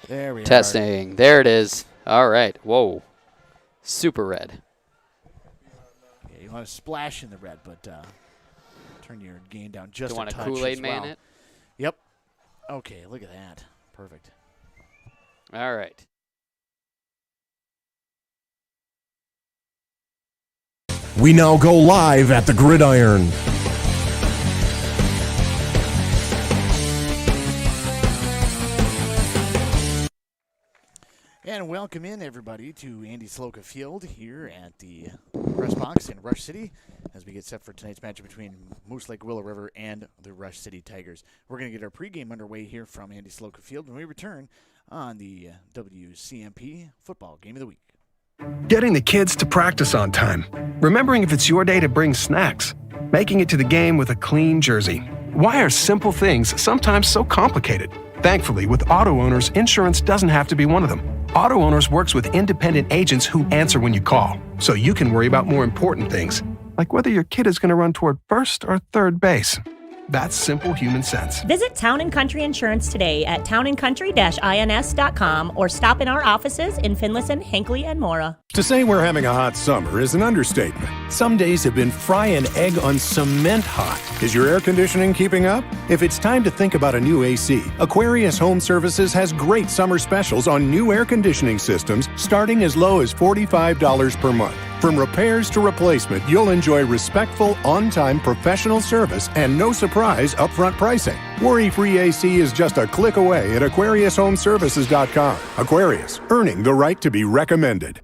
There we Testing. There it is. All right. Whoa. Super red. Yeah, you want to splash in the red, but turn your gain down just Don't a want touch to Kool-Aid as man well. it? Yep. Okay, look at that. Perfect. All right. We now go live at the Gridiron. And welcome in, everybody, to Andy Sloka Field here at the press box in Rush City as we get set for tonight's matchup between Moose Lake Willow River and the Rush City Tigers. We're going to get our pregame underway here from Andy Sloka Field when we return on the WCMP Football Game of the Week. Getting the kids to practice on time. Remembering if it's your day to bring snacks. Making it to the game with a clean jersey. Why are simple things sometimes so complicated? Thankfully, with Auto Owners, insurance doesn't have to be one of them. Auto Owners works with independent agents who answer when you call, so you can worry about more important things, like whether your kid is going to run toward first or third base. That's simple human sense. Visit Town & Country Insurance today at townandcountry-ins.com or stop in our offices in Finlayson, Hinckley, and Mora. To say we're having a hot summer is an understatement. Some days have been fry an egg on cement hot. Is your air conditioning keeping up? If it's time to think about a new AC, Aquarius Home Services has great summer specials on new air conditioning systems starting as low as $45 per month. From repairs to replacement, you'll enjoy respectful, on-time professional service and no surprise upfront pricing. Worry-free AC is just a click away at AquariusHomeservices.com. Aquarius, earning the right to be recommended.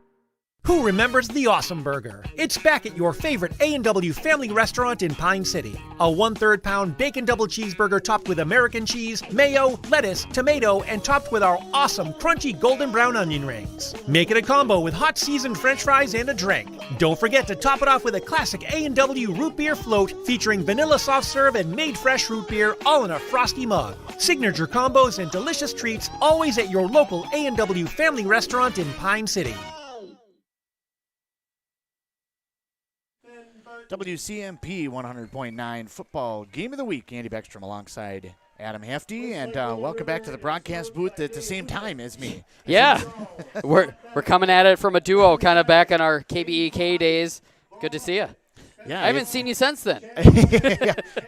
Who remembers the Awesome Burger? It's back at your favorite A&W family restaurant in Pine City. A 1/3 pound bacon double cheeseburger topped with American cheese, mayo, lettuce, tomato, and topped with our awesome crunchy golden brown onion rings. Make it a combo with hot seasoned french fries and a drink. Don't forget to top it off with a classic A&W root beer float featuring vanilla soft serve and made fresh root beer all in a frosty mug. Signature combos and delicious treats always at your local A&W family restaurant in Pine City. WCMP 100.9 Football Game of the Week. Andy Beckstrom alongside Adam Hefty, and welcome back to the broadcast booth at the same time as me. Yeah, we're coming at it from a duo, kind of back in our KBEK days. Good to see you. Yeah, I haven't seen you since then.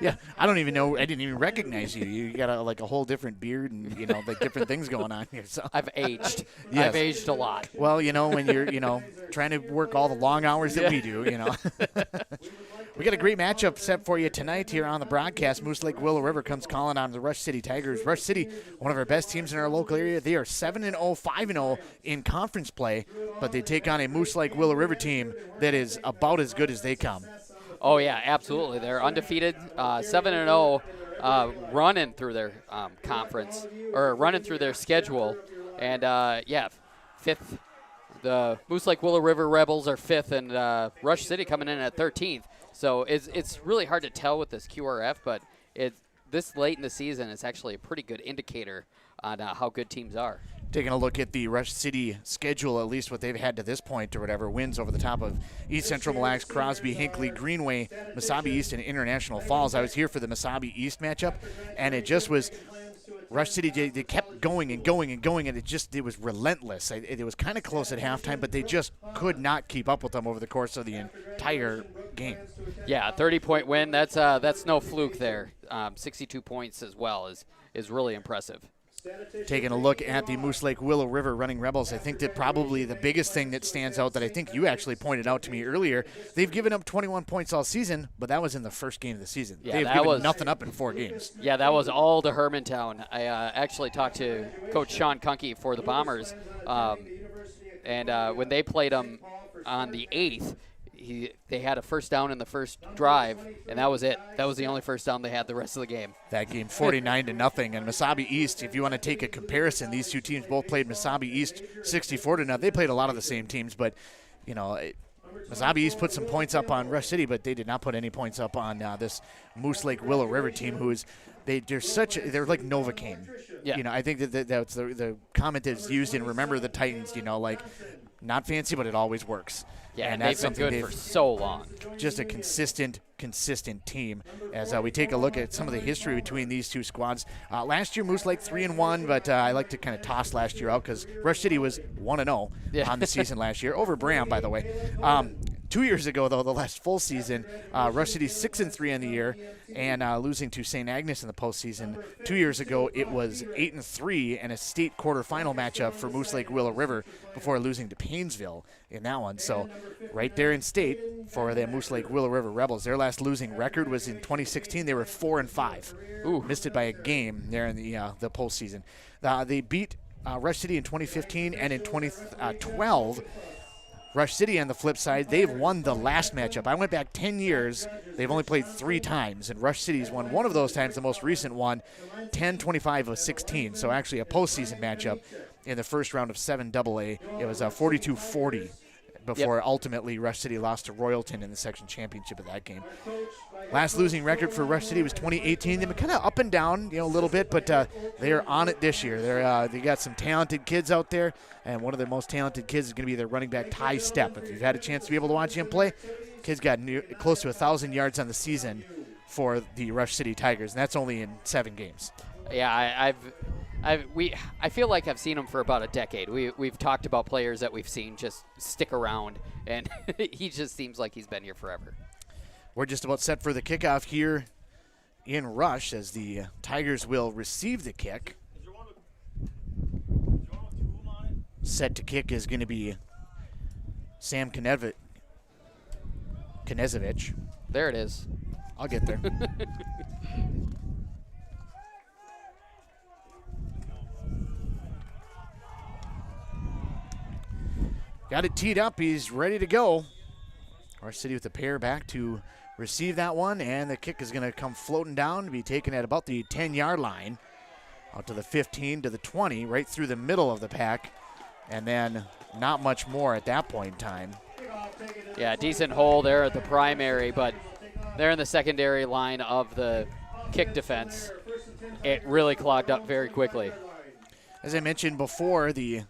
yeah. I don't even know. I didn't even recognize you. You got a whole different beard and like different things going on here. So I've aged. Yes. I've aged a lot. Well, when you're trying to work all the long hours that we do, We got a great matchup set for you tonight here on the broadcast. Moose Lake Willow River comes calling on the Rush City Tigers. Rush City, one of our best teams in our local area. They are 7-0, 5-0 in conference play, but they take on a Moose Lake Willow River team that is about as good as they come. Oh, yeah, absolutely. They're undefeated, 7-0, running through their conference, or running through their schedule. And, fifth. The Moose Lake Willow River Rebels are fifth, and Rush City coming in at 13th. So it's really hard to tell with this QRF, but this late in the season, it's actually a pretty good indicator on how good teams are. Taking a look at the Rush City schedule, at least what they've had to this point or whatever, wins over the top of East Central, Mille Lacs, Crosby, Hinckley, Greenway, Mesabi East, and International Falls. I was here for the Mesabi East matchup, and it just was Rush City, they kept going and going and going, and it was relentless. It was kind of close at halftime, but they just could not keep up with them over the course of the entire game. Yeah, 30-point win. That's no fluke there. 62 points as well is really impressive. Taking a look at the Moose Lake Willow River Running Rebels, I think that probably the biggest thing that stands out that I think you actually pointed out to me earlier, they've given up 21 points all season, but that was in the first game of the season. Yeah, they've given nothing up in 4 games. Yeah, that was all to Hermantown. I actually talked to Coach Sean Kunke for the Bombers, and when they played them on the 8th, they had a first down in the first drive, and that was it. That was the only first down they had the rest of the game. That game 49-0, and Mesabi East, if you want to take a comparison, these two teams both played Mesabi East 64-0. They played a lot of the same teams, but Mesabi East put some points up on Rush City, but they did not put any points up on this Moose Lake Willow River team, who is they're like Novocaine. Yeah. I think that's the comment that's used in Remember the Titans. Not fancy, but it always works. Yeah, and they've been good for so long. Just a consistent team. As we take a look at some of the history between these two squads. Last year, Moose Lake 3-1, but I like to kind of toss last year out because Rush City was 1-0 on the season last year, over Bram, by the way. 2 years ago, though, the last full season, Rush City 6-3 on the year and losing to St. Agnes in the postseason. 2 years ago, it was 8-3 and a state quarterfinal matchup for Moose Lake Willow River before losing to Paynesville in that one. So right there in state for the Moose Lake Willow River Rebels. Their last losing record was in 2016. They were 4-5. Ooh. Missed it by a game there in the postseason. They beat Rush City in 2015 and in 2012. Rush City, on the flip side, they've won the last matchup. I went back 10 years. They've only played 3 times, and Rush City's won one of those times, the most recent one, 10-25-16. So actually a postseason matchup in the first round of 7AA. It was 42-40 before ultimately Rush City lost to Royalton in the section championship of that game. Last losing record for Rush City was 2018. They've been kind of up and down, a little bit, but they are on it this year. They got some talented kids out there, and one of their most talented kids is going to be their running back, Ty Stepp. If you've had a chance to be able to watch him play, kid's got close to 1,000 yards on the season for the Rush City Tigers, and that's only in 7 games. Yeah, I feel like I've seen him for about a decade. We've talked about players that we've seen just stick around, and he just seems like he's been here forever. We're just about set for the kickoff here in Rush as the Tigers will receive the kick. Set to kick is going to be Sam Knezevich. There it is. I'll get there. Got it teed up. He's ready to go. Rush City with the pair back to receive that one, and the kick is going to come floating down to be taken at about the 10-yard line. Out to the 15, to the 20, right through the middle of the pack, and then not much more at that point in time. Yeah, decent hole there at the primary, but they're in the secondary line of the kick defense. It really clogged up very quickly. As I mentioned before, the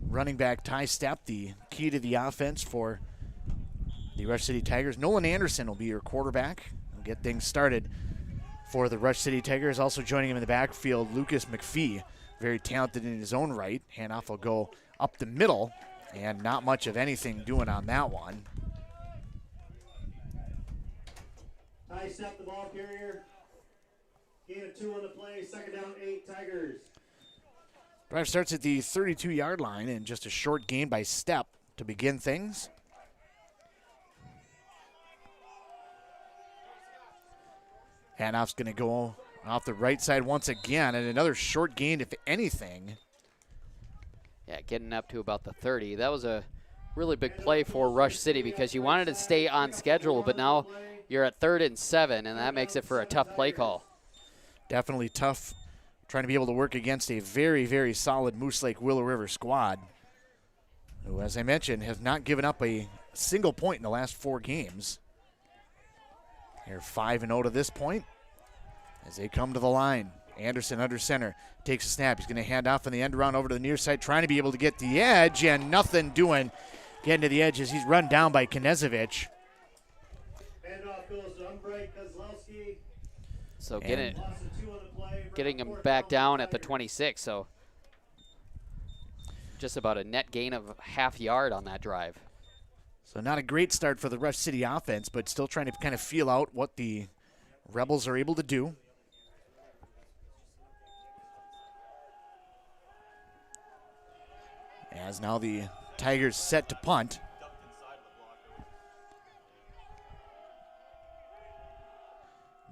running back Ty Stepp, the key to the offense for the Rush City Tigers. Nolan Anderson will be your quarterback and get things started for the Rush City Tigers. Also joining him in the backfield, Lucas McPhee, very talented in his own right. Handoff will go up the middle, and not much of anything doing on that one. Ty Stepp, the ball carrier. Gain of 2 on the play. Second down, 8 Tigers. Drive starts at the 32-yard line, and just a short gain by Stepp to begin things. Handoff's going to go off the right side once again, and another short gain, if anything. Yeah, getting up to about the 30. That was a really big play for Rush City because you wanted to stay on schedule, but now you're at 3rd and 7, and that makes it for a tough play call. Definitely tough trying to be able to work against a very, very solid Moose Lake Willow River squad, who, as I mentioned, has not given up a single point in the last 4 games. They're 5-0 to this point as they come to the line. Anderson under center, takes a snap. He's going to hand off on the end around over to the near side, trying to be able to get the edge, and nothing doing getting to the edge as he's run down by Knezevich. So getting him back down at the 26, so just about a net gain of half yard on that drive. So not a great start for the Rush City offense, but still trying to kind of feel out what the Rebels are able to do. As now the Tigers set to punt.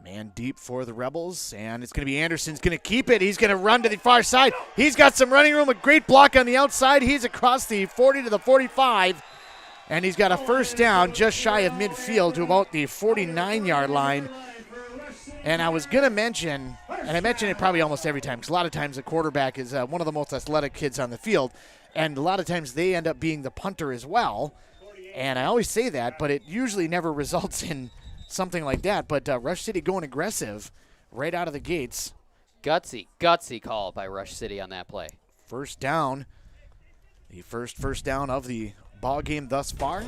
Man deep for the Rebels, and it's going to be Anderson's going to keep it. He's going to run to the far side. He's got some running room, a great block on the outside. He's across the 40 to the 45, and he's got a first down just shy of midfield to about the 49-yard line. And I was going to mention, and I mention it probably almost every time, because a lot of times the quarterback is one of the most athletic kids on the field, and a lot of times they end up being the punter as well. And I always say that, but it usually never results in something like that. But Rush City going aggressive right out of the gates. Gutsy call by Rush City on that play. First down The first down of the ball game thus far.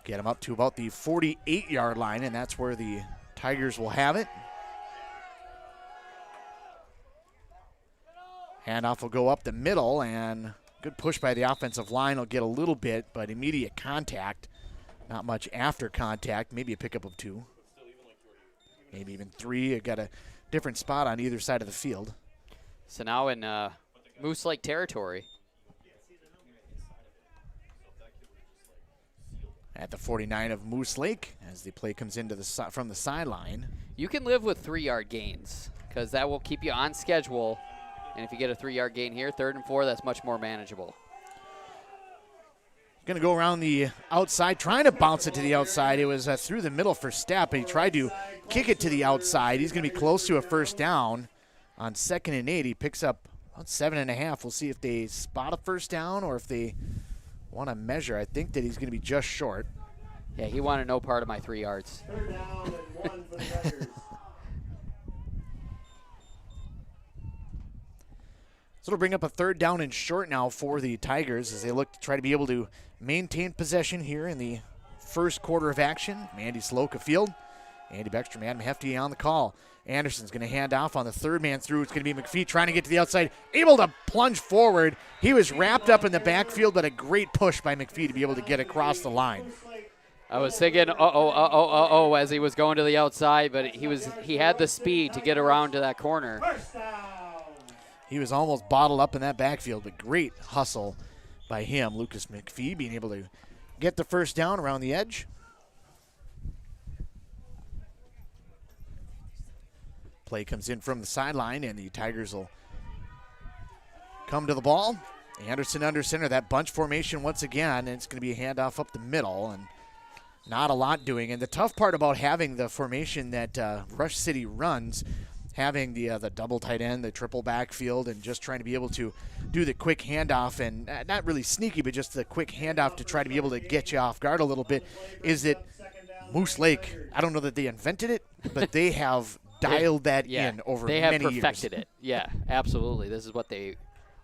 Get him up to about the 48-yard line, and that's where the Tigers will have it. Handoff will go up the middle, and good push by the offensive line. Will get a little bit, but immediate contact. Not much after contact. Maybe a pickup of 2. Maybe even 3. You got a different spot on either side of the field. So now in Moose Lake territory. At the 49 of Moose Lake, as the play comes into from the sideline. You can live with 3-yard gains because that will keep you on schedule. And if you get a 3-yard gain here, 3rd and 4, that's much more manageable. Going to go around the outside, trying to bounce it to the outside. It was through the middle for Stepp, and he tried to kick it to the outside. He's going to be close to a first down on 2nd and 8. He picks up about 7.5. We'll see if they spot a first down or if they want to measure. I think that he's going to be just short. Yeah, he wanted no part of my 3 yards. 3rd down and 1 for the Tigers. So it'll bring up a 3rd down and short now for the Tigers as they look to try to be able to maintain possession here in the first quarter of action. Mandy Sloka field. Andy Beckstrom, Adam Hefty on the call. Anderson's going to hand off on the 3rd man through. It's going to be McPhee trying to get to the outside, able to plunge forward. He was wrapped up in the backfield, but a great push by McPhee to be able to get across the line. I was thinking, as he was going to the outside, but he had the speed to get around to that corner. He was almost bottled up in that backfield, but great hustle by him. Lucas McPhee being able to get the first down around the edge. Play comes in from the sideline, and the Tigers will come to the ball. Anderson under center, that bunch formation once again, and it's going to be a handoff up the middle, and not a lot doing. And the tough part about having the formation that Rush City runs, having the double tight end, the triple backfield, and just trying to be able to do the quick handoff, and not really sneaky, but just the quick handoff to try to be able to get you off guard a little bit, is that Moose Lake, I don't know that they invented it, but they have dialed that in over many years. They have perfected it. Yeah, absolutely. This is what they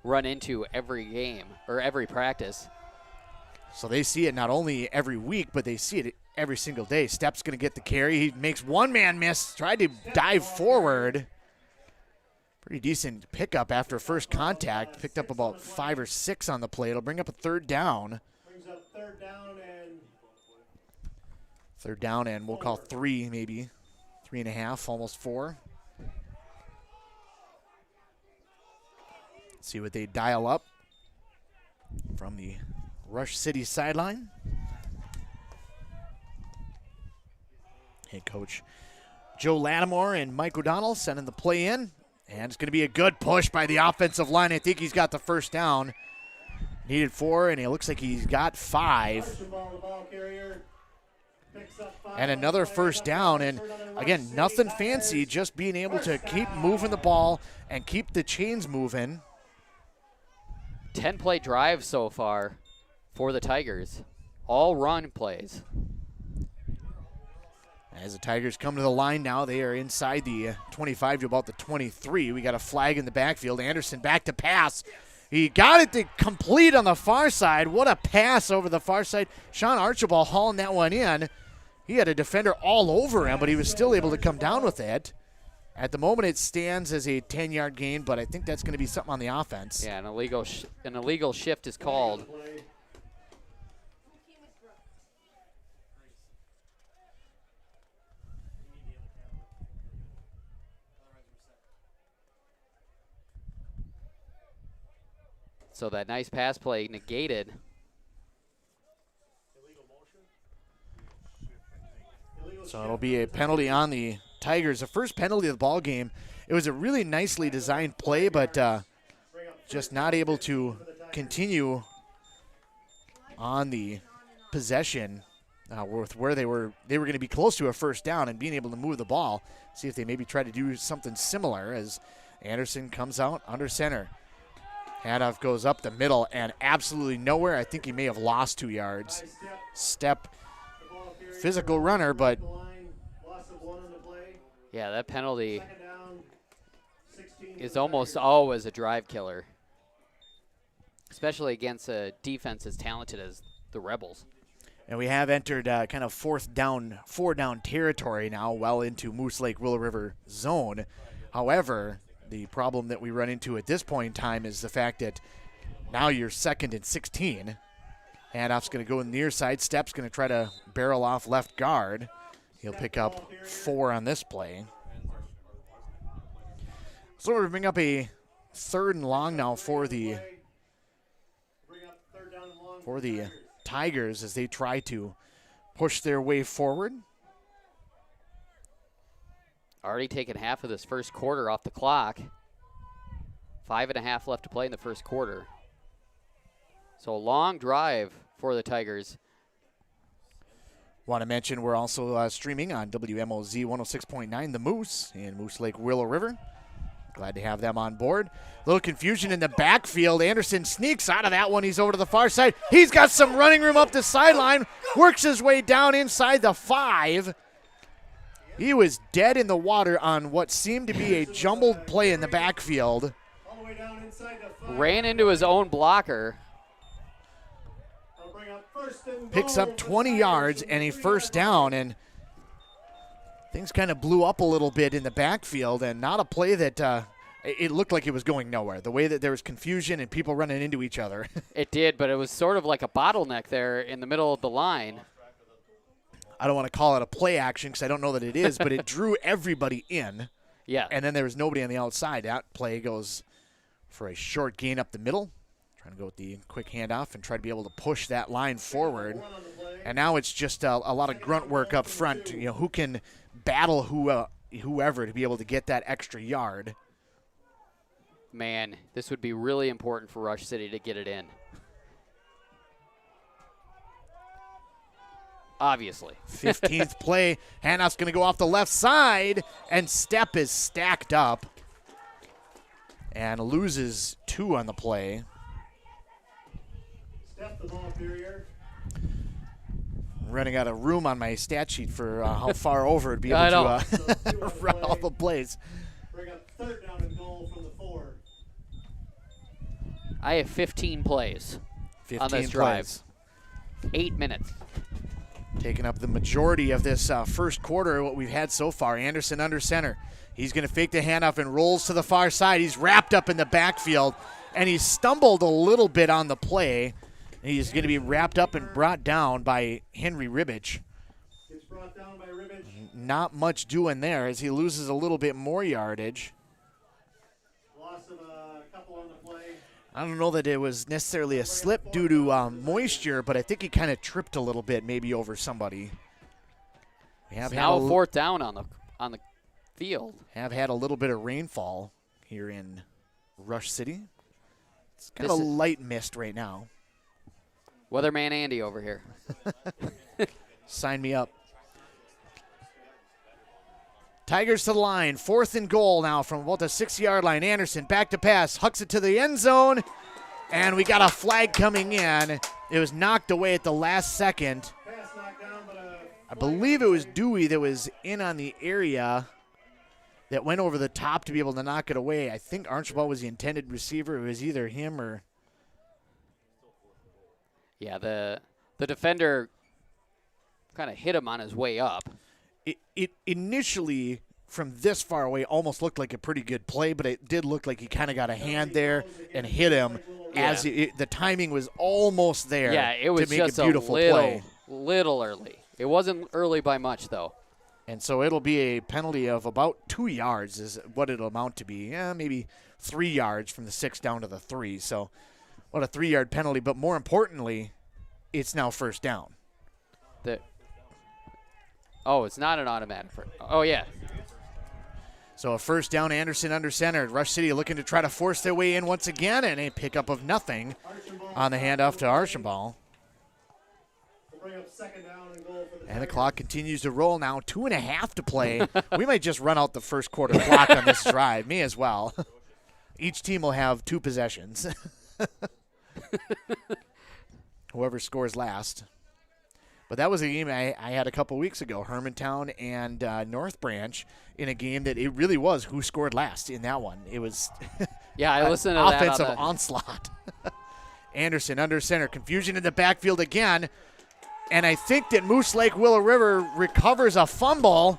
run into every game or every practice. So they see it not only every week, but they see it every single day. Stepp's going to get the carry. He makes one man miss, tried to dive forward. Pretty decent pickup after first contact. Picked up about 5 or 6 on the play. It'll bring up a 3rd down. Brings up 3rd down and 3rd down, and we'll call 3 maybe. 3.5, almost 4. See what they dial up from the Rush City sideline. Head coach Joe Lattimore and Mike O'Donnell sending the play in. And it's going to be a good push by the offensive line. I think he's got the first down. Needed 4, and it looks like he's got 5. And another first down. And, again, nothing fancy, just being able to keep moving the ball and keep the chains moving. 10-play drive so far for the Tigers. All run plays. As the Tigers come to the line now, they are inside the 25 to about the 23. We got a flag in the backfield. Anderson back to pass. He got it to complete on the far side. What a pass over the far side. Sean Archibald hauling that one in. He had a defender all over him, but he was still able to come down with it. At the moment, it stands as a 10-yard gain, but I think that's going to be something on the offense. Yeah, an illegal shift is called. So that nice pass play negated. So it'll be a penalty on the Tigers. The first penalty of the ball game. It was a really nicely designed play, but just not able to continue on the possession with where they were. They were going to be close to a first down and being able to move the ball. See if they maybe try to do something similar as Anderson comes out under center. Handoff goes up the middle and absolutely nowhere. I think he may have lost 2 yards. Stepp, physical runner, but yeah, that penalty is almost always a drive killer. especially against a defense as talented as the Rebels. And we have entered kind of four down territory now, well into Moose Lake Willow River zone. However, the problem that we run into at this point in time is the fact that now you're 2nd and 16. Handoff's going to go in the near side. Step's going to try to barrel off left guard. He'll pick up 4 on this play. So we're bring up a 3rd and long now for the Tigers as they try to push their way forward. Already taken half of this first quarter off the clock. 5.5 left to play in the first quarter. So a long drive for the Tigers. Want to mention we're also streaming on WMOZ 106.9 The Moose in Moose Lake Willow River. Glad to have them on board. A little confusion in the backfield. Anderson sneaks out of that one. He's over to the far side. He's got some running room up the sideline. Works his way down inside the 5. He was dead in the water on what seemed to be a jumbled play in the backfield. All the way down inside the 5. Ran into his own blocker. Picks up 20 yards and a first down, and things kind of blew up a little bit in the backfield, and not a play that it looked like it was going nowhere. The way that there was confusion and people running into each other. It did, but it was sort of like a bottleneck there in the middle of the line. I don't want to call it a play action because I don't know that it is, but it drew everybody in. Yeah. And then there was nobody on the outside. That play goes for a short gain up the middle. Trying to go with the quick handoff and try to be able to push that line forward. And now it's just a lot of grunt work up front. You know, who can battle whoever to be able to get that extra yard. Man, this would be really important for Rush City to get it in. Obviously. 15th play. Handoff's going to go off the left side, and Step is stacked up and loses 2 on the play. Step the ball carrier. Running out of room on my stat sheet for how far over to be able to run all the plays. Bring up 3rd down and goal from the 4. I have 15 plays 15 on this drive. 8 minutes. Taking up the majority of this first quarter, what we've had so far. Anderson under center. He's going to fake the handoff and rolls to the far side. He's wrapped up in the backfield, and he stumbled a little bit on the play. He's going to be wrapped up and brought down by Henry Ribbich. Gets brought down by Ribbich. Not much doing there as he loses a little bit more yardage. Loss of a couple on the play. I don't know that it was necessarily a slip due to moisture, but I think he kind of tripped a little bit, maybe over somebody. We have now 4th down on the field. Have had a little bit of rainfall here in Rush City. It's kind of a light mist right now. Weatherman Andy over here. Sign me up. Tigers to the line. 4th and goal now from about the 6-yard line. Anderson back to pass. Hucks it to the end zone. And we got a flag coming in. It was knocked away at the last second. Pass knocked down, but I believe it was Dewey that was in on the area that went over the top to be able to knock it away. I think Archibald was the intended receiver. It was either him or... Yeah, the defender kind of hit him on his way up. It initially, from this far away, almost looked like a pretty good play, but it did look like he kind of got a hand there and hit him as the timing was almost there. Yeah, it was to make just a beautiful little early. It wasn't early by much, though. And so it'll be a penalty of about 2 yards is what it'll amount to be. Maybe 3 yards from the 6 down to the 3. So what a 3-yard penalty, but more importantly, it's now first down. It's not an automatic. Oh, yeah. So a first down, Anderson under center. Rush City looking to try to force their way in once again, and a pickup of nothing on the handoff to Archambault. bring up 2nd down and goal for the And the clock continues to roll now. 2.5 to play. We might just run out the first quarter clock on this drive. Me as well. Each team will have 2 possessions. Whoever scores last. But that was a game I had a couple weeks ago, Hermantown and North Branch, in a game that it really was who scored last in that one. It was I listened to offensive that onslaught. Anderson under center. Confusion in the backfield again. And I think that Moose Lake Willow River recovers a fumble.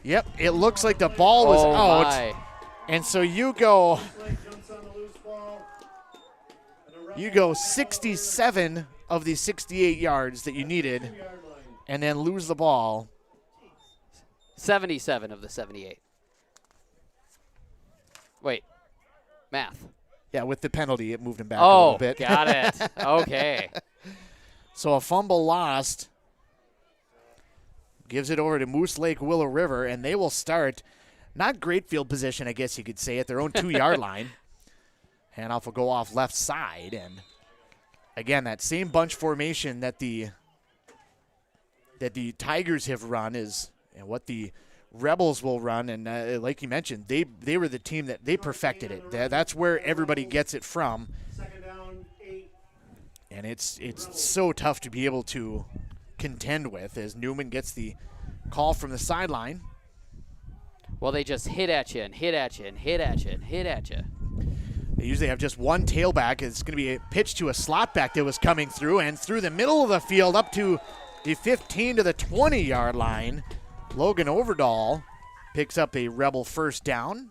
Yep, it looks like the ball was out. My. And so you go 67 of the 68 yards that you needed and then lose the ball. 77 of the 78. Wait, math. Yeah, with the penalty, it moved him back a little bit. Got it. Okay. So a fumble lost. Gives it over to Moose Lake Willow River, and they will start, not great field position, I guess you could say, at their own 2-yard line. Handoff will go off left side, and again, that same bunch formation that the Tigers have run is and what the Rebels will run, and like you mentioned, they were the team that they perfected it. That's where everybody gets it from. And it's so tough to be able to contend with as Newman gets the call from the sideline. Well, they just hit at you and hit at you and hit at you and hit at you. They usually have just one tailback. It's going to be a pitch to a slot back that was coming through and through the middle of the field up to the 15 to the 20-yard line. Logan Overdahl picks up a Rebel first down.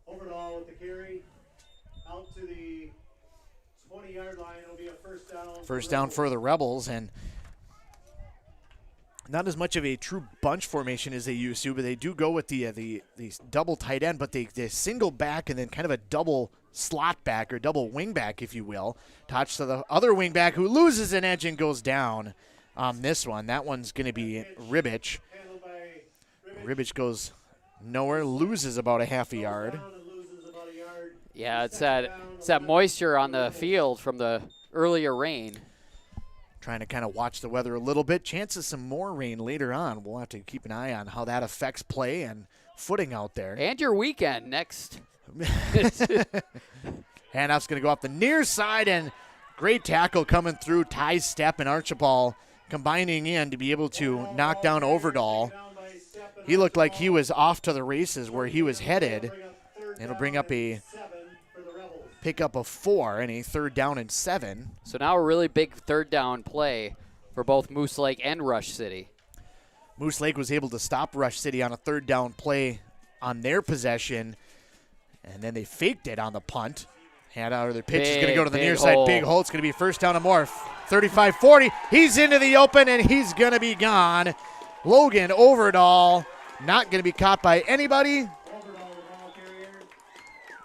Overdahl with the carry out to the 20-yard line. It'll be a first down. First down for the Rebels, and not as much of a true bunch formation as they used to, but they do go with the double tight end, but they single back and then kind of a double slot back or double wing back, if you will. Touch to the other wing back who loses an edge and goes down on this one. That one's going to be Ribbich. Ribbich goes nowhere, loses about a half a yard. Yeah, it's that moisture on the field from the earlier rain. Trying to kind of watch the weather a little bit. Chances some more rain later on. We'll have to keep an eye on how that affects play and footing out there. And your weekend next. Handoff's going to go up the near side, and great tackle coming through. Ty Stepp and Archibald combining in to be able to knock down Overdahl. He looked like he was off to the races where he was headed. It'll bring up a pickup of 4 and a 3rd down and 7. So now a really big 3rd down play for both Moose Lake and Rush City. Moose Lake was able to stop Rush City on a 3rd down play on their possession, and then they faked it on the punt. Hand out, or the pitch is going to go to the near side. Big hole. It's going to be first down and more. 35-40. He's into the open, and he's going to be gone. Logan Overdahl not going to be caught by anybody.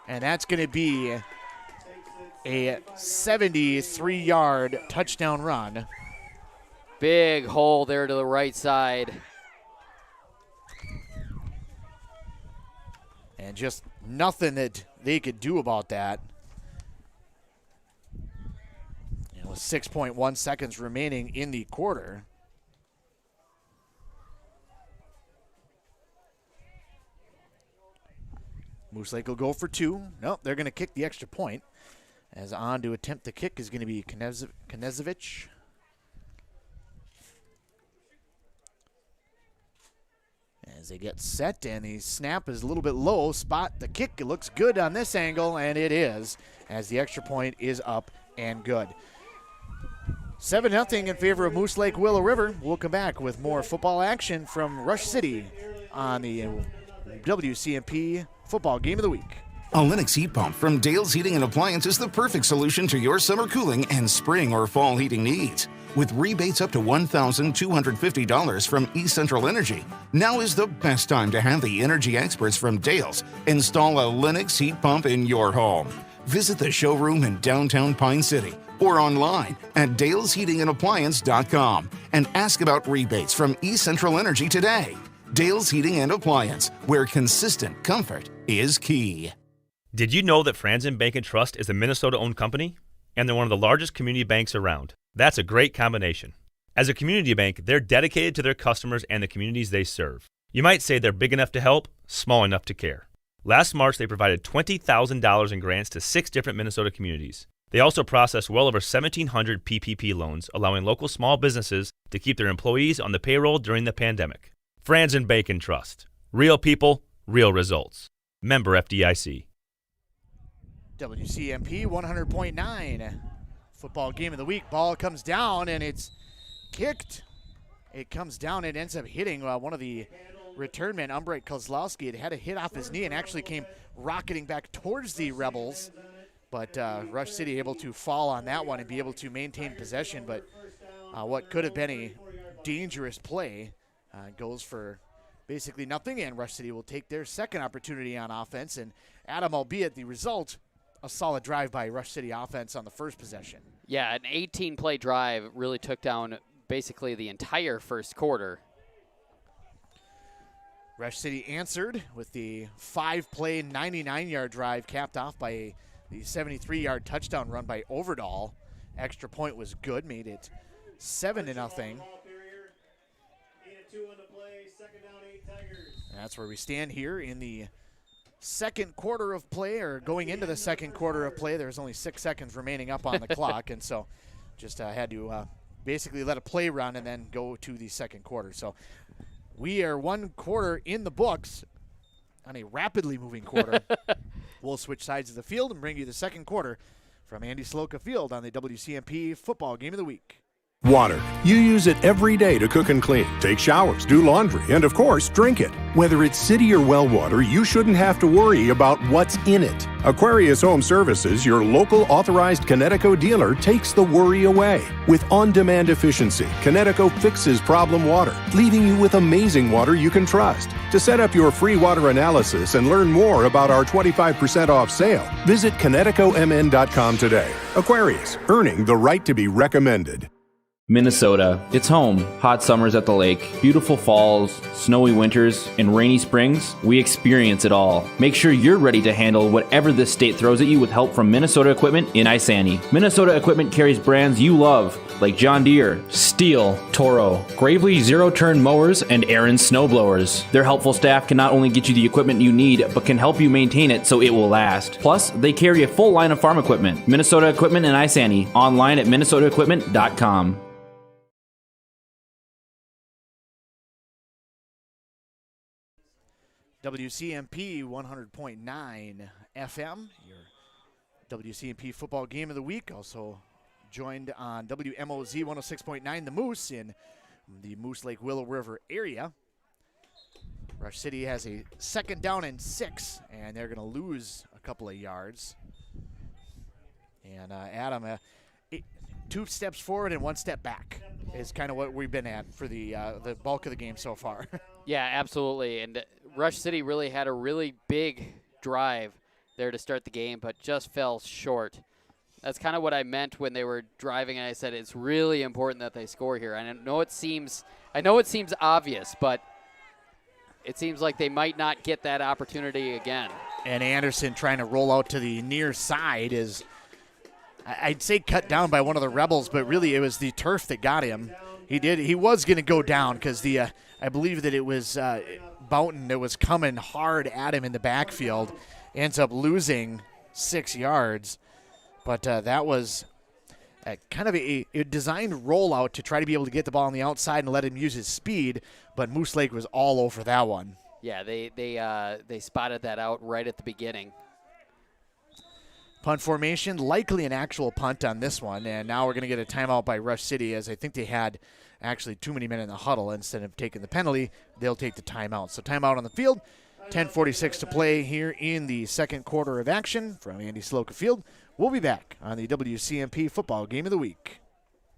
And that's going to be a 73-yard touchdown run. Big hole there to the right side. And just nothing that they could do about that. And with 6.1 seconds remaining in the quarter. Moose Lake will go for 2. Nope, they're going to kick the extra point. As on to attempt the kick is going to be Knezevich. As they get set, and the snap is a little bit low. Spot the kick. It looks good on this angle, and it is, as the extra point is up and good. 7-0 in favor of Moose Lake Willow River. We'll come back with more football action from Rush City on the WCMP Football Game of the Week. A Lennox heat pump from Dale's Heating and Appliance is the perfect solution to your summer cooling and spring or fall heating needs. With rebates up to $1,250 from East Central Energy, now is the best time to have the energy experts from Dale's install a Lennox heat pump in your home. Visit the showroom in downtown Pine City or online at dalesheatingandappliance.com and ask about rebates from East Central Energy today. Dale's Heating and Appliance, where consistent comfort is key. Did you know that Franzen Bank and Trust is a Minnesota-owned company? And they're one of the largest community banks around. That's a great combination. As a community bank, they're dedicated to their customers and the communities they serve. You might say they're big enough to help, small enough to care. Last March, they provided $20,000 in grants to 6 different Minnesota communities. They also processed well over 1,700 PPP loans, allowing local small businesses to keep their employees on the payroll during the pandemic. Franzen Bank and Trust. Real people, real results. Member FDIC. WCMP 100.9 football game of the week. Ball comes down and it's kicked. It comes down and ends up hitting one of the return men, Umbright Kozlowski. It had a hit off his knee and actually came rocketing back towards the Rebels. But Rush City able to fall on that one and be able to maintain possession. But what could have been a dangerous play goes for basically nothing, and Rush City will take their second opportunity on offense. And Adam, albeit the result, a solid drive by Rush City offense on the first possession. Yeah, an 18-play drive really took down basically the entire first quarter. Rush City answered with the 5-play, 99-yard drive capped off by the 73-yard touchdown run by Overdahl. Extra point was good, made it 7-0. That's where we stand here in the second quarter of play, or going into the second quarter of play. There's only 6 seconds remaining up on the clock, and so just had to basically let a play run and then go to the second quarter. So we are 1 quarter in the books on a rapidly moving quarter. We'll switch sides of the field and bring you the second quarter from Andy Sloka Field on the WCMP football game of the week. Water. You use it every day to cook and clean, take showers, do laundry, and of course, drink it. Whether it's city or well water, you shouldn't have to worry about what's in it. Aquarius Home Services, your local authorized Connecticut dealer, takes the worry away. With on-demand efficiency, Connecticut fixes problem water, leaving you with amazing water you can trust. To set up your free water analysis and learn more about our 25% off sale, visit ConnecticutMN.com today. Aquarius, earning the right to be recommended. Minnesota. It's home. Hot summers at the lake, beautiful falls, snowy winters, and rainy springs. We experience it all. Make sure you're ready to handle whatever this state throws at you with help from Minnesota Equipment in Isani. Minnesota Equipment carries brands you love, like John Deere, Steel, Toro, Gravely zero-turn mowers, and Aaron snowblowers. Their helpful staff can not only get you the equipment you need, but can help you maintain it so it will last. Plus, they carry a full line of farm equipment. Minnesota Equipment in Isani. Online at minnesotaequipment.com. WCMP 100.9 FM, your WCMP football game of the week. Also joined on WMOZ 106.9 The Moose in the Moose Lake Willow River area. Rush City has a 2nd down and 6, and they're going to lose a couple of yards. And Adam, 2 steps forward and 1 step back is kind of what we've been at for the bulk of the game so far. Yeah, absolutely. And Rush City really had a really big drive there to start the game, but just fell short. That's kind of what I meant when they were driving, and I said it's really important that they score here. I know it seems obvious, but it seems like they might not get that opportunity again. And Anderson trying to roll out to the near side is, I'd say, cut down by one of the Rebels, but really it was the turf that got him. He was going to go down because I believe that it was Boughton that was coming hard at him in the backfield. Ends up losing 6 yards. But that was kind of a designed rollout to try to be able to get the ball on the outside and let him use his speed. But Moose Lake was all over that one. Yeah, they spotted that out right at the beginning. Punt formation, likely an actual punt on this one, and now we're going to get a timeout by Rush City, as I think they had actually too many men in the huddle. Instead of taking the penalty, they'll take the timeout. So timeout on the field, 10:46 to play here in the second quarter of action from Andy Sloka Field. We'll be back on the WCMP football game of the week.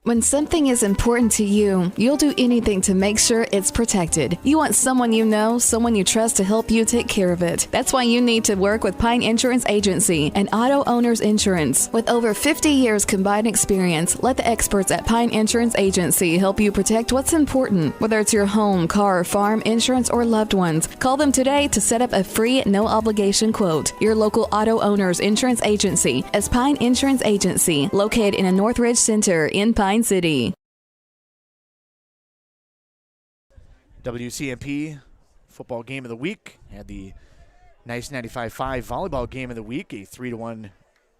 When something is important to you, you'll do anything to make sure it's protected. You want someone you know, someone you trust to help you take care of it. That's why you need to work with Pine Insurance Agency and Auto Owners Insurance. With over 50 years combined experience, let the experts at Pine Insurance Agency help you protect what's important. Whether it's your home, car, farm, insurance, or loved ones, call them today to set up a free, no-obligation quote. Your local Auto Owners Insurance Agency is Pine Insurance Agency, located in a Northridge Center in Pine City. WCMP football game of the week had the nice 95-5 volleyball game of the week, a 3-1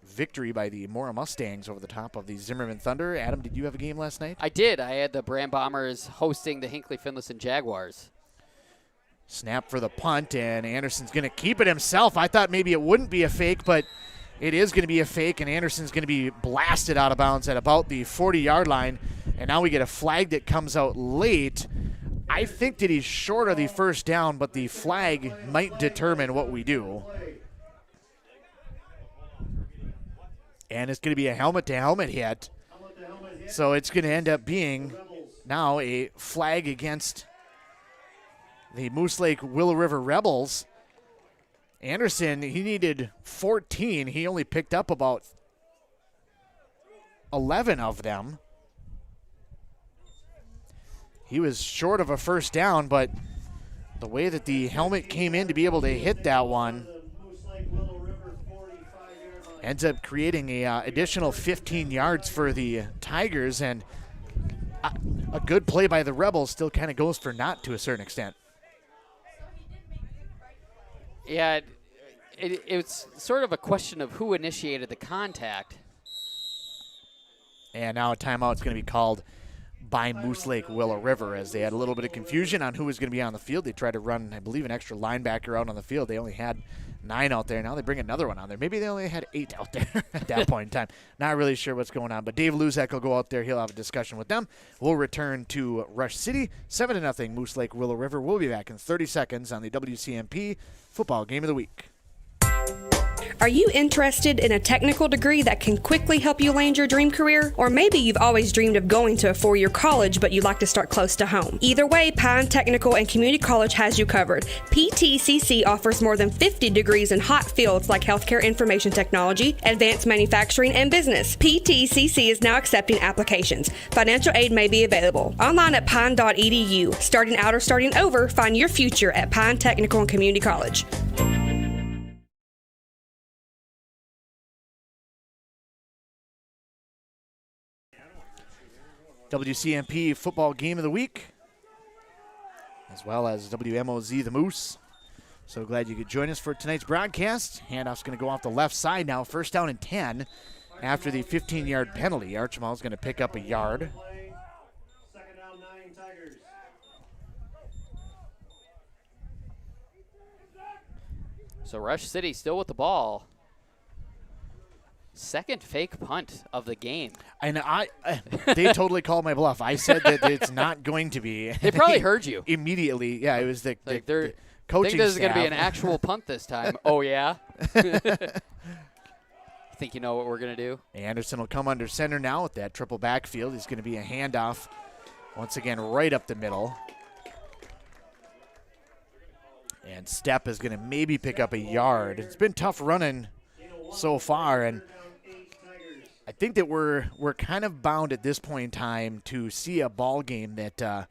victory by the Mora Mustangs over the top of the Zimmerman Thunder. Adam, did you have a game last night? I did. I had the Brand Bombers hosting the Hinckley-Finlayson Jaguars. Snap for the punt, and Anderson's going to keep it himself. I thought maybe it wouldn't be a fake, but It is going to be a fake, and Anderson's going to be blasted out of bounds at about the 40-yard line. And now we get a flag that comes out late. I think that he's short of the first down, but the flag might determine what we do. And it's going to be a helmet-to-helmet hit. So it's going to end up being now a flag against the Moose Lake Willow River Rebels. Anderson, he needed 14. He only picked up about 11 of them. He was short of a first down, but the way that the helmet came in to be able to hit that one ends up creating a additional 15 yards for the Tigers, and a good play by the Rebels still kind of goes for naught to a certain extent. Yeah, it's sort of a question of who initiated the contact. And now a timeout is going to be called by Moose Lake Willow River as they had a little bit of confusion on who was going to be on the field. They tried to run, I believe, an extra linebacker out on the field. They only had 9 out there. Now they bring another one on there. Maybe they only had 8 out there at that point in time. Not really sure what's going on, but Dave Luzak will go out there. He'll have a discussion with them. We'll return to Rush City, 7-0 Moose Lake Willow River. We'll be back in 30 seconds on the WCMP Football Game of the Week. Are you interested in a technical degree that can quickly help you land your dream career? Or maybe you've always dreamed of going to a 4-year college, but you'd like to start close to home. Either way, Pine Technical and Community College has you covered. PTCC offers more than 50 degrees in hot fields like healthcare information technology, advanced manufacturing, and business. PTCC is now accepting applications. Financial aid may be available. Online at pine.edu. Starting out or starting over, find your future at Pine Technical and Community College. WCMP Football Game of the Week, as well as WMOZ The Moose. So glad you could join us for tonight's broadcast. Handoff's going to go off the left side now. First down and 10 after the 15-yard penalty. Archibald's going to pick up a yard. Second down, 9 Tigers. So Rush City still with the ball. Second fake punt of the game. And they totally called my bluff. I said that it's not going to be. They probably heard you. Immediately. Yeah, it was the coaching think this is going to be staff. an actual punt this time. Oh, yeah? Think you know what we're going to do? Anderson will come under center now with that triple backfield. He's going to be a handoff once again right up the middle. And Stepp is going to maybe pick up a yard. It's been tough running so far, and I think that we're kind of bound at this point in time to see a ball game that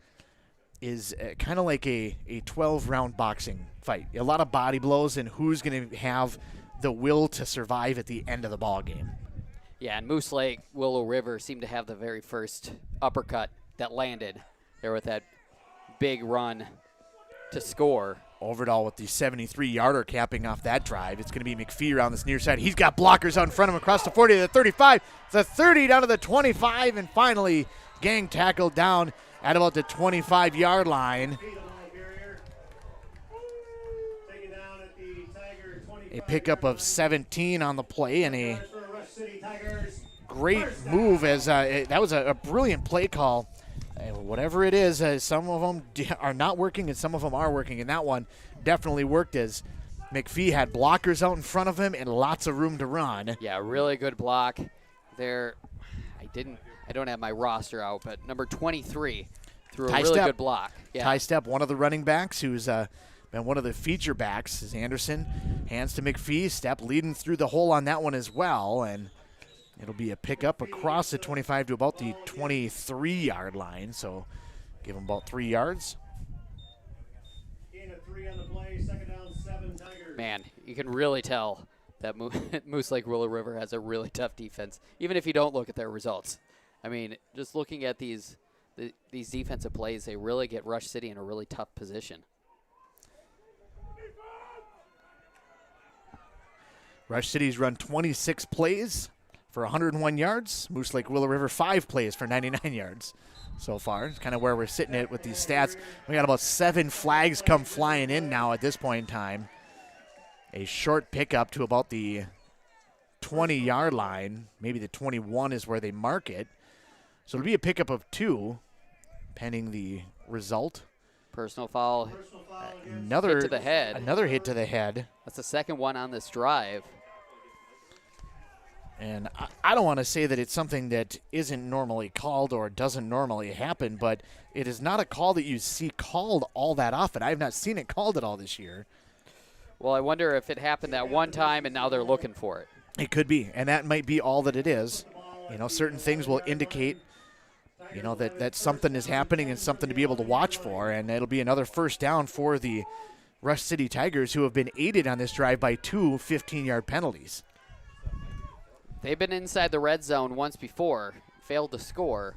is kind of like a 12-round boxing fight. A lot of body blows, and who's going to have the will to survive at the end of the ball game. Yeah, and Moose Lake, Willow River seemed to have the very first uppercut that landed there with that big run to score. Overdahl with the 73-yarder capping off that drive. It's going to be McPhee around this near side. He's got blockers out in front of him across the 40 to the 35, the 30 down to the 25, and finally gang tackled down at about the 25-yard line. A pickup of 17 on the play, and a great move as that was a brilliant play call. Whatever it is, some of them are not working and some of them are working, and that one definitely worked as McPhee had blockers out in front of him and lots of room to run. Yeah, really good block there. I don't have my roster out, but number 23 threw a really good block. Yeah. Ty Stepp, one of the running backs who's been one of the feature backs, is Anderson. Hands to McPhee. Stepp leading through the hole on that one as well, and it'll be a pickup across the 25 to about the 23-yard line, so give him about 3 yards. Man, you can really tell that Moose Lake Willow River has a really tough defense, even if you don't look at their results. I mean, just looking at these defensive plays, they really get Rush City in a really tough position. Rush City's run 26 plays for 101 yards. Moose Lake Willow River 5 plays for 99 yards so far. It's kind of where we're sitting at with these stats. We got about 7 flags come flying in now at this point in time. A short pickup to about the 20-yard line. Maybe the 21 is where they mark it. So it'll be a pickup of 2, pending the result. Personal foul. Another hit to the head. Another hit to the head. That's the second one on this drive. And I don't want to say that it's something that isn't normally called or doesn't normally happen, but it is not a call that you see called all that often. I have not seen it called at all this year. Well, I wonder if it happened that one time and now they're looking for it. It could be, and that might be all that it is. You know, certain things will indicate, you know, that something is happening and something to be able to watch for, and it'll be another first down for the Rush City Tigers, who have been aided on this drive by 2 15-yard penalties. They've been inside the red zone once before, failed to score.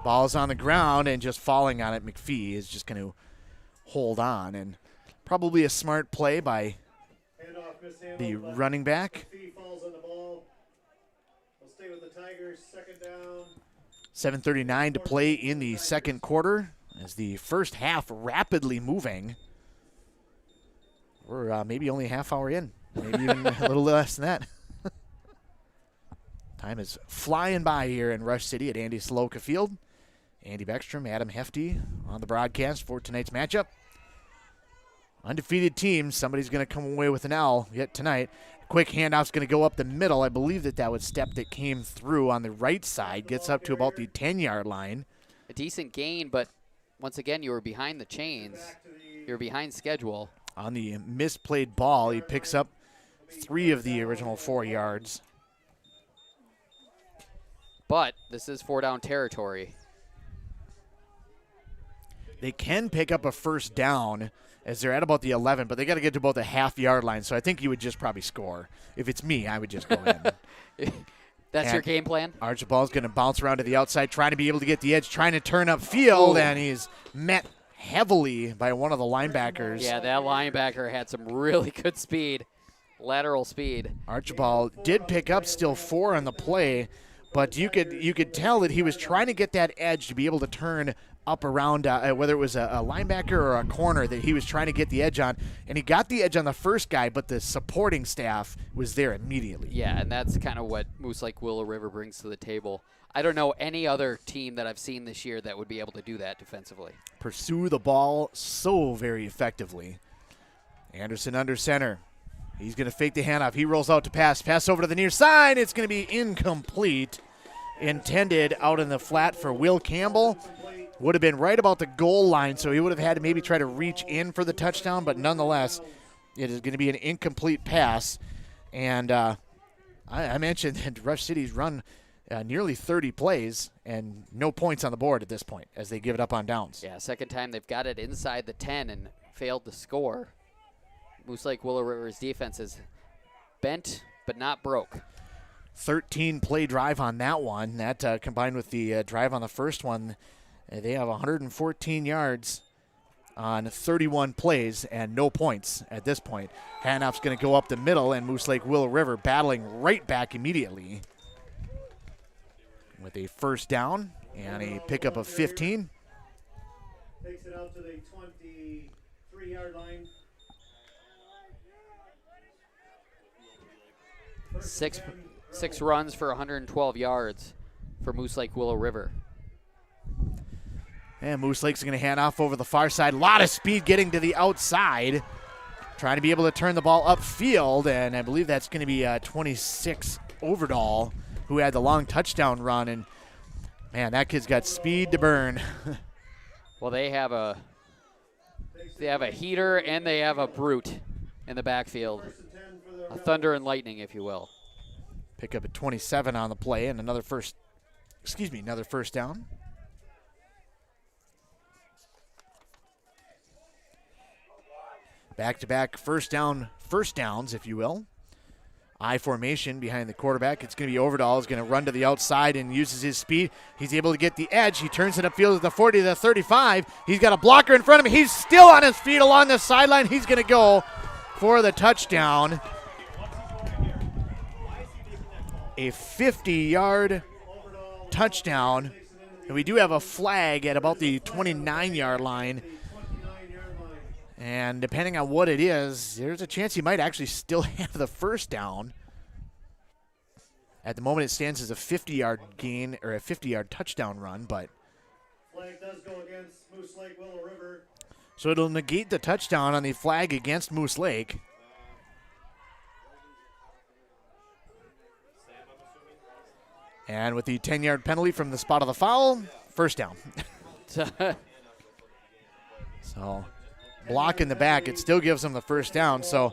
Ball's on the ground, and just falling on it, McPhee is just going to hold on, and probably a smart play by the running back. 7:39 to play in the second quarter as the first half rapidly moving. We're maybe only a half hour in, maybe even a little less than that. Time is flying by here in Rush City at Andy Saloka Field. Andy Beckstrom, Adam Hefty on the broadcast for tonight's matchup. Undefeated teams, somebody's going to come away with an L yet tonight. Quick handoff's going to go up the middle. I believe that was step that came through on the right side, gets up to about the 10-yard line. A decent gain, but once again, you were behind the chains. You were behind schedule. On the misplayed ball, he picks up 3 of the original 4 yards. But this is 4-down territory. They can pick up a first down as they're at about the 11, but they got to get to about the half-yard line, so I think you would just probably score. If it's me, I would just go in. That's your game plan? Archibald's going to bounce around to the outside, trying to be able to get the edge, trying to turn upfield, and he's met heavily by one of the linebackers. Yeah, that linebacker had some really good speed, lateral speed. Archibald did pick up still 4 on the play, but you could tell that he was trying to get that edge to be able to turn up around, whether it was a linebacker or a corner that he was trying to get the edge on. And he got the edge on the first guy, but the supporting staff was there immediately. Yeah, and that's kind of what Moose Lake Willow River brings to the table. I don't know any other team that I've seen this year that would be able to do that defensively. Pursue the ball so very effectively. Anderson under center. He's going to fake the handoff. He rolls out to pass. Pass over to the near side. It's going to be incomplete. Intended out in the flat for Will Campbell. Would have been right about the goal line, so he would have had to maybe try to reach in for the touchdown, but nonetheless, it is going to be an incomplete pass. And I mentioned that Rush City's run nearly 30 plays and no points on the board at this point as they give it up on downs. Yeah, second time they've got it inside the 10 and failed to score. Moose Lake Willow River's defense is bent but not broke. 13-play drive on that one. That combined with the drive on the first one, they have 114 yards on 31 plays and no points at this point. Handoff's going to go up the middle, and Moose Lake Willow River battling right back immediately with a first down and a pickup of 15. Takes it out to the 23-yard line. Six runs for 112 yards for Moose Lake Willow River. And Moose Lake's going to hand off over the far side. A lot of speed getting to the outside. Trying to be able to turn the ball upfield, and I believe that's going to be 26 Overdahl, who had the long touchdown run. And, man, that kid's got speed to burn. Well, they have a heater and they have a brute in the backfield. A thunder and lightning, if you will. Pick up at 27 on the play and another first down. Back-to-back first downs, if you will. I formation behind the quarterback. It's going to be Overdahl. He's going to run to the outside and uses his speed. He's able to get the edge. He turns it upfield to the 40 to the 35. He's got a blocker in front of him. He's still on his feet along the sideline. He's going to go for the touchdown. A 50-yard touchdown. And we do have a flag at about the 29-yard line. And depending on what it is, there's a chance he might actually still have the first down. At the moment, it stands as a 50-yard gain or a 50-yard touchdown run, but Flag does go against Moose Lake Willow River. so it'll negate the touchdown on the flag against Moose Lake. And with the 10-yard penalty from the spot of the foul, first down. So block in the back, it still gives them the first down. So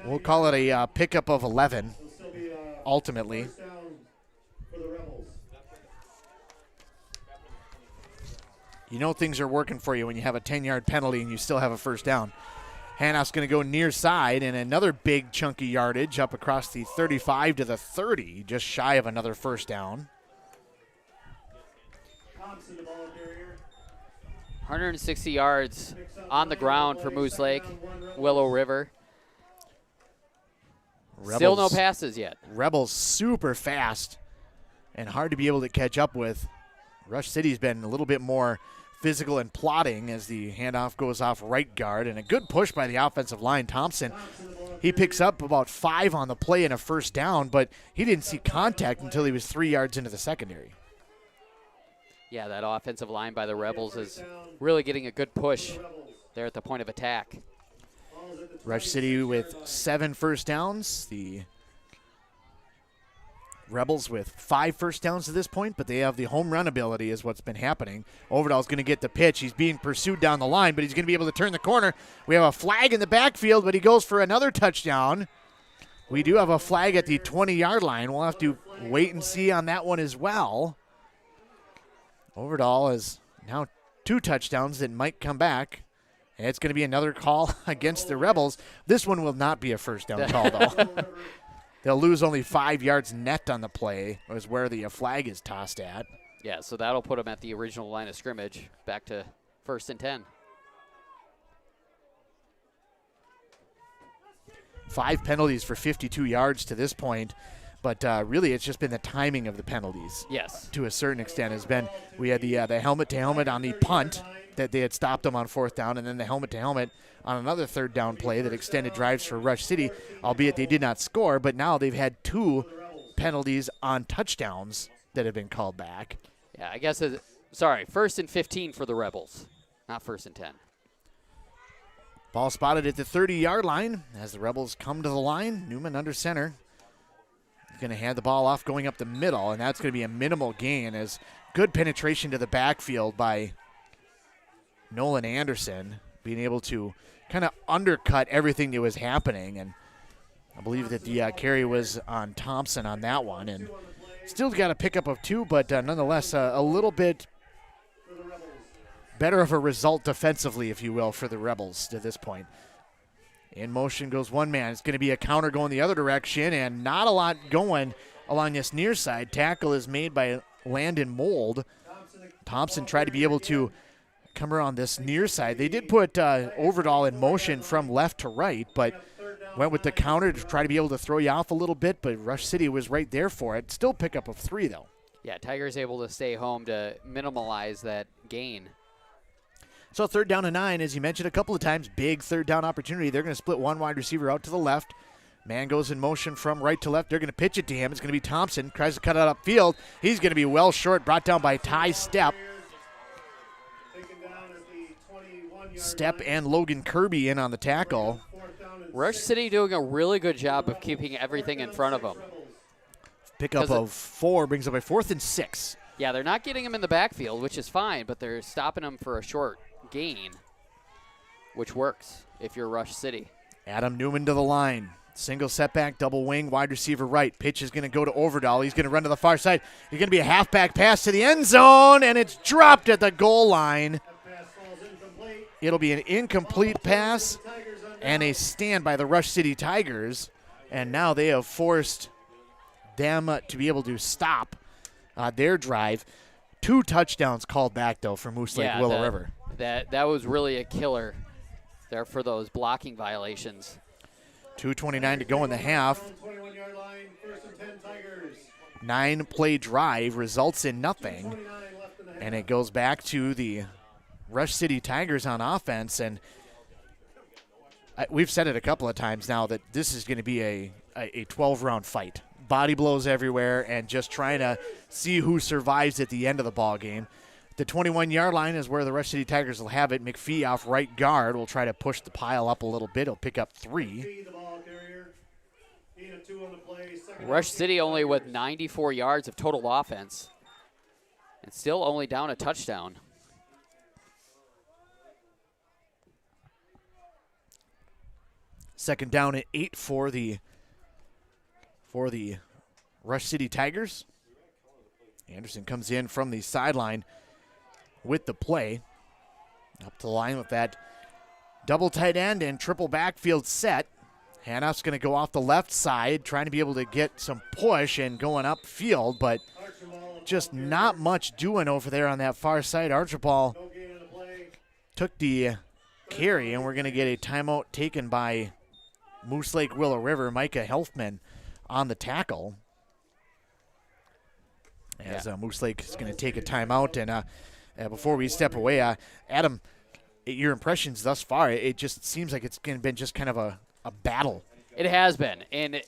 we'll call it a pickup of 11 ultimately. You know things are working for you when you have a 10-yard penalty and you still have a first down. Handoff's going to go near side, and another big chunky yardage up across the 35 to the 30, just shy of another first down. 160 yards on the ground for Moose Lake, Willow River. Still no passes yet. Rebels super fast and hard to be able to catch up with. Rush City's been a little bit more physical and plotting as the handoff goes off right guard, and a good push by the offensive line. Thompson, he picks up about 5 on the play and a first down, but he didn't see contact until he was 3 yards into the secondary. Yeah, that offensive line by the Rebels is really getting a good push there at the point of attack. Rush City with 7 first downs. The Rebels with 5 first downs to this point, but they have the home run ability is what's been happening. Overdall's going to get the pitch. He's being pursued down the line, but he's going to be able to turn the corner. We have a flag in the backfield, but he goes for another touchdown. We do have a flag at the 20-yard line. We'll have to wait and see on that one as well. Overdall has now 2 touchdowns that might come back. And it's going to be another call against the Rebels. This one will not be a first down call, though. They'll lose only 5 yards net on the play, is where the flag is tossed at. Yeah, so that'll put them at the original line of scrimmage, back to 1st and 10. 5 penalties for 52 yards to this point, but really it's just been the timing of the penalties. Yes. To a certain extent has been, we had the helmet-to-helmet on the punt that they had stopped them on 4th down, and then the helmet-to-helmet on another 3rd down play that extended drives for Rush City, albeit they did not score, but now they've had 2 penalties on touchdowns that have been called back. Yeah, I guess, 1st and 15 for the Rebels, not 1st and 10. Ball spotted at the 30-yard line as the Rebels come to the line. Newman under center. He's going to hand the ball off going up the middle, and that's going to be a minimal gain as good penetration to the backfield by Nolan Anderson, being able to kind of undercut everything that was happening. And I believe that the carry was on Thompson on that one. And still got a pickup of 2, but nonetheless a little bit better of a result defensively, if you will, for the Rebels to this point. In motion goes one man. It's going to be a counter going the other direction, and not a lot going along this near side. Tackle is made by Landon Mold. Thompson tried to be able to come around this near side. They did put Overdall in motion from left to right, but went with the counter to try to be able to throw you off a little bit, but Rush City was right there for it. Still pickup of 3, though. Yeah, Tigers able to stay home to minimize that gain. So 3rd down and 9, as you mentioned a couple of times, big 3rd down opportunity. They're going to split one wide receiver out to the left. Man goes in motion from right to left. They're going to pitch it to him. It's going to be Thompson. Tries to cut it upfield. He's going to be well short, brought down by Ty Stepp. Stepp and Logan Kirby in on the tackle. Rush City doing a really good job of keeping everything in front of them. Pickup of 4 brings up a 4th and 6. Yeah, they're not getting him in the backfield, which is fine, but they're stopping him for a short gain, which works if you're Rush City. Adam Newman to the line. Single setback, double wing, wide receiver right. Pitch is going to go to Overdall. He's going to run to the far side. He's going to be a halfback pass to the end zone, and it's dropped at the goal line. It'll be an incomplete pass and a stand by the Rush City Tigers, and now they have forced them to be able to stop their drive. 2 touchdowns called back, though, for Moose Lake Willow River. That was really a killer there for those blocking violations. 2:29 to go in the half. 9-play drive results in nothing, and it goes back to the Rush City Tigers on offense. And we've said it a couple of times now that this is going to be a 12-round fight body blows everywhere, and just trying to see who survives at the end of the ball game. The 21-yard line is where the Rush City Tigers will have it. McPhee off right guard will try to push the pile up a little bit. He'll pick up 3. Rush City only with 94 yards of total offense. And still only down a touchdown. Second down at 8 for the Rush City Tigers. Anderson comes in from the sideline with the play. Up to the line with that double tight end and triple backfield set. Hannoff's going to go off the left side, trying to be able to get some push and going upfield, but just not much doing over there on that far side. Archibald took the carry, and we're going to get a timeout taken by Moose Lake Willow River. Micah Helfman on the tackle. As Moose Lake is going to take a timeout. And before we step away, Adam, your impressions thus far, it just seems like it's been just kind of a battle. It has been. And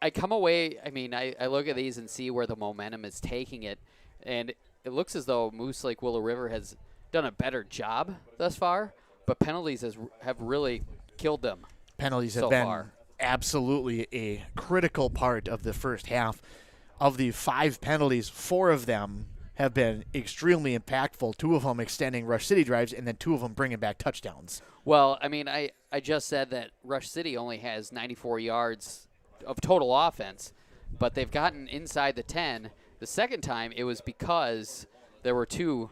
I come away, I look at these and see where the momentum is taking it. And it looks as though Moose Lake Willow River has done a better job thus far, but penalties have really killed them. Penalties have so been far. Absolutely a critical part of the first half. Of the 5 penalties, 4 of them have been extremely impactful, 2 of them extending Rush City drives, and then 2 of them bringing back touchdowns. Well, I just said that Rush City only has 94 yards of total offense, but they've gotten inside the 10. The second time, it was because there were 2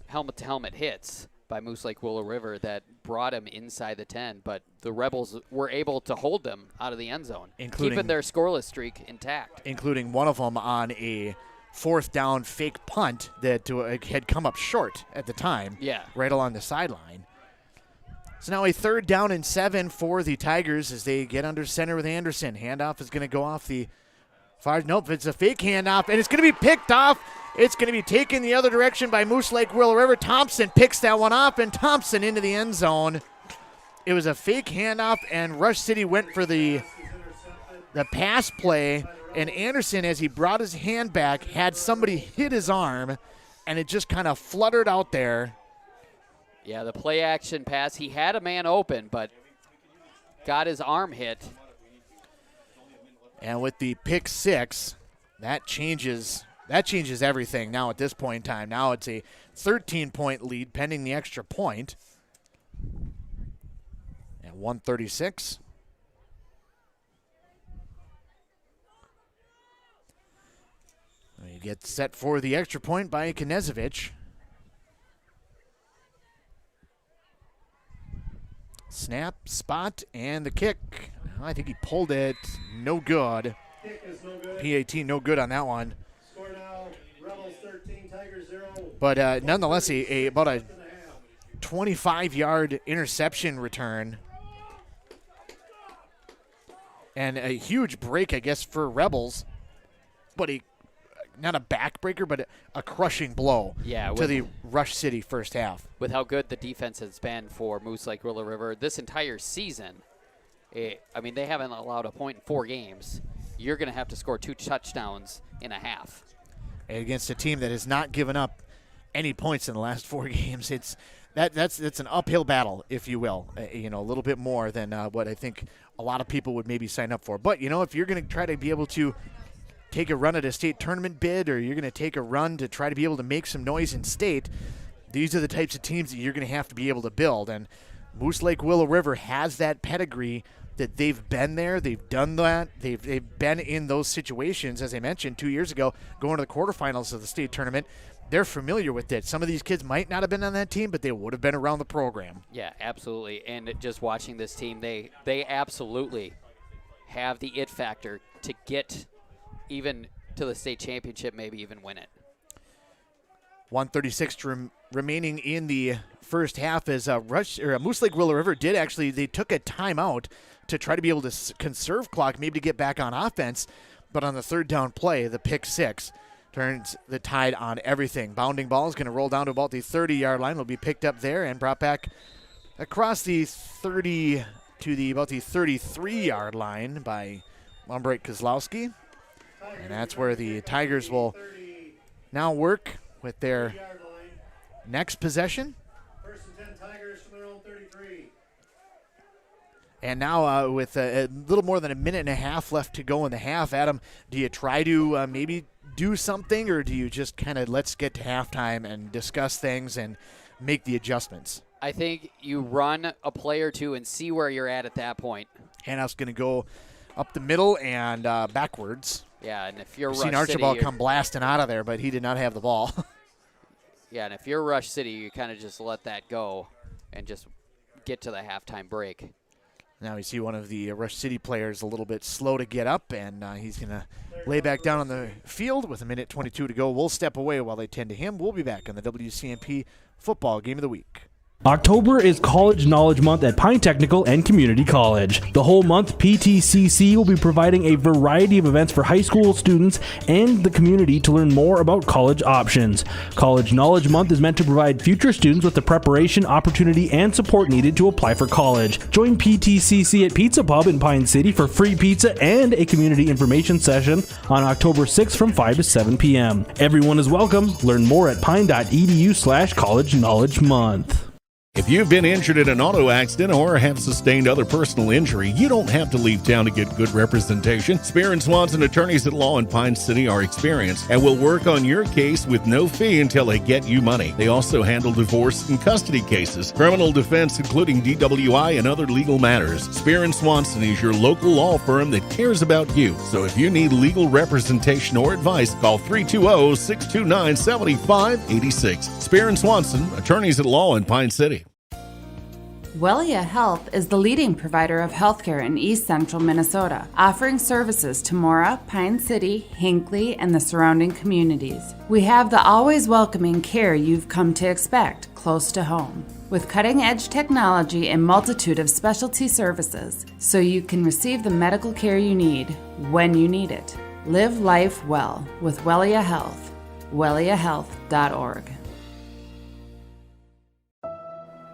helmet-to-helmet hits by Moose Lake Willow River that brought him inside the 10, but the Rebels were able to hold them out of the end zone, keeping their scoreless streak intact. Including one of them on a 4th down fake punt that had come up short at the time, right along the sideline. So now a 3rd down and 7 for the Tigers as they get under center with Anderson. Handoff is going to go off the far. Nope, it's a fake handoff, and it's going to be picked off. It's going to be taken the other direction by Moose Lake Willow River. Thompson picks that one off, and Thompson into the end zone. It was a fake handoff, and Rush City went for the pass play, and Anderson, as he brought his hand back, had somebody hit his arm, and it just kind of fluttered out there. Yeah, the play action pass. He had a man open, but got his arm hit. And with the pick 6, that changes everything now at this point in time. Now it's a 13-point lead pending the extra point. And 136. You get set for the extra point by Knezevich. Snap, spot, and the kick. I think he pulled it. No good. PAT no good on that one. Score now, Rebels 13, Tigers 0. But nonetheless, about a 25-yard interception return. And a huge break, I guess, for Rebels. But not a backbreaker, but a crushing blow to the Rush City first half. With how good the defense has been for Moose Lake Willow River this entire season, they haven't allowed a point in 4 games. You're going to have to score 2 touchdowns in a half. Against a team that has not given up any points in the last 4 games, that's an uphill battle, if you will. A little bit more than what I think a lot of people would maybe sign up for. But if you're going to try to be able to take a run at a state tournament bid, or you're going to take a run to try to be able to make some noise in state, these are the types of teams that you're going to have to be able to build. And Moose Lake Willow River has that pedigree that they've been there, they've done that, they've been in those situations, as I mentioned 2 years ago, going to the quarterfinals of the state tournament. They're familiar with it. Some of these kids might not have been on that team, but they would have been around the program. Yeah, absolutely. And just watching this team, they absolutely have the it factor to get even to the state championship, maybe even win it. 136 remaining in the first half as Moose Lake Willow River they took a timeout to try to be able to conserve clock, maybe to get back on offense. But on the 3rd down play, the pick 6 turns the tide on everything. Bounding ball is going to roll down to about the 30-yard line. It'll be picked up there and brought back across the 30 to about the 33-yard line by Lumbright Kozlowski. And that's where the Tigers will now work with their next possession. First and 10 Tigers from their own 33. And now with a little more than a minute and a half left to go in the half, Adam, do you try to maybe do something, or do you just kind of let's get to halftime and discuss things and make the adjustments? I think you run a play or two and see where you're at that point. Handoff's going to go up the middle and backwards. Yeah, and if you're We've Rush seen City, Archibald come blasting out of there, but he did not have the ball. yeah, and if you're Rush City, you kind of just let that go and just get to the halftime break. Now we see one of the Rush City players a little bit slow to get up, and he's going to lay back down on the field with a minute 22 to go. We'll step away while they tend to him. We'll be back on the WCMP Football Game of the Week. October is College Knowledge Month at Pine Technical and Community College. The whole month, PTCC will be providing a variety of events for high school students and the community to learn more about college options. College Knowledge Month is meant to provide future students with the preparation, opportunity, and support needed to apply for college. Join PTCC at Pizza Pub in Pine City for free pizza and a community information session on October 6th from 5 to 7 p.m. Everyone is welcome. Learn more at pine.edu/College Knowledge Month. If you've been injured in an auto accident or have sustained other personal injury, you don't have to leave town to get good representation. Spear & Swanson attorneys at law in Pine City are experienced and will work on your case with no fee until they get you money. They also handle divorce and custody cases, criminal defense, including DWI and other legal matters. Spear & Swanson is your local law firm that cares about you. So if you need legal representation or advice, call 320-629-7586. Spear & Swanson, attorneys at law in Pine City. Wellia Health is the leading provider of healthcare in East Central Minnesota, offering services to Mora, Pine City, Hinckley, and the surrounding communities. We have the always welcoming care you've come to expect, close to home, with cutting-edge technology and multitude of specialty services, so you can receive the medical care you need, when you need it. Live life well with Wellia Health. WelliaHealth.org.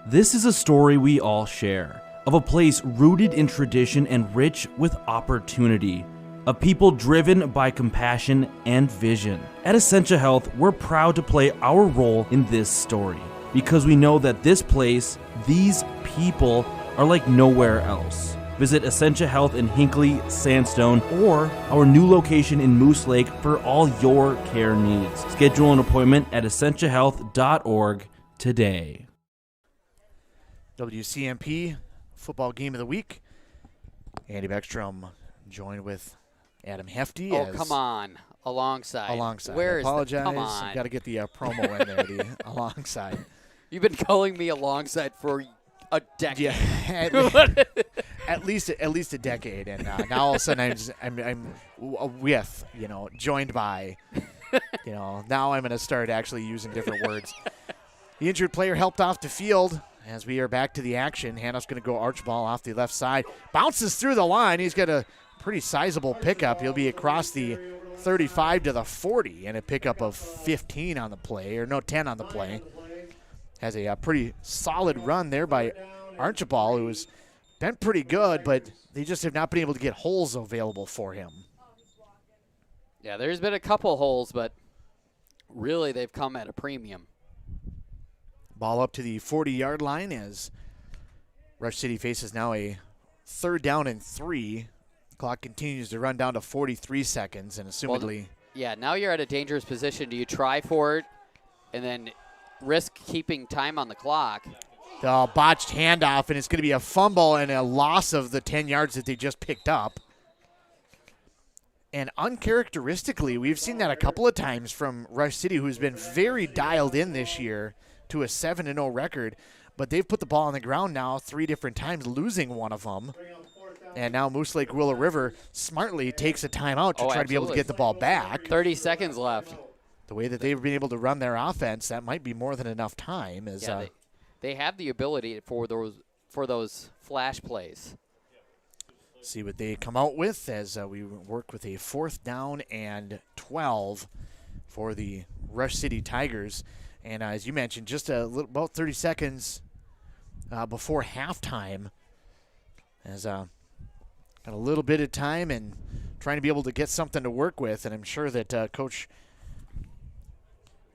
This is a story we all share, of a place rooted in tradition and rich with opportunity, a people driven by compassion and vision. At Essentia Health, we're proud to play our role in this story, because we know that this place, these people, are like nowhere else. Visit Essentia Health in Hinckley, Sandstone, or our new location in Moose Lake for all your care needs. Schedule an appointment at essentiahealth.org today. WCMP Football Game of the Week. Andy Beckstrom joined with Adam Hefty. Oh, come on. Alongside. Where is apologize. Come on. Got to get the promo in there, the alongside. You've been calling me alongside for a decade. Yeah, at least a decade, and now all of a sudden I'm with, joined by, now I'm going to start actually using different words. The injured player helped off the field. As we are back to the action, Hanno's going to go Archibald off the left side. Bounces through the line. He's got a pretty sizable pickup. He'll be across the 35 to the 40 and a pickup of 15 on the play, 10 on the play. Has a pretty solid run there by Archibald, who's been pretty good, but they just have not been able to get holes available for him. Yeah, there's been a couple holes, but really they've come at a premium. Ball up to the 40-yard line as Rush City faces now a 3rd down and 3. The clock continues to run down to 43 seconds, and assumedly... Now you're at a dangerous position. Do you try for it and then risk keeping time on the clock? The botched handoff, and it's going to be a fumble and a loss of the 10 yards that they just picked up. And uncharacteristically, we've seen that a couple of times from Rush City, who's been very dialed in this year to a 7-0 record, but they've put the ball on the ground now 3 different times, losing one of them. And now Moose Lake Willow River smartly takes a timeout to try to be able to get the ball back. 30 seconds left. The way that they've been able to run their offense, that might be more than enough time. As they have the ability for those flash plays. See what they come out with as we work with a 4th down and 12 for the Rush City Tigers. And as you mentioned, just about 30 seconds before halftime, as got a little bit of time, and trying to be able to get something to work with, and I'm sure that Coach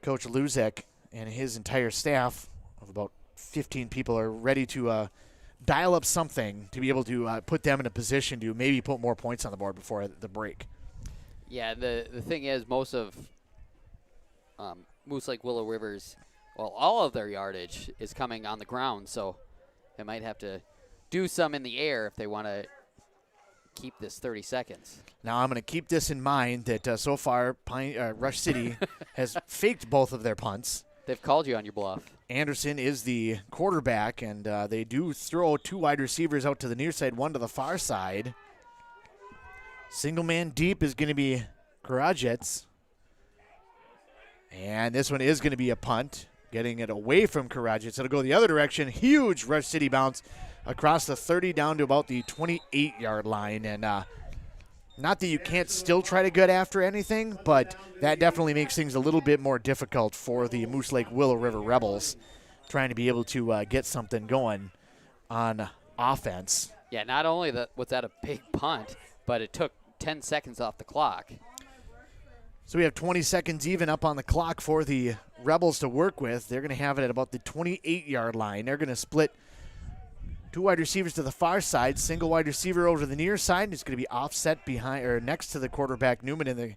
Luzek and his entire staff of about 15 people are ready to dial up something to be able to put them in a position to maybe put more points on the board before the break. Yeah, the thing is, most of Moose Lake Willow River's, well, all of their yardage is coming on the ground, so they might have to do some in the air if they want to keep this 30 seconds. Now I'm going to keep this in mind that so far Rush City has faked both of their punts. They've called you on your bluff. Anderson is the quarterback, and they do throw 2 wide receivers out to the near side, 1 to the far side. Single man deep is going to be Karajets. And this one is going to be a punt, getting it away from Karajets. It'll go the other direction. Huge Rush City bounce across the 30 down to about the 28-yard line. And not that you can't still try to get after anything, but that definitely makes things a little bit more difficult for the Moose Lake Willow River Rebels trying to be able to get something going on offense. Yeah, not only was that a big punt, but it took 10 seconds off the clock. So we have 20 seconds even up on the clock for the Rebels to work with. They're going to have it at about the 28-yard line. They're going to split 2 wide receivers to the far side, single wide receiver over to the near side, and it's going to be offset behind or next to the quarterback Newman in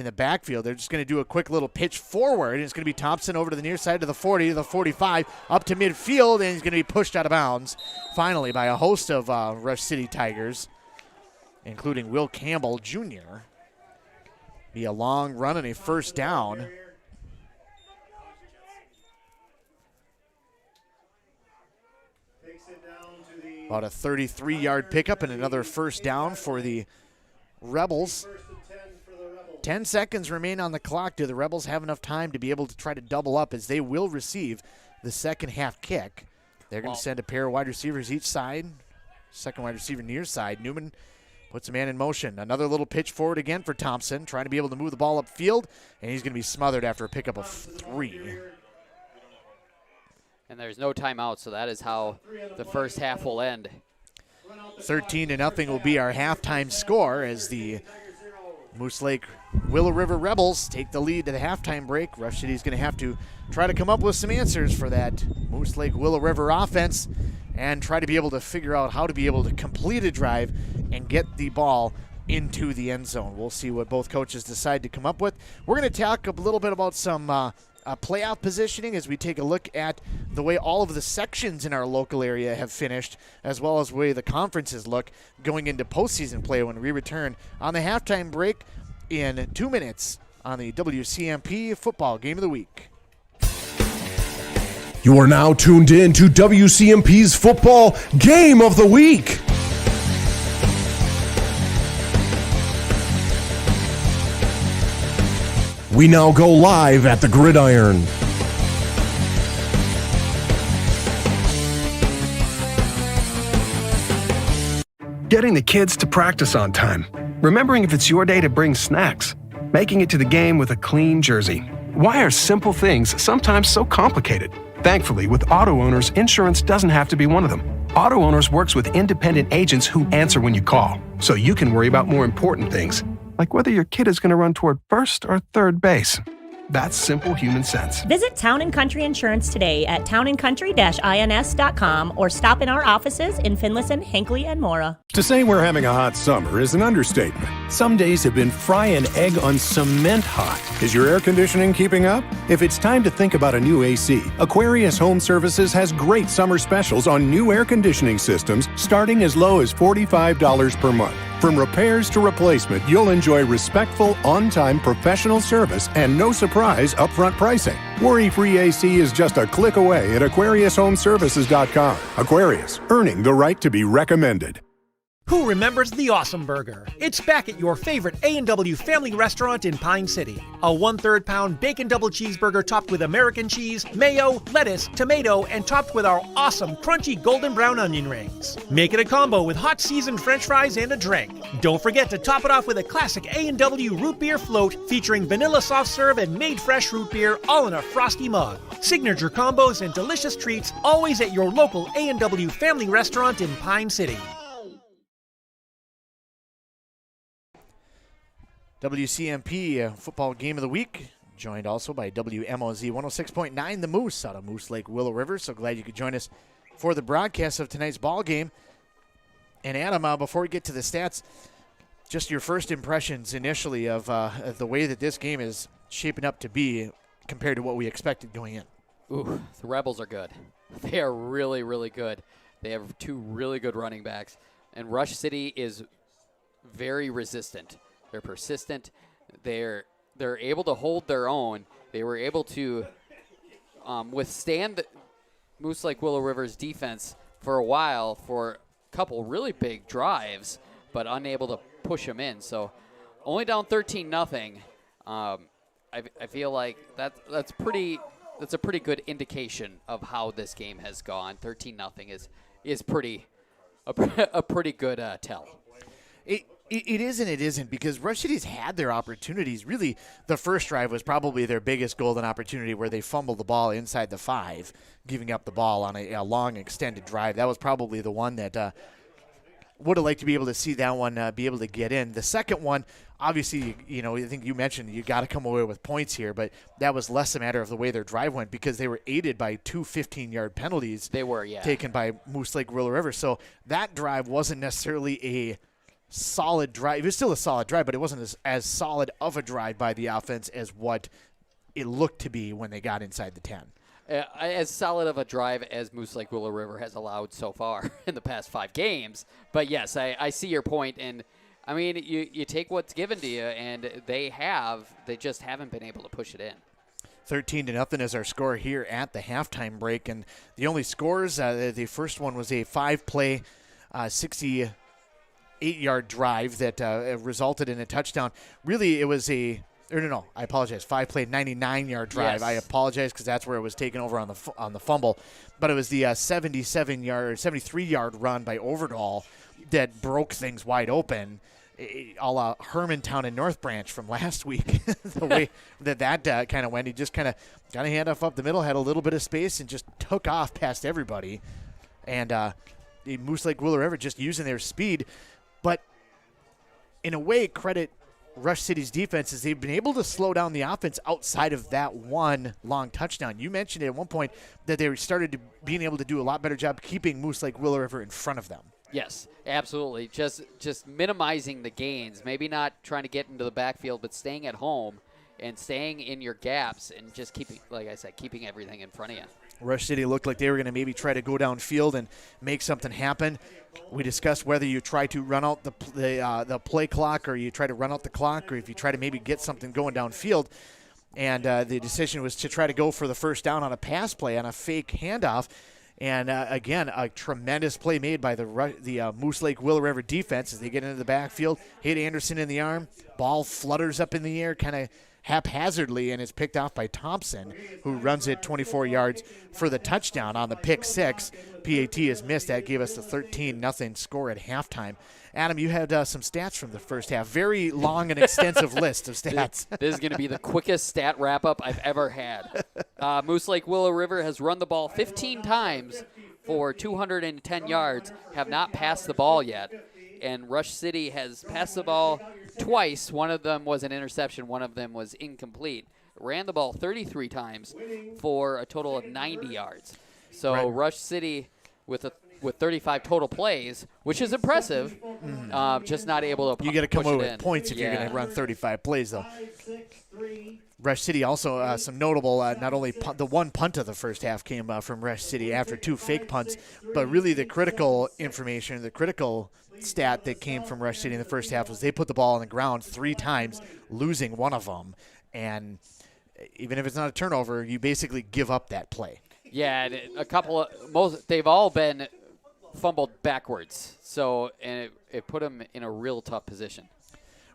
the backfield. They're just going to do a quick little pitch forward, and it's going to be Thompson over to the near side to the 40, to the 45, up to midfield, and he's going to be pushed out of bounds finally by a host of Rush City Tigers, including Will Campbell Jr. Be a long run and a first down. About a 33-yard pickup and another first down for the Rebels. 10 seconds remain on the clock. Do the Rebels have enough time to be able to try to double up, as they will receive the second half kick? They're going to send a pair of wide receivers each side. Second wide receiver near side. Newman puts a man in motion. Another little pitch forward again for Thompson, trying to be able to move the ball upfield, and he's going to be smothered after a pickup of 3. And there's no timeout, so that is how the first half will end. 13-0 will be our halftime score as the Moose Lake Willow River Rebels take the lead to the halftime break. Rush City's going to have to try to come up with some answers for that Moose Lake Willow River offense and try to be able to figure out how to be able to complete a drive and get the ball into the end zone. We'll see what both coaches decide to come up with. We're going to talk a little bit about some playoff positioning as we take a look at the way all of the sections in our local area have finished, as well as the way the conferences look going into postseason play when we return on the halftime break in 2 minutes on the WCMP Football Game of the Week. You are now tuned in to WCMP's Football Game of the Week. We now go live at the Gridiron. Getting the kids to practice on time. Remembering if it's your day to bring snacks. Making it to the game with a clean jersey. Why are simple things sometimes so complicated? Thankfully, with auto owners, insurance doesn't have to be one of them. Auto Owners works with independent agents who answer when you call, so you can worry about more important things, like whether your kid is going to run toward first or third base. That's simple human sense. Visit Town & Country Insurance today at townandcountry-ins.com or stop in our offices in Finlayson, Hinckley, and Mora. To say we're having a hot summer is an understatement. Some days have been fry an egg on cement hot. Is your air conditioning keeping up? If it's time to think about a new AC, Aquarius Home Services has great summer specials on new air conditioning systems starting as low as $45 per month. From repairs to replacement, you'll enjoy respectful, on-time professional service and no surprise upfront pricing. Worry-free AC is just a click away at AquariusHomeservices.com. Aquarius, earning the right to be recommended. Who remembers the Awesome Burger? It's back at your favorite A&W family restaurant in Pine City. A 1/3 pound bacon double cheeseburger topped with American cheese, mayo, lettuce, tomato, and topped with our awesome crunchy golden brown onion rings. Make it a combo with hot seasoned french fries and a drink. Don't forget to top it off with a classic A&W root beer float featuring vanilla soft serve and made fresh root beer, all in a frosty mug. Signature combos and delicious treats always at your local A&W family restaurant in Pine City. WCMP football game of the week, joined also by WMOZ 106.9 The Moose out of Moose Lake, Willow River. So glad you could join us for the broadcast of tonight's ball game. And Adam, before we get to the stats, just your first impressions initially of the way that this game is shaping up to be compared to what we expected going in. Ooh, the Rebels are good. They are really, really good. They have two really good running backs. And Rush City is very resistant. They're persistent. They're able to hold their own. They were able to withstand Moose Lake Willow River's defense for a while for a couple really big drives, but unable to push them in. So only down 13-0. I feel like that's a pretty good indication of how this game has gone. 13-0 is a pretty good tell. It is and it isn't, because Rush City's had their opportunities. Really, the first drive was probably their biggest golden opportunity, where they fumbled the ball inside the 5, giving up the ball on a long extended drive. That was probably the one that would have liked to be able to see that one be able to get in. The second one, obviously, I think you mentioned you got to come away with points here, but that was less a matter of the way their drive went, because they were aided by 2 15-yard penalties. They were, yeah. Taken by Moose Lake Willow River. So that drive wasn't necessarily a solid drive. It was still a solid drive, but it wasn't as solid of a drive by the offense as what it looked to be when they got inside the 10. As solid of a drive as Moose Lake Willow River has allowed so far in the past 5 games. But, yes, I see your point. And, I mean, you take what's given to you, and they just haven't been able to push it in. 13-0 is our score here at the halftime break. And the only scores, the first one was a 5-play, 68-yard drive that resulted in a touchdown. Really, it was I apologize. 5-play, 99-yard drive. Yes. I apologize, because that's where it was taken over on the fumble. But it was the 73-yard run by Overdahl that broke things wide open, a la Hermantown and North Branch from last week. The way that kind of went, he just kind of got a handoff up the middle, had a little bit of space, and just took off past everybody. And the Moose Lake Willow River just using their speed. But in a way, credit Rush City's defense is they've been able to slow down the offense outside of that one long touchdown. You mentioned it at one point that they started being able to do a lot better job keeping Moose Lake Willow River in front of them. Yes, absolutely. Just minimizing the gains, maybe not trying to get into the backfield, but staying at home and staying in your gaps and just keeping, like I said, keeping everything in front of you. Rush City looked like they were going to maybe try to go downfield and make something happen. We discussed whether you try to run out the play clock, or you try to run out the clock, or if you try to maybe get something going downfield. And the decision was to try to go for the first down on a pass play, on a fake handoff. And, again, a tremendous play made by the Moose Lake Willow River defense as they get into the backfield, hit Anderson in the arm, ball flutters up in the air, kind of haphazardly, and is picked off by Thompson, who runs it 24 yards for the touchdown on the pick 6. PAT is missed. That gave us the 13-0 score at halftime. Adam, you had some stats from the first half. Very long and extensive list of stats. This is going to be the quickest stat wrap-up I've ever had. Moose Lake Willow River has run the ball 15 times for 210 yards, have not passed the ball yet. And Rush City has passed the ball twice. One of them was an interception. One of them was incomplete. Ran the ball 33 times for a total of 90 yards. So right. Rush City with 35 total plays, which is impressive, just not able to. You got to come away with points if you're going to run 35 plays, though. Rush City also some notable, not only the one punt of the first half came from Rush City after 2 fake punts, but really the critical information, the critical stat that came from Rush City in the first half was they put the ball on the ground 3 times, losing one of them. And even if it's not a turnover, you basically give up that play. Yeah, they've all been fumbled backwards. So, and it put them in a real tough position.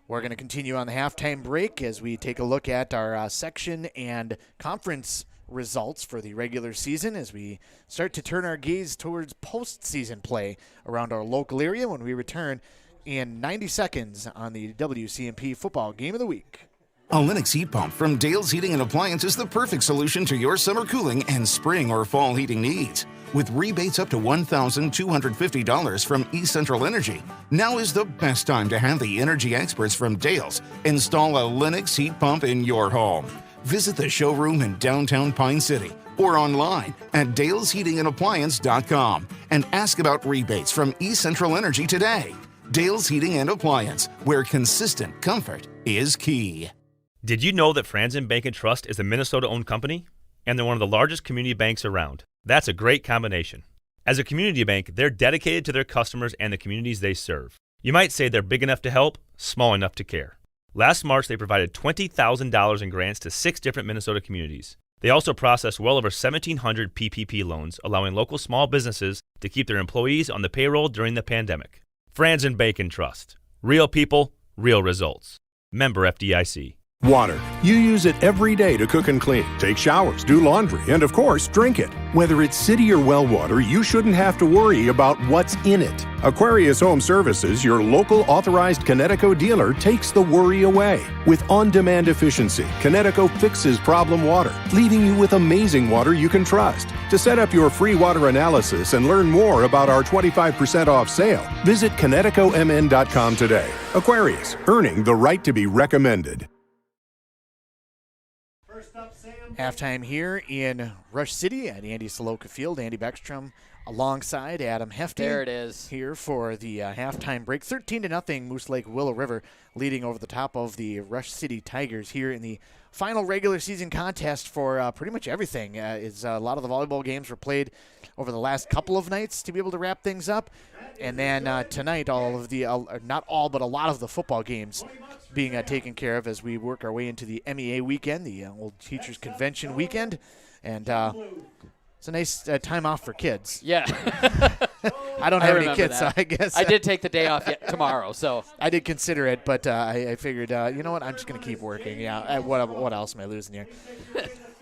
We're going to continue on the halftime break as we take a look at our section and conference results for the regular season as we start to turn our gaze towards postseason play around our local area when we return in 90 seconds on the WCMP football game of the week. A Lennox heat pump from Dale's Heating and Appliance is the perfect solution to your summer cooling and spring or fall heating needs. With rebates up to $1,250 from East Central Energy, now is the best time to have the energy experts from Dale's install a Lennox heat pump in your home. Visit the showroom in downtown Pine City or online at dalesheatingandappliance.com and ask about rebates from East Central Energy today. Dale's Heating and Appliance, where consistent comfort is key. Did you know that Franzen Bank & Trust is a Minnesota-owned company? And they're one of the largest community banks around. That's a great combination. As a community bank, they're dedicated to their customers and the communities they serve. You might say they're big enough to help, small enough to care. Last March, they provided $20,000 in grants to 6 different Minnesota communities. They also processed well over 1,700 PPP loans, allowing local small businesses to keep their employees on the payroll during the pandemic. Franzen Bank & Trust. Real people, real results. Member FDIC. Water. You use it every day to cook and clean, take showers, do laundry, and of course, drink it. Whether it's city or well water, you shouldn't have to worry about what's in it. Aquarius Home Services, your local authorized Connecticut dealer, takes the worry away. With on-demand efficiency, Connecticut fixes problem water, leaving you with amazing water you can trust. To set up your free water analysis and learn more about our 25% off sale, visit ConnecticutMN.com today. Aquarius, earning the right to be recommended. Halftime here in Rush City at Andy Saloka Field. Andy Beckstrom alongside Adam Hefty. There it is. Here for the halftime break. 13-0 Moose Lake Willow River leading over the top of the Rush City Tigers here in the final regular season contest for pretty much everything. A lot of the volleyball games were played over the last couple of nights to be able to wrap things up. And then tonight, all of the, not all, but a lot of the football games being taken care of as we work our way into the MEA weekend, the Old Teachers Convention weekend. And it's a nice time off for kids. Yeah. I don't have any kids, so I guess. I did take the day off tomorrow, so. I did consider it, but I figured, you know what, I'm just going to keep working. Yeah, what else am I losing here?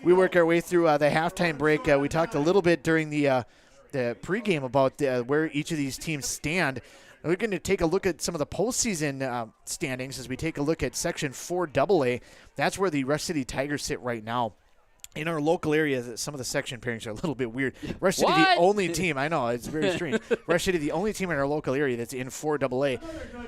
We work our way through the halftime break. We talked a little bit during the pregame about where each of these teams stand. We're going to take a look at some of the postseason standings as we take a look at Section 4AA. That's where the Rush City Tigers sit right now. In our local area, some of the section pairings are a little bit weird. Rush City, the only team, I know, it's very strange. Rush City, the only team in our local area that's in 4AA.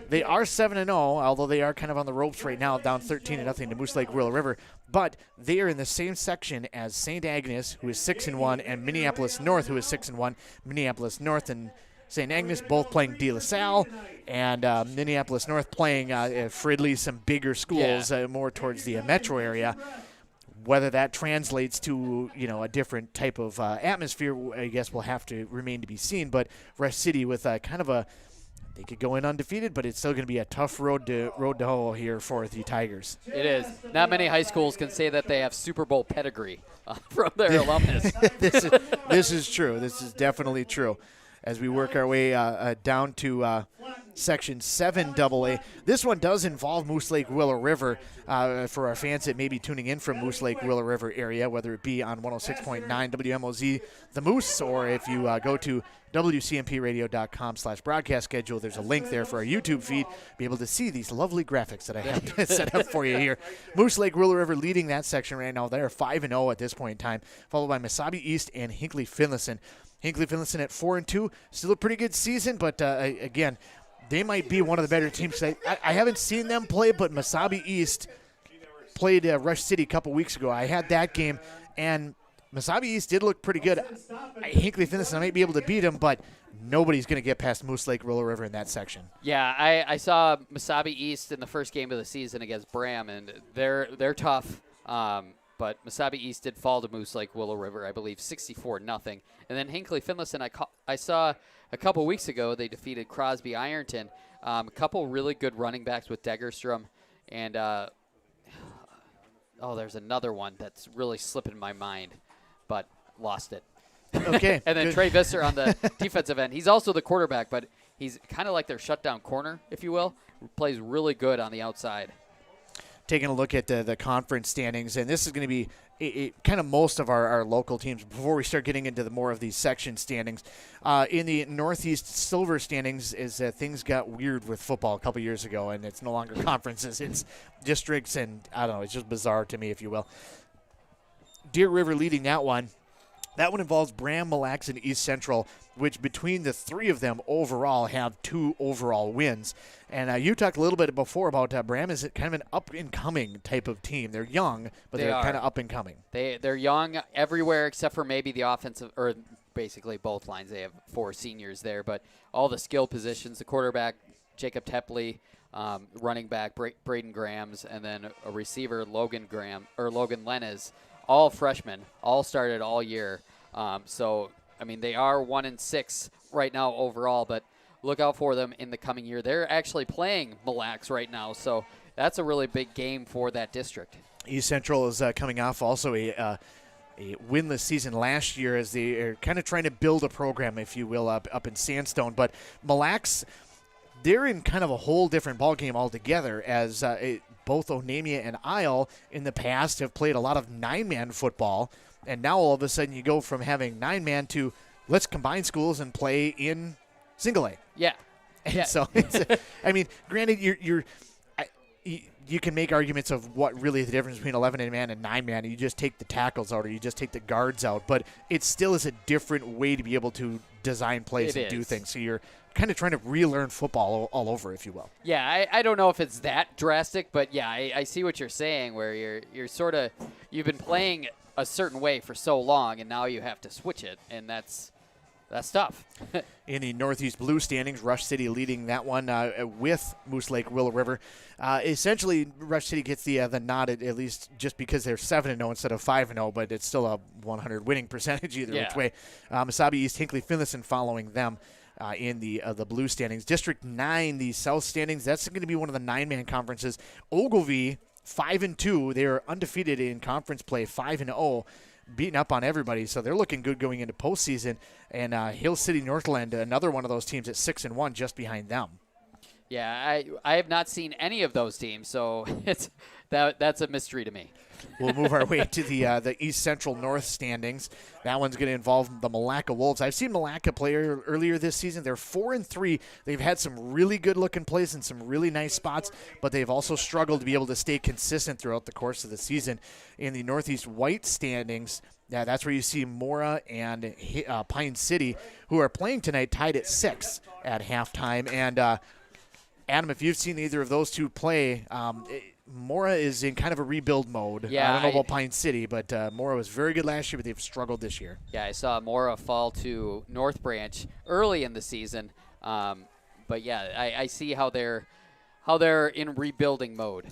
They are 7-0, although they are kind of on the ropes right now, down 13-0 to Moose Lake Willow River. But they are in the same section as St. Agnes, who is 6-1, and Minneapolis North, who is 6-1. Minneapolis North and St. Agnes both playing De La Salle, and Minneapolis North playing Fridley, some bigger schools, more towards the metro area. Whether that translates to, a different type of atmosphere, I guess will have to remain to be seen. But Rush City with kind of they could go in undefeated, but it's still going to be a tough road to hoe here for the Tigers. It is. Not many high schools can say that they have Super Bowl pedigree from their alumnus. This is true. This is definitely true. As we work our way down to Section 7AA. This one does involve Moose Lake Willow River for our fans that may be tuning in from Moose Lake Willow River area, whether it be on 106.9 WMOZ The Moose, or if you go to WCMPradio.com/broadcast schedule, there's a link there for our YouTube feed. Be able to see these lovely graphics that I have set up for you here. Moose Lake Willow River leading that section right now. They're 5-0 at this point in time, followed by Mesabi East and Hinckley Finlayson. Hinckley Finlayson at 4-2, still a pretty good season, but again, they might be one of the better teams. I haven't seen them play, but Mesabi East played Rush City a couple weeks ago. I had that game, and Mesabi East did look pretty good. Hinckley Finlayson might be able to beat them, but nobody's going to get past Moose Lake Willow River in that section. Yeah, I saw Mesabi East in the first game of the season against Bram, and they're tough. But Mesabi East did fall to Moose Lake Willow River, I believe, 64-0. And then Hinckley Finlayson, I saw a couple weeks ago, they defeated Crosby Ironton. A couple really good running backs with Degerstrom. And, there's another one that's really slipping my mind, but lost it. Okay. And then Trey Visser on the defensive end. He's also the quarterback, but he's kind of like their shutdown corner, if you will. Plays really good on the outside. Taking a look at the conference standings, and this is going to be kind of most of our local teams before we start getting into the more of these section standings. In the Northeast Silver standings is that things got weird with football a couple years ago, and it's no longer conferences, it's districts, and I don't know, it's just bizarre to me, if you will. Deer River leading that one. That one involves Bram, Mille Lacs, and East Central, which between the three of them overall have 2 overall wins. And you talked a little bit before about Bram is kind of an up-and-coming type of team. They're young, but they're kind of up-and-coming. They're young everywhere except for maybe the offensive, or basically both lines. They have 4 seniors there, but all the skill positions, the quarterback, Jacob Tepley, running back, Braden Grams, and then a receiver, Logan Lenez, all freshmen, all started all year. So, I mean, they are 1-6 right now overall, but look out for them in the coming year. They're actually playing Mille Lacs right now, so that's a really big game for that district. East Central is coming off also a winless season last year as they are kind of trying to build a program, if you will, up in Sandstone. But Mille Lacs, they're in kind of a whole different ballgame altogether as both Onamia and Isle in the past have played a lot of 9-man football, and now all of a sudden you go from having 9-man to let's combine schools and play in single A. Yeah. And so, I mean, granted, you can make arguments of what really is the difference between 11-man and 9-man. You just take the tackles out or you just take the guards out, but it still is a different way to be able to design plays and do things. So you're kind of trying to relearn football all over, if you will. Yeah, I don't know if it's that drastic, but yeah, I see what you're saying, where you're sort of, you've been playing a certain way for so long, and now you have to switch it, and that's tough. In the Northeast Blue standings, Rush City leading that one with Moose Lake Willow River. Essentially, Rush City gets the nod at least just because they're 7-0 instead of 5-0, but it's still a 100 winning percentage either which way. Mesabi East, Hinckley, Finlayson following them in the blue standings. District 9, the South standings, that's going to be one of the 9-man conferences. Ogilvie, 5-2. They are undefeated in conference play, 5-0. Beating up on everybody, so they're looking good going into postseason. And Hill City Northland, another one of those teams at 6-1, just behind them. Yeah, I have not seen any of those teams, so that's a mystery to me. We'll move our way to the East Central North standings. That one's going to involve the Malacca Wolves. I've seen Malacca play earlier this season. They're 4-3. They've had some really good-looking plays and some really nice spots, but they've also struggled to be able to stay consistent throughout the course of the season. In the Northeast White standings, that's where you see Mora and Pine City, who are playing tonight, tied at 6 at halftime. And Adam, if you've seen either of those two play, Mora is in kind of a rebuild mode. Yeah, I don't know about Pine City, but Mora was very good last year, but they've struggled this year. Yeah, I saw Mora fall to North Branch early in the season. But yeah, I see how they're in rebuilding mode.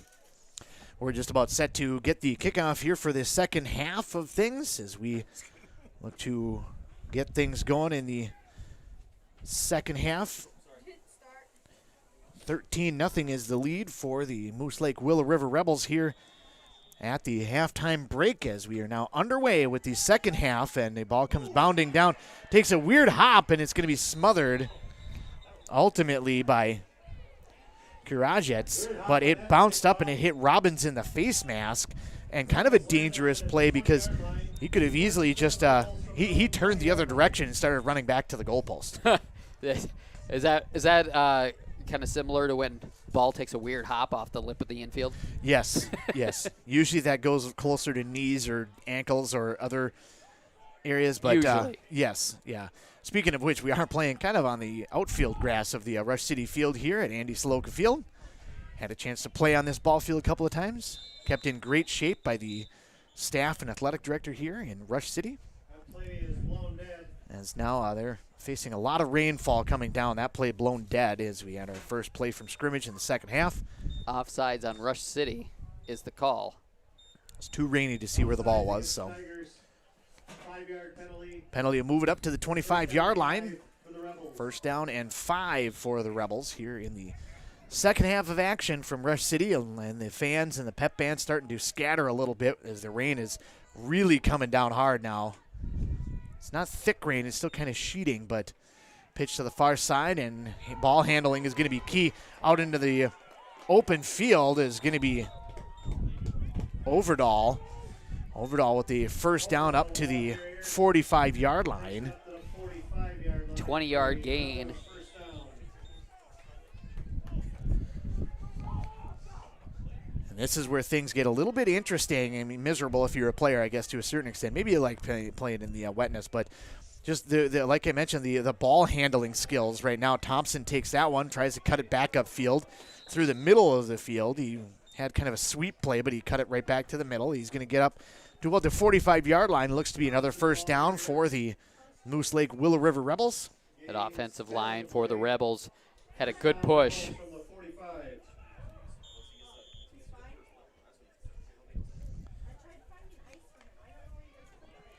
We're just about set to get the kickoff here for the second half of things as we look to get things going in the second half. 13-0 is the lead for the Moose Lake Willow River Rebels here at the halftime break as we are now underway with the second half, and the ball comes bounding down, takes a weird hop, and it's going to be smothered ultimately by Kurajets, but it bounced up and it hit Robbins in the face mask, and kind of a dangerous play because he could have easily just he turned the other direction and started running back to the goalpost. Is that kind of similar to when ball takes a weird hop off the lip of the infield? Yes, yes. Usually that goes closer to knees or ankles or other areas, but yes, yeah. Speaking of which, we are playing kind of on the outfield grass of the Rush City Field here at Andy Saloka Field. Had a chance to play on this ball field a couple of times. Kept in great shape by the staff and athletic director here in Rush City. As now they're facing a lot of rainfall coming down. That play blown dead as we had our first play from scrimmage in the second half. Offsides on Rush City is the call. It's too rainy to see where the ball was, so. Penalty to move it up to the 25-yard line. First down and 5 for the Rebels here in the second half of action from Rush City, and the fans and the pep band starting to scatter a little bit as the rain is really coming down hard now. It's not thick rain, it's still kind of sheeting, but pitch to the far side, and ball handling is going to be key. Out into the open field is going to be Overdahl, Overall with the first down up to the 45-yard line. 20-yard gain. And this is where things get a little bit interesting. I mean, miserable if you're a player, I guess, to a certain extent. Maybe you like playing in the wetness, but just like I mentioned, the ball handling skills right now. Thompson takes that one, tries to cut it back upfield through the middle of the field. He had kind of a sweep play, but he cut it right back to the middle. He's going to get up to about the 45-yard line. Looks to be another first down for the Moose Lake Willow River Rebels. That offensive line for the Rebels had a good push.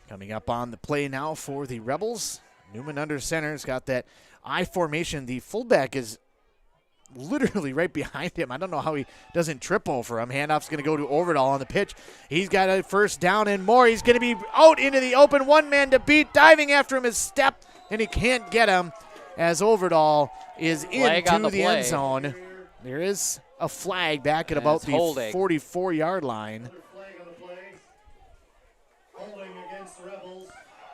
Coming up on the play now for the Rebels. Newman under center has got that I formation. The fullback is literally right behind him. I don't know how he doesn't trip over him. Handoff's going to go to Overdahl on the pitch. He's got a first down and more. He's going to be out into the open. One man to beat. Diving after him is Step, and he can't get him as Overdahl is into the end zone. There is a flag back at about the 44-yard line.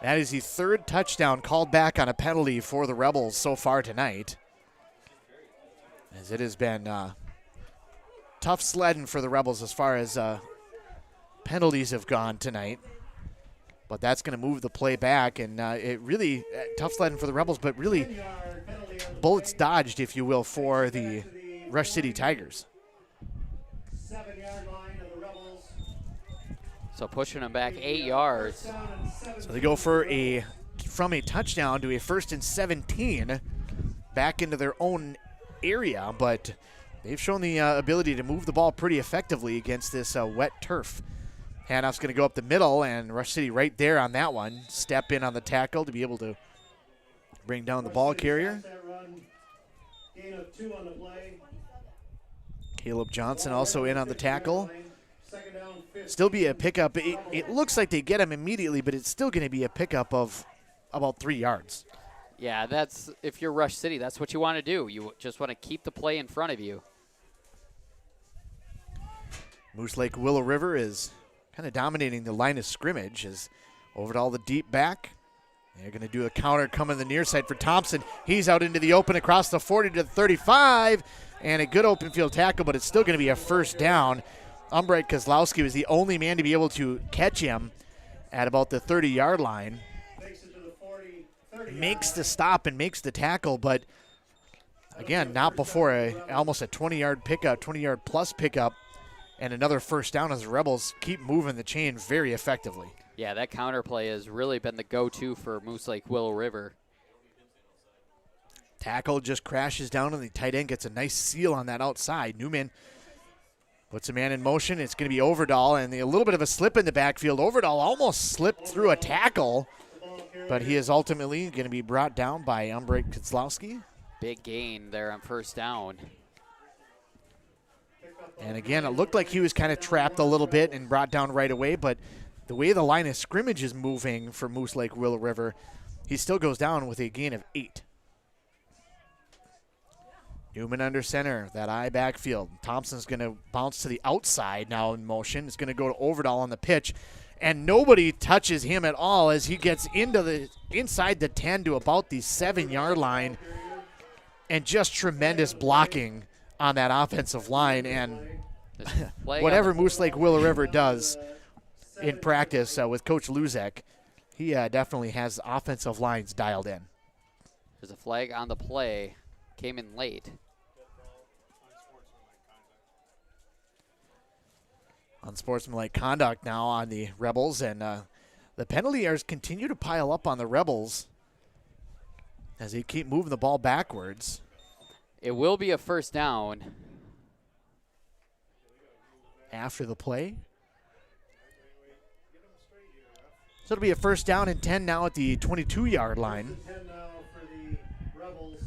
That is the third touchdown called back on a penalty for the Rebels so far tonight. As it has been tough sledding for the Rebels as far as penalties have gone tonight. But that's going to move the play back, and it really tough sledding for the Rebels, but really bullets dodged, if you will, for the Rush City Tigers. 7-yard line of the Rebels. So pushing them back 8 yards. So they go from a touchdown to a 1st and 17 back into their own area, but they've shown the ability to move the ball pretty effectively against this wet turf. Handoff's going to go up the middle, and Rush City right there on that one. Step in on the tackle to be able to bring down the ball carrier. Gain of 2 on the play. Caleb Johnson also in on the tackle. Still be a pickup. It looks like they get him immediately, but it's still going to be a pickup of about 3 yards. Yeah, that's if you're Rush City, that's what you want to do. You just want to keep the play in front of you. Moose Lake Willow River is kind of dominating the line of scrimmage as Overdahl the deep back. They're going to do a counter coming the near side for Thompson. He's out into the open across the 40 to the 35, and a good open field tackle, but it's still going to be a first down. Umbright Kozlowski was the only man to be able to catch him at about the 30-yard line. Makes the stop and makes the tackle, but again, not before almost a 20-yard pickup, 20-yard plus pickup, and another first down as the Rebels keep moving the chain very effectively. Yeah, that counter play has really been the go-to for Moose Lake Willow River. Tackle just crashes down, and the tight end gets a nice seal on that outside. Newman puts a man in motion. It's going to be Overdahl, and a little bit of a slip in the backfield. Overdahl almost slipped through a tackle, but he is ultimately going to be brought down by Umbright Kozlowski. Big gain there on first down. And again, it looked like he was kind of trapped a little bit and brought down right away, but the way the line of scrimmage is moving for Moose Lake Willow River, he still goes down with a gain of 8. Newman under center, that I backfield. Thompson's going to bounce to the outside now in motion. It's going to go to Overdahl on the pitch, and nobody touches him at all as he gets inside the 10 to about the 7-yard line, and just tremendous blocking on that offensive line. And whatever Moose Lake Willow River does in practice with Coach Luzek, he definitely has offensive lines dialed in. There's a flag on the play. Came in late. Unsportsmanlike conduct now on the Rebels, and the penalty errors continue to pile up on the Rebels as they keep moving the ball backwards. It will be a first down. After the play. So it'll be a first down and 10 now at the 22-yard line. 10 now for the Rebels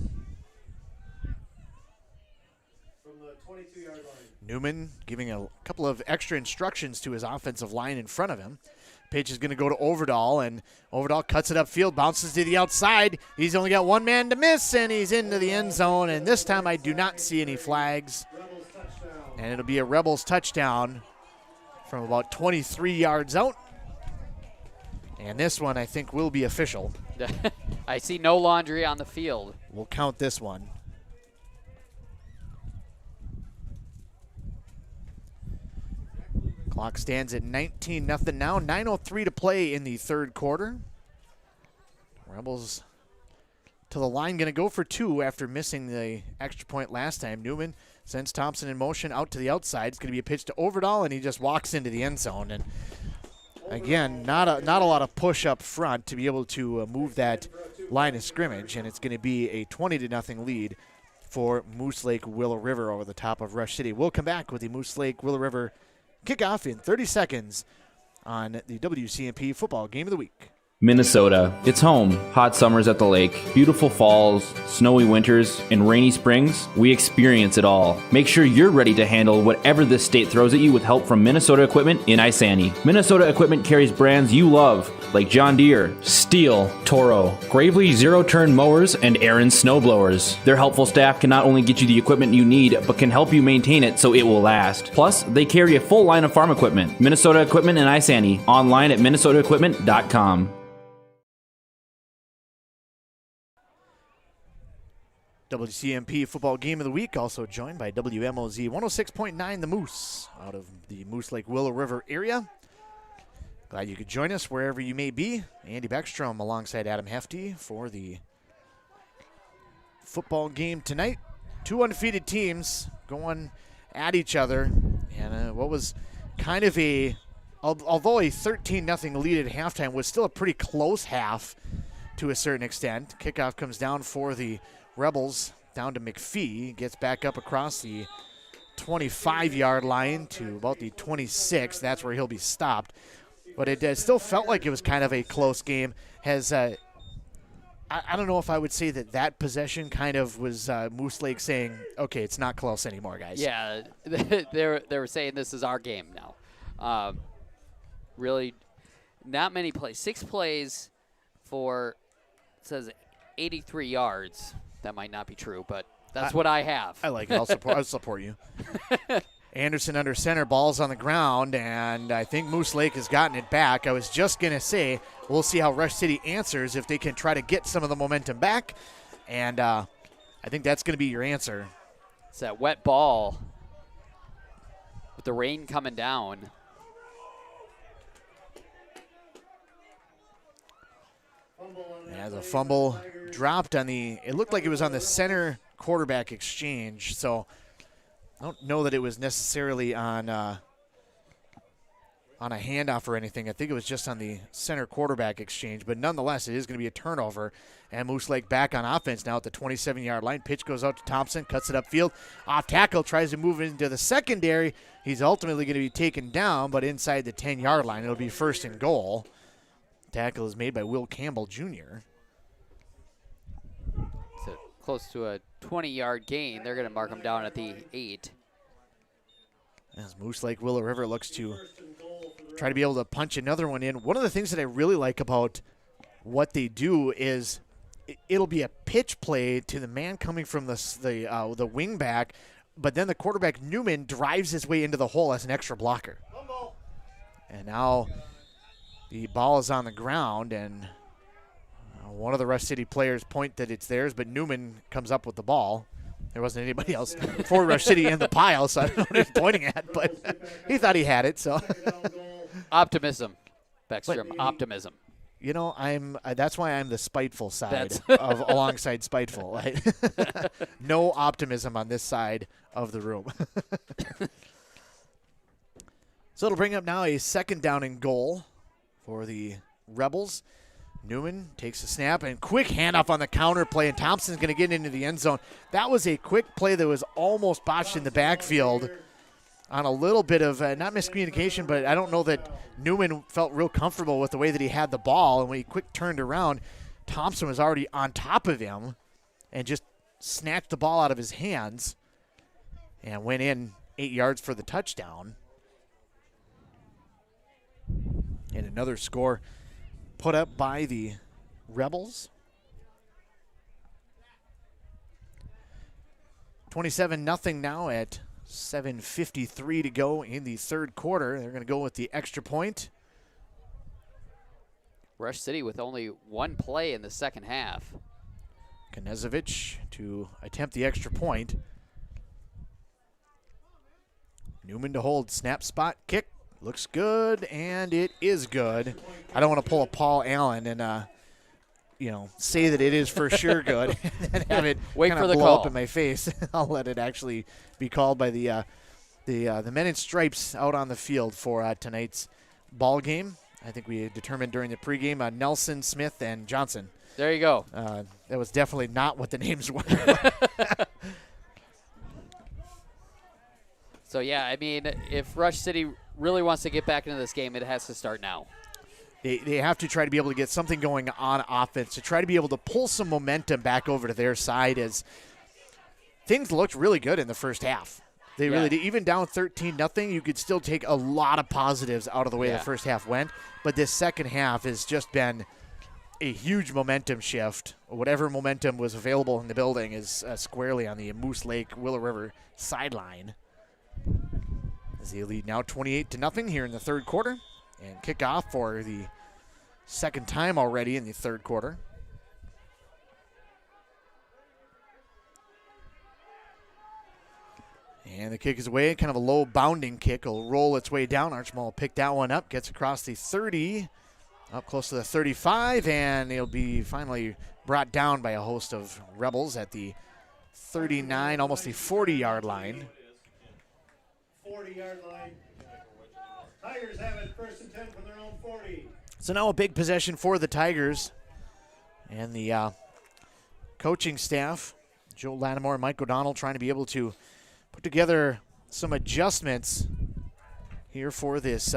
from the 22-yard line. Newman giving a couple of extra instructions to his offensive line in front of him. Pitch is going to go to Overdahl, and Overdahl cuts it upfield, bounces to the outside. He's only got one man to miss, and he's into the end zone. And this time I do not see any flags. And it'll be a Rebels touchdown from about 23 yards out. And this one, I think, will be official. I see no laundry on the field. We'll count this one. Clock stands at 19-0 now. 9:03 to play in the third quarter. Rebels to the line, going to go for two after missing the extra point last time. Newman sends Thompson in motion out to the outside. It's going to be a pitch to Overdahl, and he just walks into the end zone. And again, not a lot of push up front to be able to move that line of scrimmage, and it's going to be a 20-0 lead for Moose Lake Willow River over the top of Rush City. We'll come back with the Moose Lake Willow River kickoff in 30 seconds on the WCMP Football Game of the Week. Minnesota. It's home. Hot summers at the lake, beautiful falls, snowy winters, and rainy springs. We experience it all. Make sure you're ready to handle whatever this state throws at you with help from Minnesota Equipment in Isani. Minnesota Equipment carries brands you love, like John Deere, Steel, Toro, Gravely zero-turn mowers, and Aaron snowblowers. Their helpful staff can not only get you the equipment you need, but can help you maintain it so it will last. Plus, they carry a full line of farm equipment. Minnesota Equipment in Isani. Online at minnesotaequipment.com. WCMP Football Game of the Week, also joined by WMOZ 106.9 The Moose out of the Moose Lake Willow River area. Glad you could join us wherever you may be. Andy Beckstrom alongside Adam Hefty for the football game tonight. Two undefeated teams going at each other. And what was kind of although a 13-0 lead at halftime, was still a pretty close half to a certain extent. Kickoff comes down for the Rebels, down to McPhee, gets back up across the 25-yard line to about the 26. That's where he'll be stopped. But it still felt like it was kind of a close game. I don't know if I would say that possession kind of was Moose Lake saying, okay, it's not close anymore, guys. Yeah, they were saying this is our game now. Really, not many plays. 6 plays for, it says 83 yards. That might not be true, but that's what I have. I like it. I'll support you. Anderson under center, ball's on the ground, and I think Moose Lake has gotten it back. I was just going to say, we'll see how Rush City answers, if they can try to get some of the momentum back, and I think that's going to be your answer. It's that wet ball with the rain coming down. As a fumble dropped on it looked like it was on the center quarterback exchange, so I don't know that it was necessarily on a handoff or anything. I think it was just on the center quarterback exchange, but nonetheless, it is going to be a turnover, and Moose Lake back on offense now at the 27-yard line. Pitch goes out to Thompson, cuts it upfield. Off tackle, tries to move into the secondary. He's ultimately going to be taken down, but inside the 10-yard line. It'll be 1st and goal. Tackle is made by Will Campbell Jr. So close to a 20-yard gain. They're going to mark him down at the 8. As Moose Lake Willow River looks to try to be able to punch another one in. One of the things that I really like about what they do is it'll be a pitch play to the man coming from the wing back, but then the quarterback, Newman, drives his way into the hole as an extra blocker. And now the ball is on the ground, and one of the Rush City players point that it's theirs, but Newman comes up with the ball. There wasn't anybody else for Rush City in the pile, so I don't know what he's pointing at, but he thought he had it. So optimism, Beckstrom, optimism. You know, that's why I'm the spiteful side of alongside spiteful. Right? No optimism on this side of the room. So it'll bring up now a 2nd down and goal for the Rebels. Newman takes a snap and quick handoff on the counter play, and Thompson's going to get into the end zone. That was a quick play that was almost botched in the backfield on a little bit of not miscommunication, but I don't know that Newman felt real comfortable with the way that he had the ball, and when he quick turned around, Thompson was already on top of him and just snatched the ball out of his hands and went in 8 yards for the touchdown. And another score put up by the Rebels. 27-0 now at 7:53 to go in the third quarter. They're going to go with the extra point. Rush City with only one play in the second half. Knezovic to attempt the extra point. Newman to hold, snap spot, kick. Looks good, and it is good. I don't want to pull a Paul Allen and, say that it is for sure good and have it wait kind for of the blow call up in my face. I'll let it actually be called by the men in stripes out on the field for tonight's ball game. I think we determined during the pregame Nelson, Smith, and Johnson. There you go. That was definitely not what the names were. So, yeah, I mean, if Rush City really wants to get back into this game, it has to start now. They have to try to be able to get something going on offense to try to be able to pull some momentum back over to their side, as things looked really good in the first half. They really did. Even down 13-0, you could still take a lot of positives out of the way the first half went. But this second half has just been a huge momentum shift. Whatever momentum was available in the building is squarely on the Moose Lake Willow River sideline. As they lead now 28-0 here in the third quarter, and kick off for the second time already in the third quarter. And the kick is away, kind of a low bounding kick. Will roll its way down. Archibald will pick that one up, gets across the 30, up close to the 35, and it'll be finally brought down by a host of Rebels at the 39, almost the 40-yard line. 40-yard line. Tigers have it, 1st and 10 from their own 40. So now a big possession for the Tigers. And the coaching staff, Joe Lattimore and Mike O'Donnell, trying to be able to put together some adjustments here for this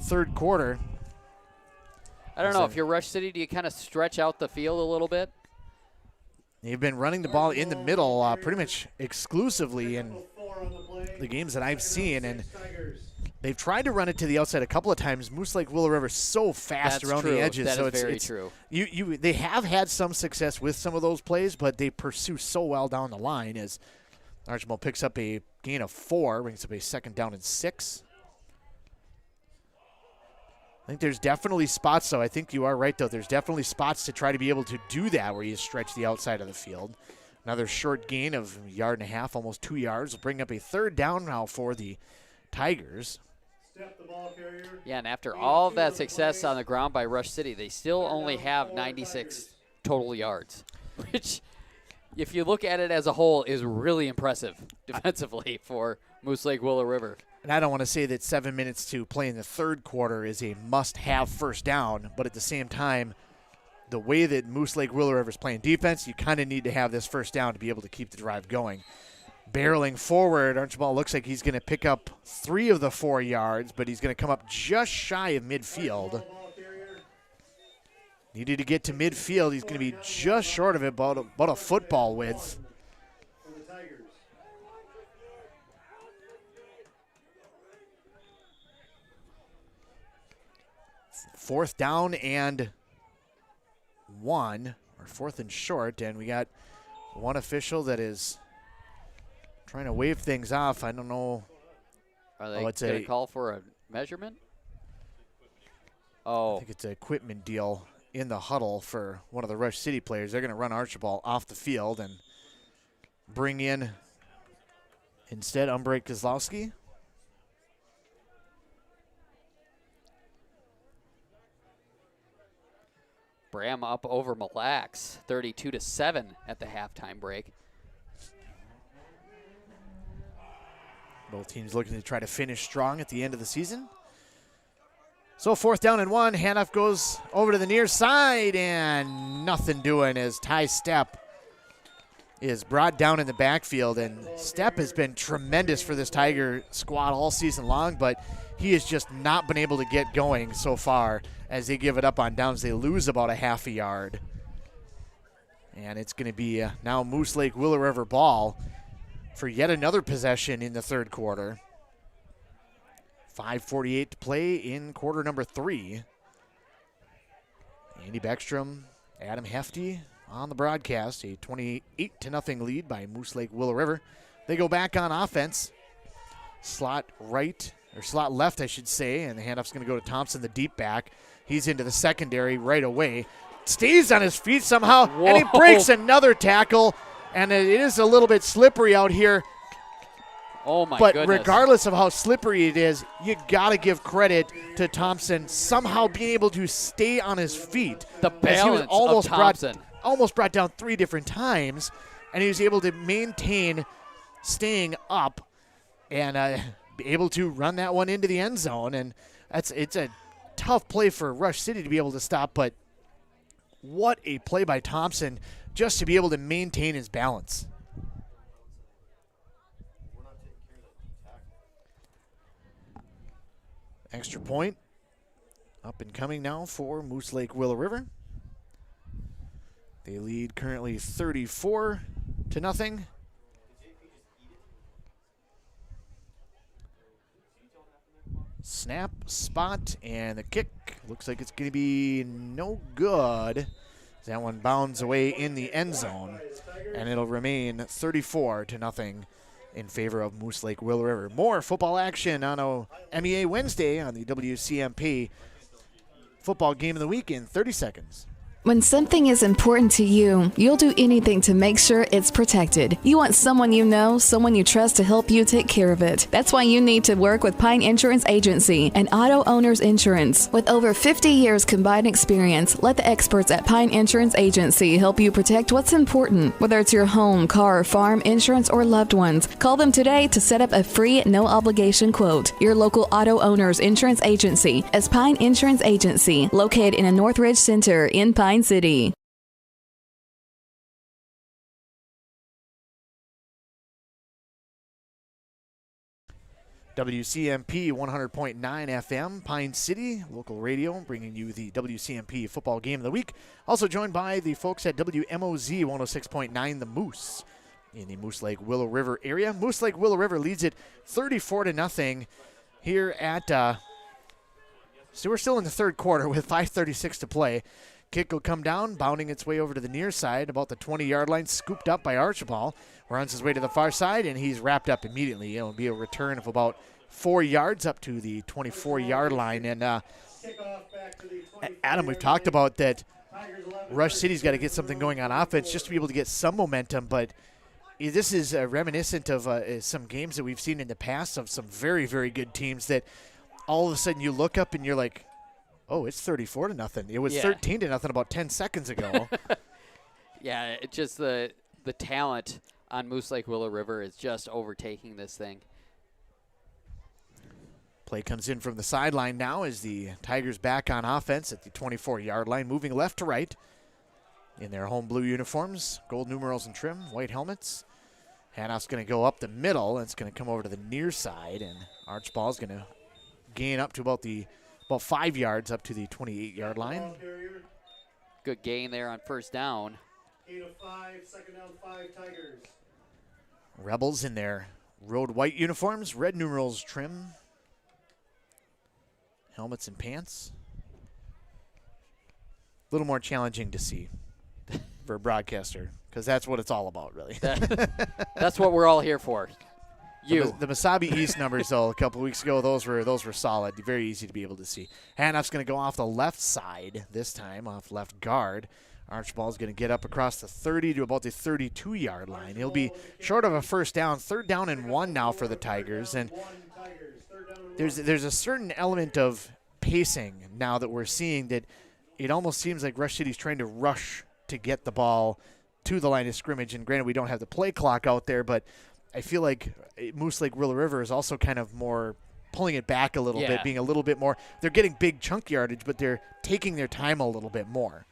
third quarter. I don't know. If you're Rush City, do you kind of stretch out the field a little bit? They've been running the ball in the middle pretty much exclusively in the games that I've seen, and they've tried to run it to the outside a couple of times. Moose Lake Willow River so fast around the edges. That so is very true. They have had some success with some of those plays, but they pursue so well down the line as Archibald picks up a gain of 4, brings up a 2nd down and 6. I think there's definitely spots, though. I think you are right, though. There's definitely spots to try to be able to do that where you stretch the outside of the field. Another short gain of 1.5 yards, almost 2 yards, will bring up a 3rd down now for the Tigers. Yeah, and after all of that success on the ground by Rush City, they still only have 96 total yards, which, if you look at it as a whole, is really impressive defensively for Moose Lake Willow River. And I don't want to say that 7 minutes to play in the third quarter is a must-have first down, but at the same time, the way that Moose Lake Willow River is playing defense, you kind of need to have this first down to be able to keep the drive going. Barreling forward, Archibald looks like he's going to pick up 3 of the 4 yards, but he's going to come up just shy of midfield. Needed to get to midfield. He's going to be just short of it, about a football width. Fourth down and 1, or 4th and short, and we got one official that is trying to wave things off. I don't know. Are they going to call for a measurement? I think it's an equipment deal in the huddle for one of the Rush City players. They're going to run Archibald off the field and bring in instead Umbre Kozlowski. Bram up over Mille Lacs, 32-7 at the halftime break. Both teams looking to try to finish strong at the end of the season. So 4th down and 1. Handoff goes over to the near side, and nothing doing as Ty Stepp is brought down in the backfield. And Stepp has been tremendous for this Tiger squad all season long, but he has just not been able to get going so far as they give it up on downs. They lose about a 0.5 yard. And it's going to be now Moose Lake Willow River ball for yet another possession in the third quarter. 5:48 to play in quarter number 3. Andy Beckstrom, Adam Hefty on the broadcast. A 28-0 lead by Moose Lake Willow River. They go back on offense. Slot right, or slot left, I should say, and the handoff's going to go to Thompson, the deep back. He's into the secondary right away. Stays on his feet somehow, and he breaks another tackle, and it is a little bit slippery out here. Oh, my but goodness. regardless of how slippery it is, you got to give credit to Thompson somehow being able to stay on his feet. The balance of Thompson. Almost brought down 3 different times, and he was able to maintain staying up and be able to run that one into the end zone. And it's a tough play for Rush City to be able to stop, but what a play by Thompson just to be able to maintain his balance. Extra point up and coming now for Moose Lake Willow River. They lead currently 34-0. Snap, spot, and the kick. Looks like it's going to be no good. That one bounds away in the end zone, and it'll remain 34-0 in favor of Moose Lake Willow River. More football action on a MEA Wednesday on the WCMP football game of the week in 30 seconds. When something is important to you, you'll do anything to make sure it's protected. You want someone you know, someone you trust to help you take care of it. That's why you need to work with Pine Insurance Agency and Auto Owners Insurance. With over 50 years combined experience, let the experts at Pine Insurance Agency help you protect what's important. Whether it's your home, car, farm, insurance, or loved ones, call them today to set up a free, no-obligation quote. Your local Auto Owners Insurance Agency is Pine Insurance Agency, located in a Northridge Center in Pine City. WCMP 100.9 FM, Pine City, local radio, bringing you the WCMP football game of the week. Also joined by the folks at WMOZ 106.9 The Moose in the Moose Lake Willow River area. Moose Lake Willow River leads it 34-0 here at, so we're still in the third quarter with 5:36 to play. Kick will come down, bounding its way over to the near side, about the 20-yard line, scooped up by Archibald. Runs his way to the far side, and he's wrapped up immediately. It'll be a return of about 4 yards up to the 24-yard line. And Adam, we've talked about that Rush City's got to get something going on offense just to be able to get some momentum, but this is reminiscent of some games that we've seen in the past of some very, very good teams that all of a sudden you look up and you're like, oh, it's 34-0. It was 13-0 about 10 seconds ago. Yeah, it's just the talent on Moose Lake Willow River is just overtaking this thing. Play comes in from the sideline now as the Tigers back on offense at the 24-yard line, moving left to right in their home blue uniforms, gold numerals and trim, white helmets. Handoff's going to go up the middle, and it's going to come over to the near side, and Archibald's going to gain up to about 5 yards up to the 28-yard line. Good gain there on first down. 8 of 5, second down 5 Tigers. Rebels in their road white uniforms, red numerals trim, helmets and pants. A little more challenging to see for a broadcaster, because that's what it's all about, really. That's what we're all here for. The Mesabi East numbers, though, a couple weeks ago, those were solid. Very easy to be able to see. Handoff's going to go off the left side this time, off left guard. Archibald's going to get up across the 30 to about the 32-yard line. He'll be short of a first down. 3rd down and 1 now for the Tigers. And there's a certain element of pacing now that we're seeing that it almost seems like Rush City's trying to rush to get the ball to the line of scrimmage. And granted, we don't have the play clock out there, but I feel like Moose Lake Willow River is also kind of more pulling it back a little bit, being a little bit more. They're getting big chunk yardage, but they're taking their time a little bit more.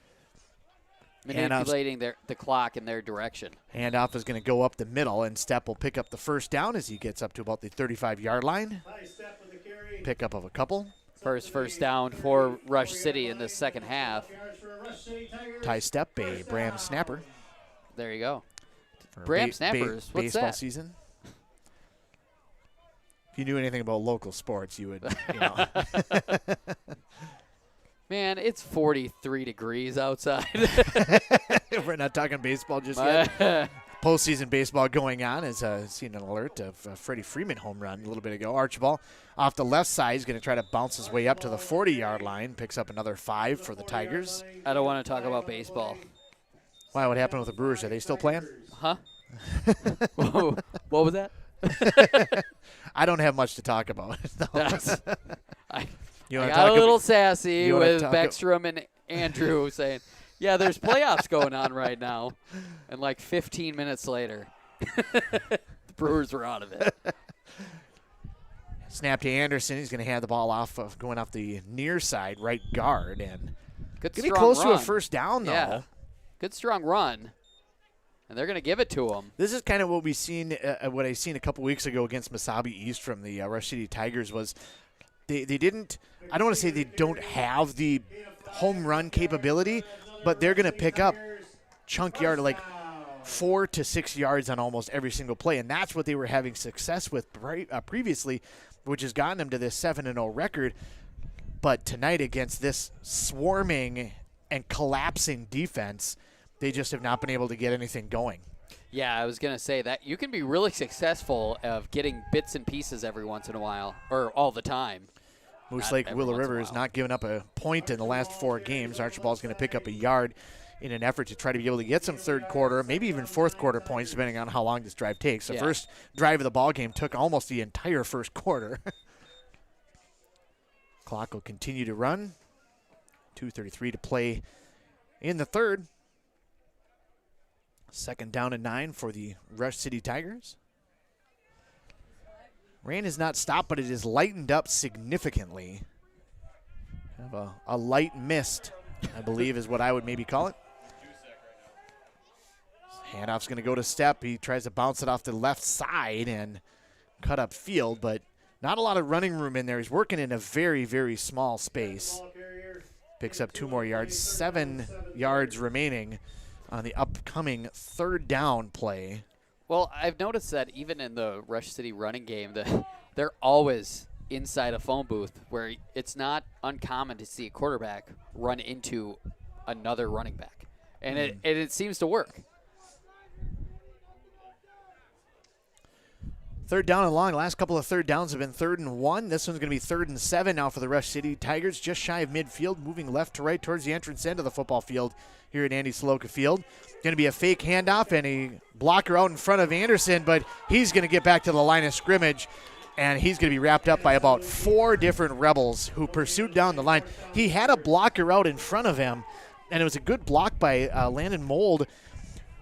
Manipulating the clock in their direction. Handoff is going to go up the middle, and Stepp will pick up the first down as he gets up to about the 35-yard line. Pickup of a couple. First down for Rush City in the second half. Ty Stepp, a Bram snapper. There you go. Bram snappers, what's baseball that? Season. If you knew anything about local sports, you would, you know. Man, it's 43 degrees outside. We're not talking baseball just yet. postseason baseball going on. As seen an alert of Freddie Freeman home run a little bit ago. Archibald off the left side. He's going to try to bounce his way up to the 40-yard line. Picks up another 5 for the Tigers. I don't want to talk about baseball. Why? What happened with the Brewers? Are they still playing? Huh? What was that? I don't have much to talk about. I got a little sassy with Beckstrom and Andrew saying, yeah, there's playoffs going on right now. And like 15 minutes later, the Brewers were out of it. Snap to Anderson. He's going to hand the ball off going off the near side, right guard. And getting close to a first down, though. Yeah. Good strong run. And they're going to give it to him. This is kind of what we've seen, what I seen a couple weeks ago against Mesabi East from the Rush City Tigers was they didn't, I don't want to say they don't have the home run capability, but they're going to pick up chunk yard like 4 to 6 yards on almost every single play. And that's what they were having success with previously, which has gotten them to this 7-0 record. But tonight against this swarming and collapsing defense, they just have not been able to get anything going. Yeah, I was going to say that you can be really successful of getting bits and pieces every once in a while, or all the time. Moose Lake Willow River has not given up a point in the last 4 games. Archibald's going to pick up a yard in an effort to try to be able to get some third quarter, maybe even fourth quarter points, depending on how long this drive takes. The first drive of the ball game took almost the entire first quarter. Clock will continue to run. 2:33 to play in the third. 2nd down and 9 for the Rush City Tigers. Rain has not stopped, but it has lightened up significantly. Kind of a light mist, I believe, is what I would maybe call it. Handoff's going to go to Step. He tries to bounce it off the left side and cut up field, but not a lot of running room in there. He's working in a very, very small space. Picks up 2 more yards, 7 yards remaining on the upcoming 3rd down play. Well, I've noticed that even in the Rush City running game, they're always inside a phone booth where it's not uncommon to see a quarterback run into another running back. And it seems to work. 3rd down and long. The last couple of 3rd downs have been 3rd and 1. This one's going to be 3rd and 7 now for the Rush City Tigers, just shy of midfield, moving left to right towards the entrance end of the football field here at Andy Saloka Field. Going to be a fake handoff and a blocker out in front of Anderson, but he's going to get back to the line of scrimmage, and he's going to be wrapped up by about 4 different Rebels who pursued down the line. He had a blocker out in front of him, and it was a good block by Landon Mold,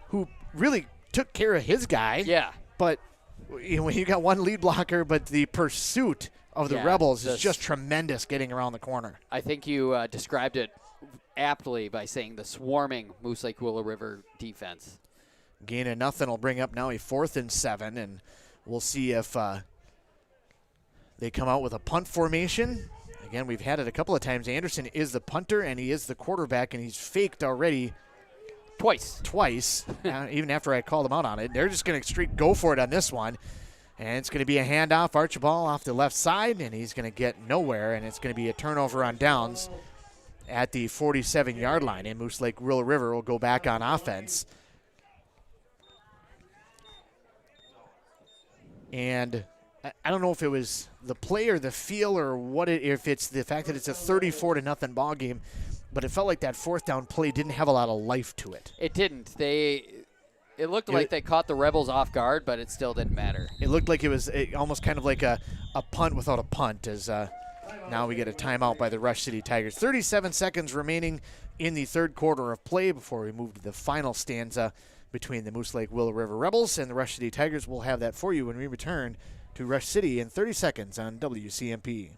who really took care of his guy. Yeah. But when you got one lead blocker, but the pursuit of the Rebels is just tremendous getting around the corner. I think you described it aptly by saying the swarming Moose Lake Willow River defense. Gain of nothing will bring up now a 4th and 7, and we'll see if they come out with a punt formation. Again, we've had it a couple of times. Anderson is the punter, and he is the quarterback, and he's faked already twice, even after I called him out on it. They're just going to straight go for it on this one, and it's going to be a handoff. Archibald off the left side, and he's going to get nowhere, and it's going to be a turnover on downs at the 47-yard line, and Moose Lake Willow River will go back on offense. And I don't know if it was the play or the feel or what if it's the fact that it's a 34-0 ball game, but it felt like that 4th down play didn't have a lot of life to it. It didn't. It looked like they caught the Rebels off guard, but it still didn't matter. It looked like it was almost kind of like a punt without a punt, as now we get a timeout by the Rush City Tigers. 37 seconds remaining in the 3rd quarter of play before we move to the final stanza between the Moose Lake Willow River Rebels and the Rush City Tigers. We'll have that for you when we return to Rush City in 30 seconds on WCMP.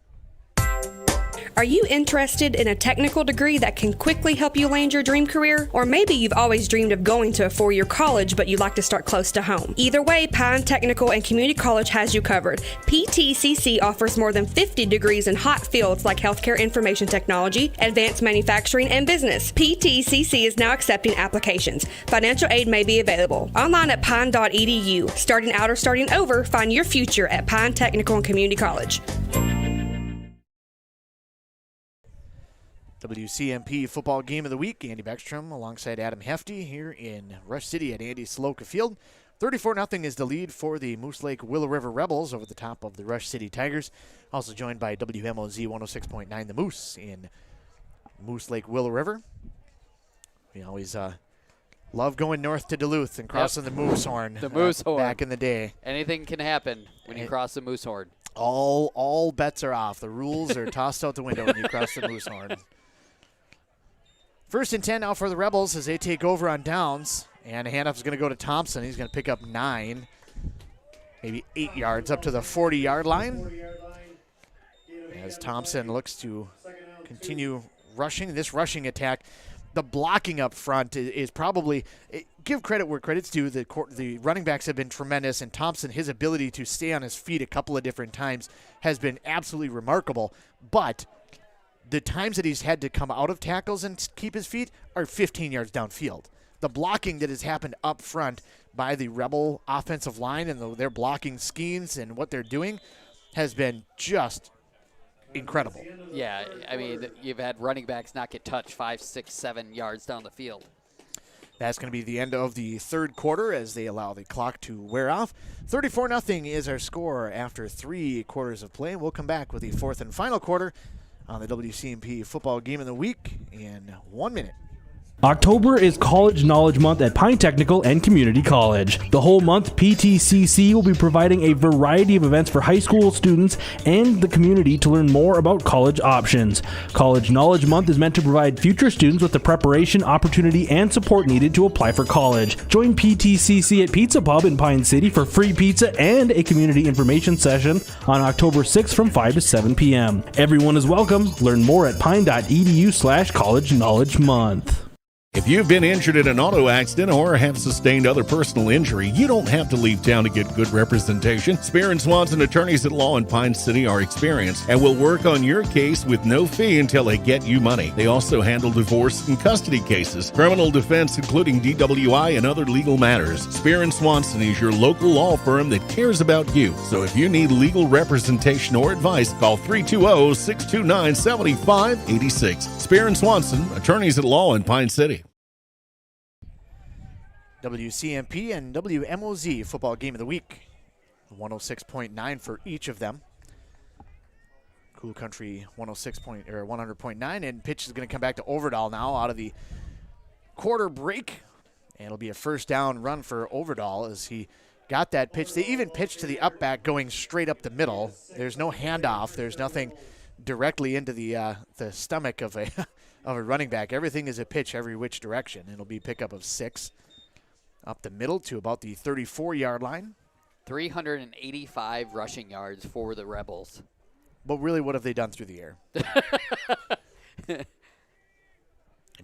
Are you interested in a technical degree that can quickly help you land your dream career? Or maybe you've always dreamed of going to a 4-year college, but you'd like to start close to home. Either way, Pine Technical and Community College has you covered. PTCC offers more than 50 degrees in hot fields like healthcare information technology, advanced manufacturing, and business. PTCC is now accepting applications. Financial aid may be available. Online at pine.edu. Starting out or starting over, find your future at Pine Technical and Community College. WCMP football game of the week. Andy Beckstrom alongside Adam Hefty here in Rush City at Andy Saloka Field. 34-0 is the lead for the Moose Lake Willow River Rebels over the top of the Rush City Tigers. Also joined by WMOZ 106.9 The Moose in Moose Lake Willow River. We always love going north to Duluth and crossing the Moose Horn. The Moose Horn. Back in the day. Anything can happen when you cross the Moose Horn. All bets are off. The rules are tossed out the window when you cross the Moose Horn. 1st and 10 now for the Rebels as they take over on downs. And the handoff is going to go to Thompson. He's going to pick up 9, maybe 8 yards up to the 40-yard line. As Thompson looks to continue rushing this rushing attack. The blocking up front is probably, give credit where credit's due. The running backs have been tremendous, and Thompson, his ability to stay on his feet a couple of different times has been absolutely remarkable. But the times that he's had to come out of tackles and keep his feet are 15 yards downfield. The blocking that has happened up front by the Rebel offensive line and their blocking schemes and what they're doing has been just incredible. Yeah, I mean, you've had running backs not get touched 5, 6, 7 yards down the field. That's going to be the end of the third quarter as they allow the clock to wear off. 34-0 is our score after 3 quarters of play. We'll come back with the fourth and final quarter on the WCMP football game of the week in 1 minute. October is College Knowledge Month at Pine Technical and Community College. The whole month, PTCC will be providing a variety of events for high school students and the community to learn more about college options. College Knowledge Month is meant to provide future students with the preparation, opportunity, and support needed to apply for college. Join PTCC at Pizza Pub in Pine City for free pizza and a community information session on October 6th from 5 to 7 p.m. Everyone is welcome. Learn more at pine.edu/College Knowledge Month. If you've been injured in an auto accident or have sustained other personal injury, you don't have to leave town to get good representation. Spear & Swanson attorneys at law in Pine City are experienced and will work on your case with no fee until they get you money. They also handle divorce and custody cases, criminal defense, including DWI and other legal matters. Spear & Swanson is your local law firm that cares about you. So if you need legal representation or advice, call 320-629-7586. Spear & Swanson, attorneys at law in Pine City. WCMP and WMOZ football game of the week. 106.9 for each of them. Cool Country 100.9, and pitch is going to come back to Overdahl now out of the quarter break. And it'll be a first down run for Overdahl as he got that pitch. They even pitched to the up back going straight up the middle. There's no handoff. There's nothing directly into the stomach of a of a running back. Everything is a pitch every which direction. It'll be pickup of 6. Up the middle to about the 34-yard line. 385 rushing yards for the Rebels. But really, what have they done through the air?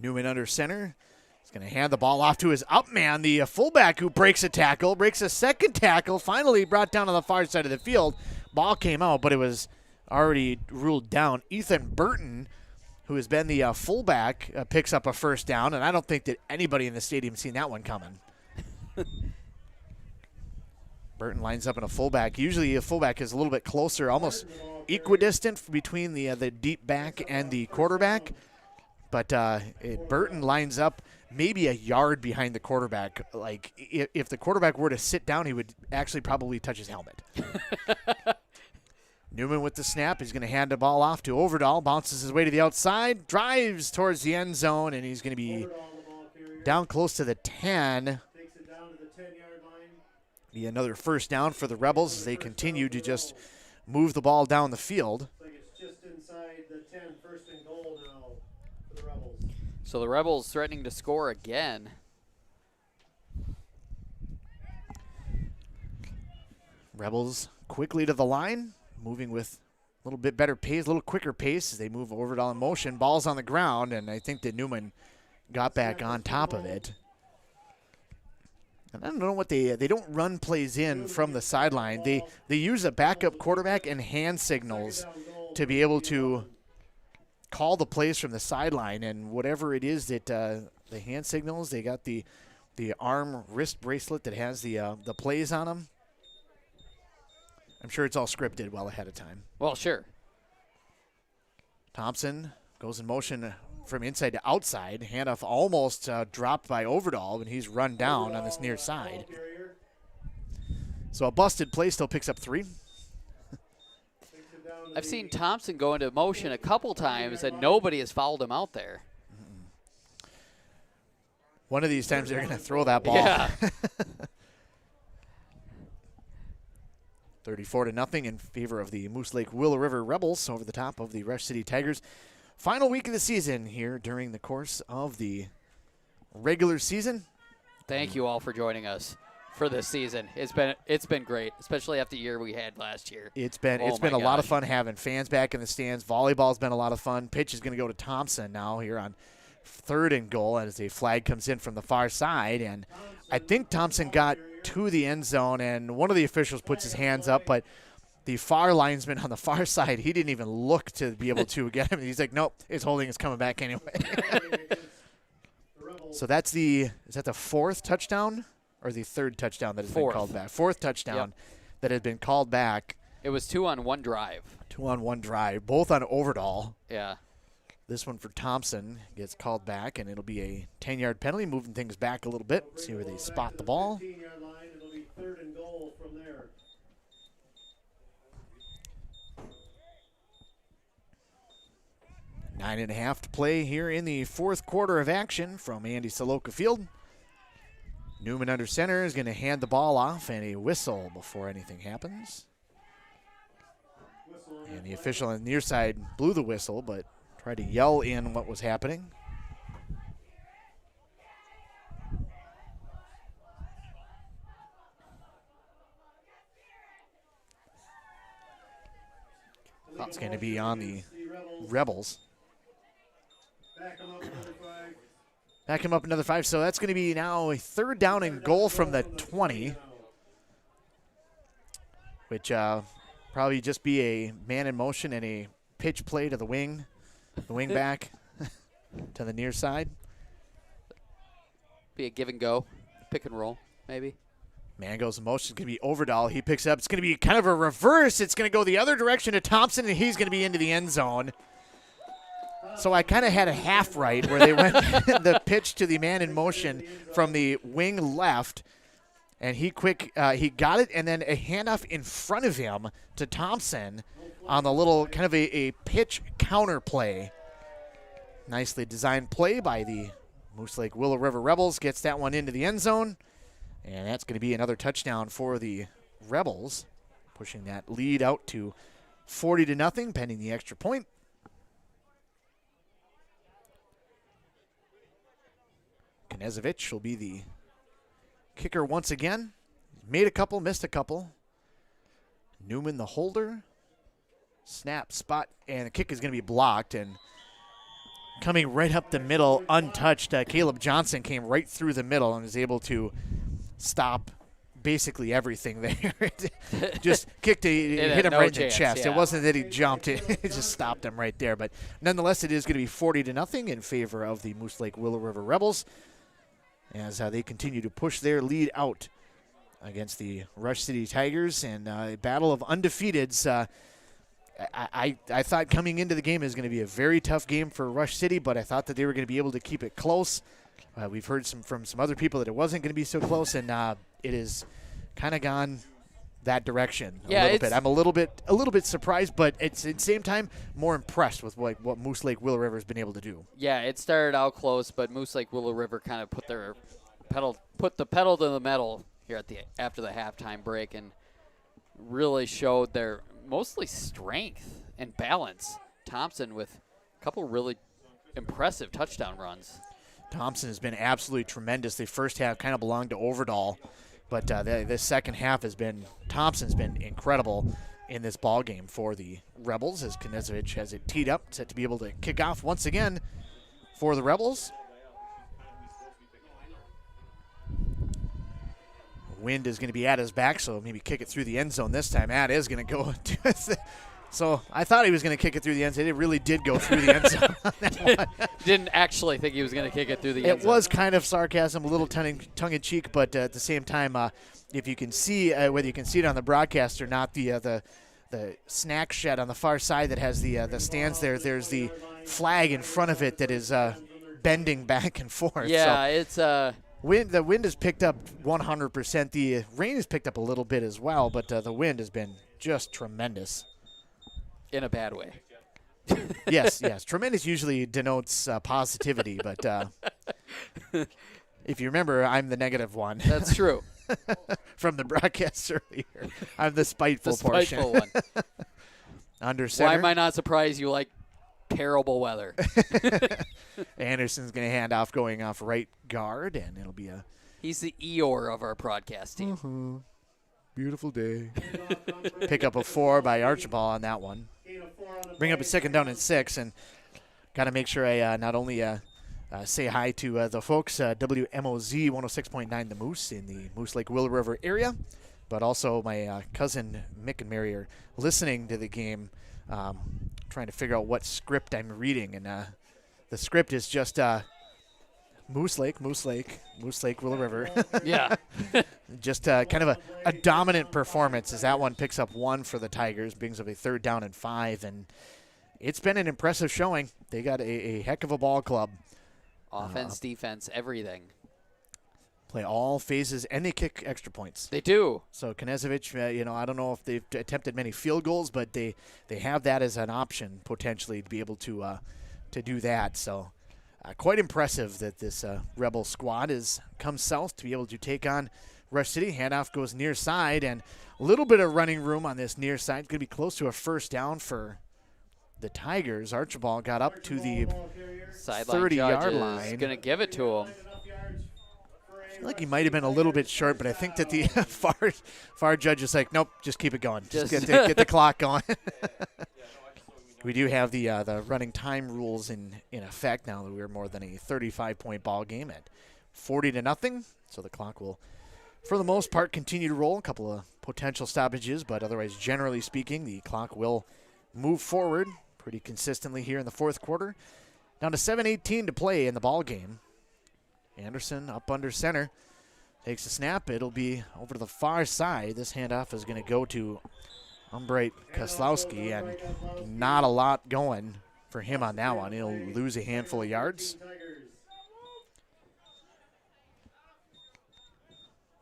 Newman under center. He's going to hand the ball off to his up man, the fullback, who breaks a tackle, breaks a second tackle, finally brought down on the far side of the field. Ball came out, but it was already ruled down. Ethan Burton, who has been the fullback, picks up a first down, and I don't think that anybody in the stadium seen that one coming. Burton lines up in a fullback. Usually a fullback is a little bit closer, almost equidistant between the deep back and the quarterback. But Burton lines up maybe a yard behind the quarterback. Like, if the quarterback were to sit down, he would actually probably touch his helmet. Newman with the snap. He's going to hand the ball off to Overdahl. Bounces his way to the outside. Drives towards the end zone, and he's going to be down close to the 10. Be another first down for the Rebels as they continue to just move the ball down the field. It's just inside the 10, first and goal now for the Rebels. So the Rebels threatening to score again. Rebels quickly to the line, moving with a little bit better pace, a little quicker pace as they move Overdahl in motion. Ball's on the ground, and I think that Newman got back on top of it. And I don't know what they don't run plays in from the sideline. They use a backup quarterback and hand signals to be able to call the plays from the sideline. And whatever it is that the hand signals, they got the arm wrist bracelet that has the plays on them. I'm sure it's all scripted well ahead of time. Well, sure. Thompson goes in motion from inside to outside. Handoff almost dropped by Overdahl, and he's run down on this near side. So a busted play still picks up 3. I've seen Thompson go into motion a couple times, and nobody has fouled him out there. One of these times they're going to throw that ball. Yeah. 34-0 in favor of the Moose Lake Willow River Rebels over the top of the Rush City Tigers. Final week of the season here during the course of the regular season. Thank you all for joining us for this season. It's been great, especially after the year we had last year. It's been a lot of fun having fans back in the stands. Volleyball's been a lot of fun. Pitch is going to go to Thompson now here on 3rd and goal as a flag comes in from the far side, and I think Thompson got to the end zone, and one of the officials puts his hands up, but the far linesman on the far side, he didn't even look to be able to get him. He's like, nope, his holding is coming back anyway. So is that the 4th touchdown or the 3rd touchdown that has been called back? 4th touchdown that had been called back. It was 2-on-1 drive. 2-on-1 drive, both on Overdahl. Yeah. This one for Thompson gets called back, and it'll be a 10-yard penalty, moving things back a little bit. See where they spot the ball. 9.5 to play here in the 4th quarter of action from Andy Saloka Field. Newman under center is going to hand the ball off, and a whistle before anything happens. And the official on the near side blew the whistle, but tried to yell in what was happening. It's going to be on the Rebels. Back him up another 5. So that's going to be now a 3rd down and goal from the 20, which probably just be a man in motion and a pitch play to the wing back to the near side. Be a give and go, pick and roll, maybe. Man goes in motion. It's going to be Overdahl. He picks up. It's going to be kind of a reverse. It's going to go the other direction to Thompson, and he's going to be into the end zone. So I kind of had a half right where they went the pitch to the man in motion from the wing left, and he got it, and then a handoff in front of him to Thompson on the little kind of a pitch counter play. Nicely designed play by the Moose Lake Willow River Rebels. Gets that one into the end zone, and that's going to be another touchdown for the Rebels, pushing that lead out to 40-0 pending the extra point. Knezevich will be the kicker once again. Made a couple, missed a couple. Newman the holder. Snap, spot, and the kick is going to be blocked. And coming right up the middle, untouched, Caleb Johnson came right through the middle and was able to stop basically everything there. Just kicked, hit him right in the chest. Yeah. It wasn't that he jumped. It just stopped him right there. But nonetheless, it is going to be 40-0 in favor of the Moose Lake Willow River Rebels as they continue to push their lead out against the Rush City Tigers. And a battle of undefeateds. I thought coming into the game is going to be a very tough game for Rush City, but I thought that they were going to be able to keep it close. We've heard from some other people that it wasn't going to be so close, and it has kind of gone that direction a little bit. I'm a little bit surprised, but it's at the same time more impressed with what Moose Lake Willow River has been able to do. Yeah, it started out close, but Moose Lake Willow River kind of put the pedal to the metal here after the halftime break and really showed their mostly strength and balance. Thompson with a couple really impressive touchdown runs. Thompson has been absolutely tremendous. The first half kind of belonged to Overdahl, but the second half Thompson's been incredible in this ball game for the Rebels as Knezevich has it teed up, set to be able to kick off once again for the Rebels. Wind is going to be at his back, so maybe kick it through the end zone this time. That is going to go. So I thought he was going to kick it through the end zone. It really did go through the end zone. Didn't actually think he was going to kick it through the end zone. It was kind of sarcasm, a little tongue-in-cheek, but at the same time, if you can see, whether you can see it on the broadcast or not, the snack shed on the far side that has the stands there, there's the flag in front of it that is bending back and forth. Yeah, so it's the wind has picked up 100%. The rain has picked up a little bit as well, but the wind has been just tremendous. In a bad way. Yes. Tremendous usually denotes positivity, but if you remember, I'm the negative one. That's true. From the broadcast earlier. I'm the spiteful portion. The spiteful one. Under center. Why am I not surprised you like terrible weather? Anderson's going to hand off going off right guard, and it'll be a... He's the Eeyore of our broadcast team. Beautiful day. Pick up a 4 by Archibald on that one. Bring up a 2nd down and 6, and got to make sure I not only say hi to the folks, WMOZ 106.9 The Moose in the Moose Lake Willow River area, but also my cousin Mick and Mary are listening to the game, trying to figure out what script I'm reading, and the script is just Moose Lake, Willow River. Yeah. Just kind of a dominant performance as that one picks up 1 for the Tigers, brings up a 3rd down and 5, and it's been an impressive showing. They got a heck of a ball club. Offense, defense, everything. Play all phases, and they kick extra points. They do. So Knezevich, I don't know if they've attempted many field goals, but they have that as an option potentially to be able to do that. So quite impressive that this Rebel squad has come south to be able to take on Rush City. Handoff goes near side, and a little bit of running room on this near side. Going to be close to a 1st down for the Tigers. Archibald got up to the 30-yard line. Going to give it to him. I feel like he might have been a little bit short, but I think that the far judge is like, nope, just keep it going. Just get the clock going. We do have the running time rules in effect now that we're more than a 35-point ball game at 40-0. So the clock will, for the most part, continue to roll. A couple of potential stoppages, but otherwise, generally speaking, the clock will move forward pretty consistently here in the 4th quarter. Down to 7:18 to play in the ball game. Anderson up under center. Takes a snap. It'll be over to the far side. This handoff is going to go to Umbright Koslowski, and not a lot going for him on that one. He'll lose a handful of yards.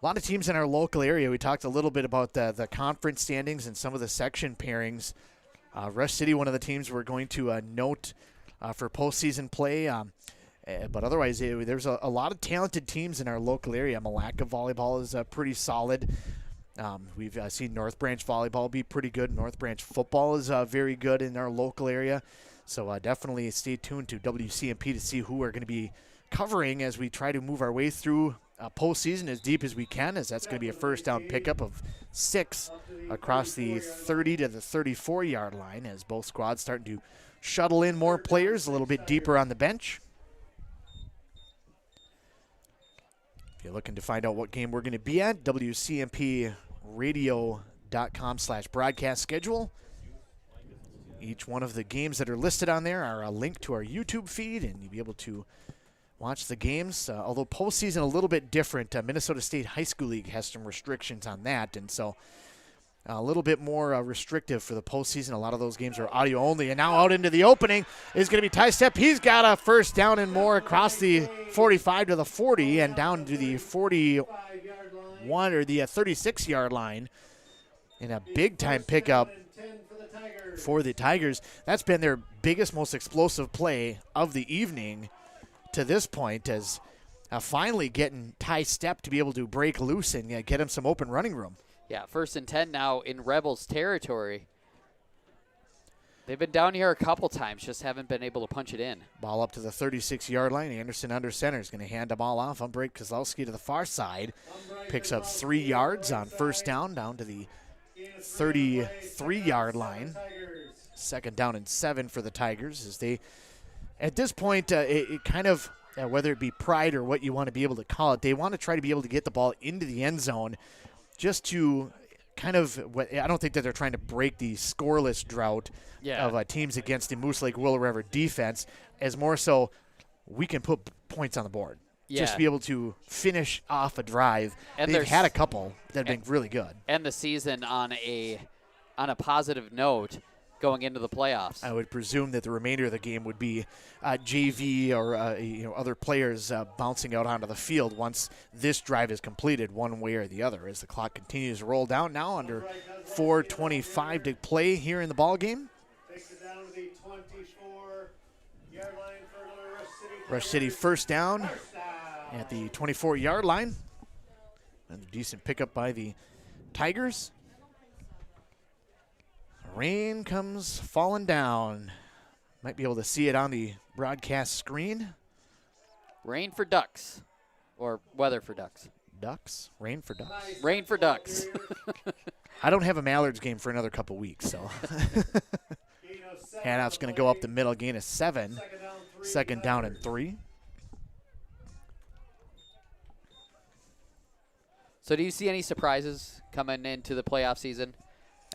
A lot of teams in our local area. We talked a little bit about the conference standings and some of the section pairings. Rush City, one of the teams we're going to note for postseason play. But otherwise, there's a lot of talented teams in our local area. Malacca volleyball is pretty solid. We've seen North Branch volleyball be pretty good. North Branch football is very good in our local area. So definitely stay tuned to WCMP to see who we're going to be covering as we try to move our way through postseason as deep as we can, as that's going to be a 1st down pickup of 6 across the 30 to the 34-yard line, as both squads starting to shuttle in more players a little bit deeper on the bench. If you're looking to find out what game we're going to be at, WCMPradio.com/broadcast schedule. Each one of the games that are listed on there are a link to our YouTube feed, and you'll be able to watch the games. Although postseason a little bit different. Minnesota State High School League has some restrictions on that, and so a little bit more restrictive for the postseason. A lot of those games are audio only. And now out into the opening is going to be Ty Stepp. He's got a 1st down and more across the 45 to the 40 and down to the 41 or the 36-yard line in a big-time pickup for the Tigers. That's been their biggest, most explosive play of the evening to this point, as finally getting Ty Stepp to be able to break loose and get him some open running room. Yeah, 1st and 10 now in Rebels territory. They've been down here a couple times, just haven't been able to punch it in. Ball up to the 36-yard line. Anderson under center is going to hand the ball off. Umbright Kozlowski to the far side. Picks up 3 yards on 1st down to the 33-yard line. 2nd down and 7 for the Tigers, as they, at this point, it kind of, whether it be pride or what you want to be able to call it, they want to try to be able to get the ball into the end zone just to kind of, I don't think that they're trying to break the scoreless drought of teams against the Moose Lake Willow River defense, as more so we can put points on the board. Just to be able to finish off a drive. And they've had a couple that have been really good. And the season on a positive note, going into the playoffs. I would presume that the remainder of the game would be JV or other players bouncing out onto the field once this drive is completed one way or the other as the clock continues to roll down now under 4:25 to play here in the ball game. Takes it down to the 24-yard line for Rush City. Rush City first down at the 24-yard line. And a decent pickup by the Tigers. Rain comes falling down. Might be able to see it on the broadcast screen. Rain for Ducks, or weather for Ducks. Ducks? Rain for Ducks? Rain for Ducks. I don't have a Mallards game for another couple weeks, so. Handoff's going to go up the middle, gain of 7. Second down and 3. So do you see any surprises coming into the playoff season?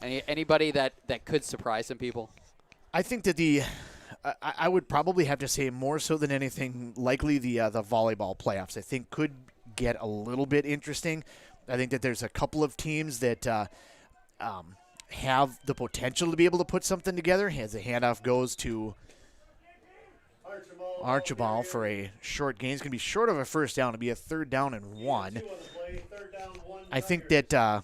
Anybody that could surprise some people? I think that I would probably have to say more so than anything, likely the volleyball playoffs, I think could get a little bit interesting. I think that there's a couple of teams that have the potential to be able to put something together as the handoff goes to Archibald for a short gain. It's going to be short of a first down. It'll be a 3rd down and 1. I think that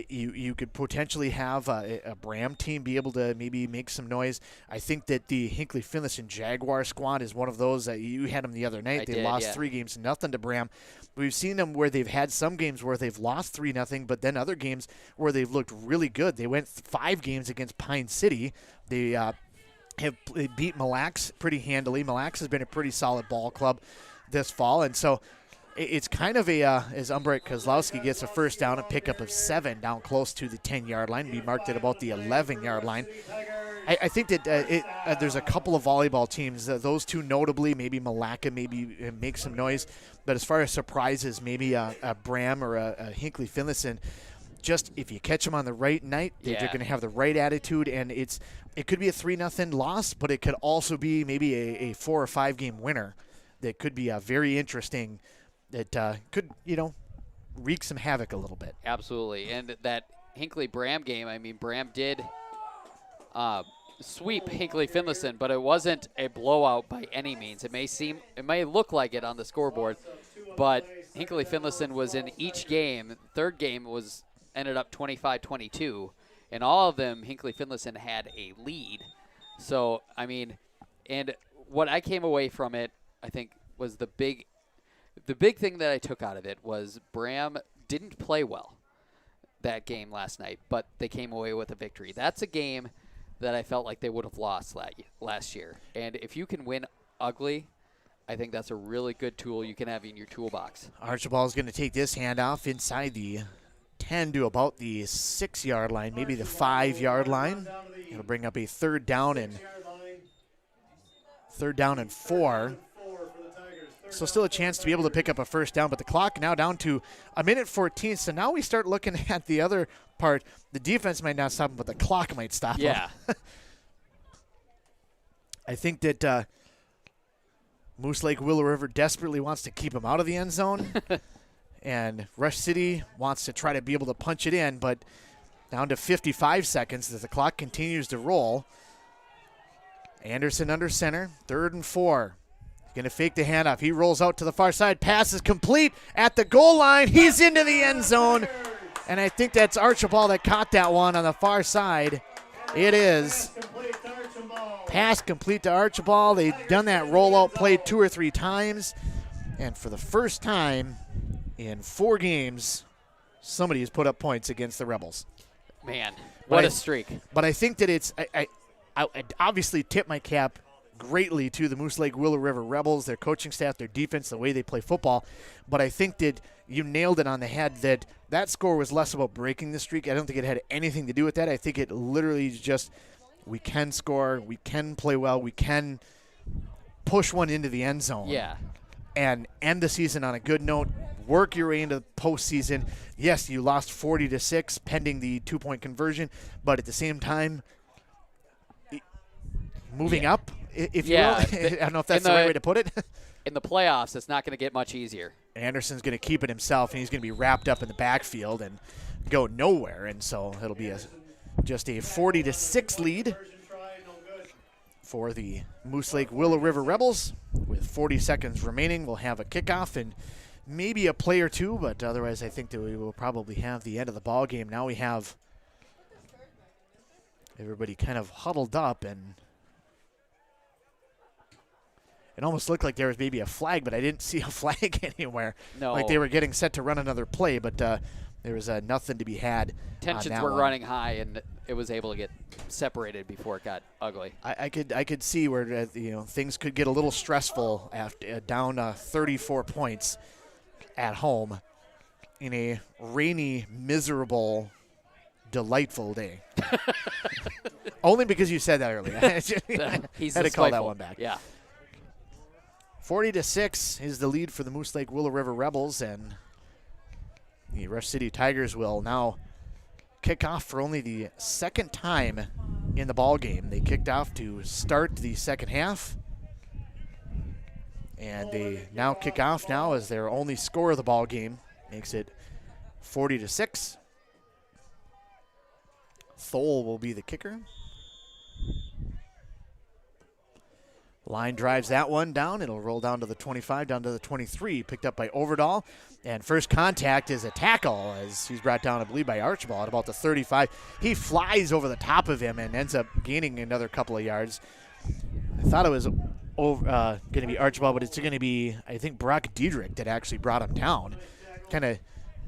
you could potentially have a Bram team be able to maybe make some noise. I think that the Hinckley Finlayson Jaguar squad is one of those that you had them the other night. They lost 3-0 to Bram. We've seen them where they've had some games where they've lost 3-0, but then other games where they've looked really good. They went 5 games against Pine City. They have beat Mille Lacs pretty handily. Mille Lacs has been a pretty solid ball club this fall, and so it's kind of as Umbright Kozlowski gets a first down, a pickup of 7 down close to the 10-yard line. We marked at about the 11-yard line. I think that there's a couple of volleyball teams, those two notably, maybe Malacca maybe make some noise, but as far as surprises, maybe a Bram or a Hinckley Finlayson, just if you catch them on the right night, they're going to have the right attitude, and it could be a 3-0 loss, but it could also be maybe a 4 or 5 game winner that could be very interesting. That could, wreak some havoc a little bit. Absolutely. And that Hinckley-Bram game, I mean, Bram did sweep Hinckley-Finlayson, but it wasn't a blowout by any means. It may look like it on the scoreboard, but Hinckley-Finlayson was in each game. Third game ended up 25-22, and all of them, Hinckley-Finlayson had a lead. So, I mean, and what I came away from it, I think, was the big thing that I took out of it was Bram didn't play well that game last night, but they came away with a victory. That's a game that I felt like they would have lost last year. And if you can win ugly, I think that's a really good tool you can have in your toolbox. Archibald's going to take this handoff inside the 10 to about the 6-yard line, maybe the 5-yard line. It'll bring up a 3rd down and 4. So still a chance to be able to pick up a first down, but the clock now down to 1:14. So now we start looking at the other part. The defense might not stop them, but the clock might stop them. I think that Moose Lake Willow River desperately wants to keep him out of the end zone, and Rush City wants to try to be able to punch it in, but down to 55 seconds as the clock continues to roll. Anderson under center, 3rd and 4. Going to fake the handoff. He rolls out to the far side. Pass is complete at the goal line. He's into the end zone. And I think that's Archibald that caught that one on the far side. It is. Pass complete to Archibald. They've done that rollout play 2 or 3 times. And for the first time in 4 games, somebody has put up points against the Rebels. Man, what a streak. But I think that it's I obviously tip my cap greatly to the Moose Lake Willow River Rebels, their coaching staff, their defense, the way they play football. But I think that you nailed it on the head that score was less about breaking the streak. I don't think it had anything to do with that. I think it literally just we can score, we can play well, we can push one into the end zone. And end the season on a good note, work your way into the postseason. Yes, you lost 40-6 pending the 2-point conversion, but at the same time, moving up, if you will. I don't know if that's the right way to put it. In the playoffs, it's not going to get much easier. Anderson's going to keep it himself, and he's going to be wrapped up in the backfield and go nowhere. And so it'll be just a 40-6 lead for the Moose Lake Willow River Rebels. With 40 seconds remaining, we'll have a kickoff and maybe a play or two, but otherwise I think that we will probably have the end of the ball game. Now we have everybody kind of huddled up, and it almost looked like there was maybe a flag, but I didn't see a flag anywhere. No. Like they were getting set to run another play, but there was nothing to be had. Tensions were running high, and it was able to get separated before it got ugly. I could see where things could get a little stressful after down 34 points at home in a rainy, miserable, delightful day. Only because you said that earlier. He's had to call that one back. Yeah. 40-6 is the lead for the Moose Lake Willow River Rebels, and the Rush City Tigers will now kick off for only the second time in the ball game. They kicked off to start the second half, and they now kick off now as their only score of the ball game. Makes it 40-6. Thole will be the kicker. Line drives that one down. It'll roll down to the 25, down to the 23. Picked up by Overdahl. And first contact is a tackle as he's brought down, I believe, by Archibald at about the 35. He flies over the top of him and ends up gaining another couple of yards. I thought it was going to be Archibald, but it's going to be, I think, Brock Diedrich that actually brought him down. Kind of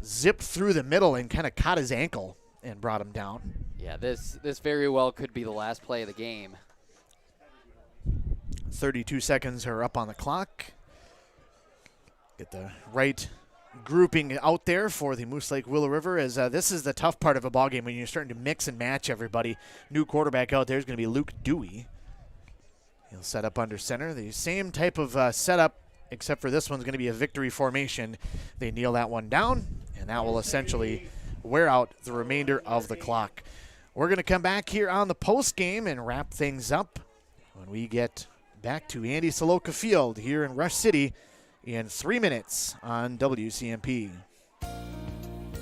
zipped through the middle and kind of caught his ankle and brought him down. Yeah, this very well could be the last play of the game. 32 seconds are up on the clock. Get the right grouping out there for the Moose Lake Willow River, as this is the tough part of a ball game when you're starting to mix and match everybody. New quarterback out there is going to be Luke Dewey. He'll set up under center. The same type of setup, except for this one's going to be a victory formation. They kneel that one down, and that will essentially wear out the remainder of the clock. We're going to come back here on the post game and wrap things up when we get back to Andy Saloka Field here in Rush City in 3 minutes on WCMP.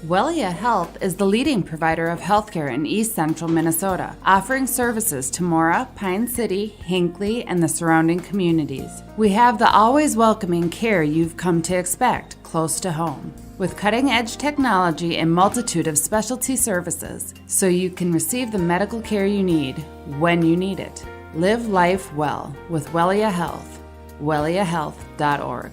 Wellia Health is the leading provider of healthcare in East Central Minnesota, offering services to Mora, Pine City, Hinckley, and the surrounding communities. We have the always welcoming care you've come to expect, close to home, with cutting-edge technology and multitude of specialty services, so you can receive the medical care you need when you need it. Live life well with Wellia Health. WelliaHealth.org.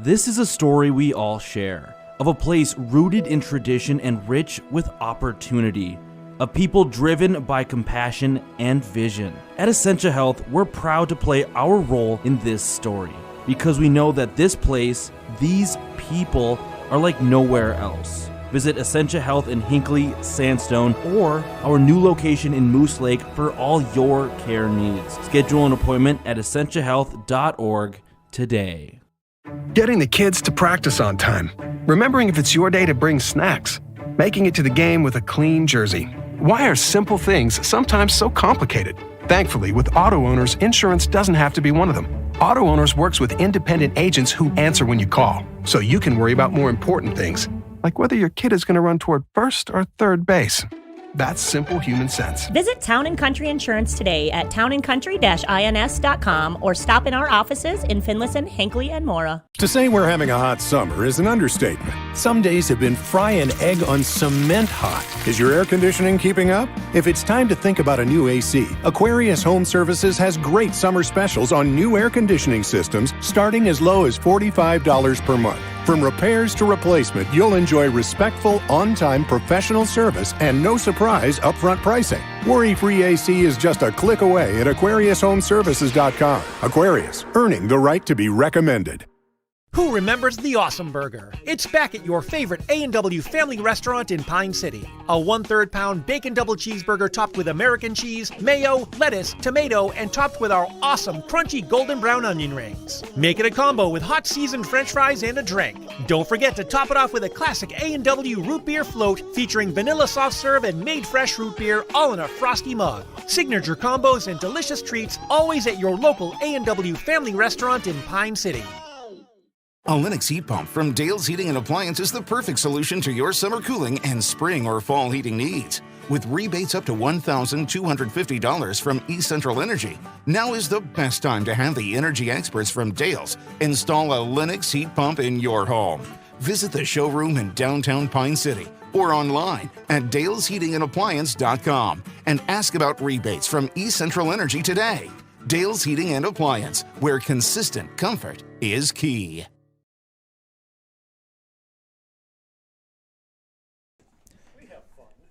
This is a story we all share, of a place rooted in tradition and rich with opportunity, of people driven by compassion and vision. At Essentia Health, we're proud to play our role in this story, because we know that this place, these people, are like nowhere else. Visit Essentia Health in Hinckley, Sandstone, or our new location in Moose Lake for all your care needs. Schedule an appointment at essentiahealth.org today. Getting the kids to practice on time. Remembering if it's your day to bring snacks. Making it to the game with a clean jersey. Why are simple things sometimes so complicated? Thankfully, with auto owners, insurance doesn't have to be one of them. Auto Owners works with independent agents who answer when you call, so you can worry about more important things, like whether your kid is going to run toward first or third base. That's simple human sense. Visit Town & Country Insurance today at townandcountry-ins.com or stop in our offices in Finlayson, Hinckley, and Mora. To say we're having a hot summer is an understatement. Some days have been fry an egg on cement hot. Is your air conditioning keeping up? If it's time to think about a new AC, Aquarius Home Services has great summer specials on new air conditioning systems starting as low as $45 per month. From repairs to replacement, you'll enjoy respectful, on-time professional service and no surprise upfront pricing. Worry-free AC is just a click away at AquariusHomeservices.com. Aquarius, earning the right to be recommended. Who remembers the Awesome Burger? It's back at your favorite A&W family restaurant in Pine City. A 1/3 pound bacon double cheeseburger topped with American cheese, mayo, lettuce, tomato, and topped with our awesome crunchy golden brown onion rings. Make it a combo with hot seasoned french fries and a drink. Don't forget to top it off with a classic A&W root beer float featuring vanilla soft serve and made fresh root beer, all in a frosty mug. Signature combos and delicious treats always at your local A&W family restaurant in Pine City. A Lennox heat pump from Dale's Heating and Appliance is the perfect solution to your summer cooling and spring or fall heating needs. With rebates up to $1,250 from eCentral Energy, now is the best time to have the energy experts from Dales install a Lennox heat pump in your home. Visit the showroom in downtown Pine City or online at dalesheatingandappliance.com and ask about rebates from eCentral Energy today. Dales Heating and Appliance, where consistent comfort is key.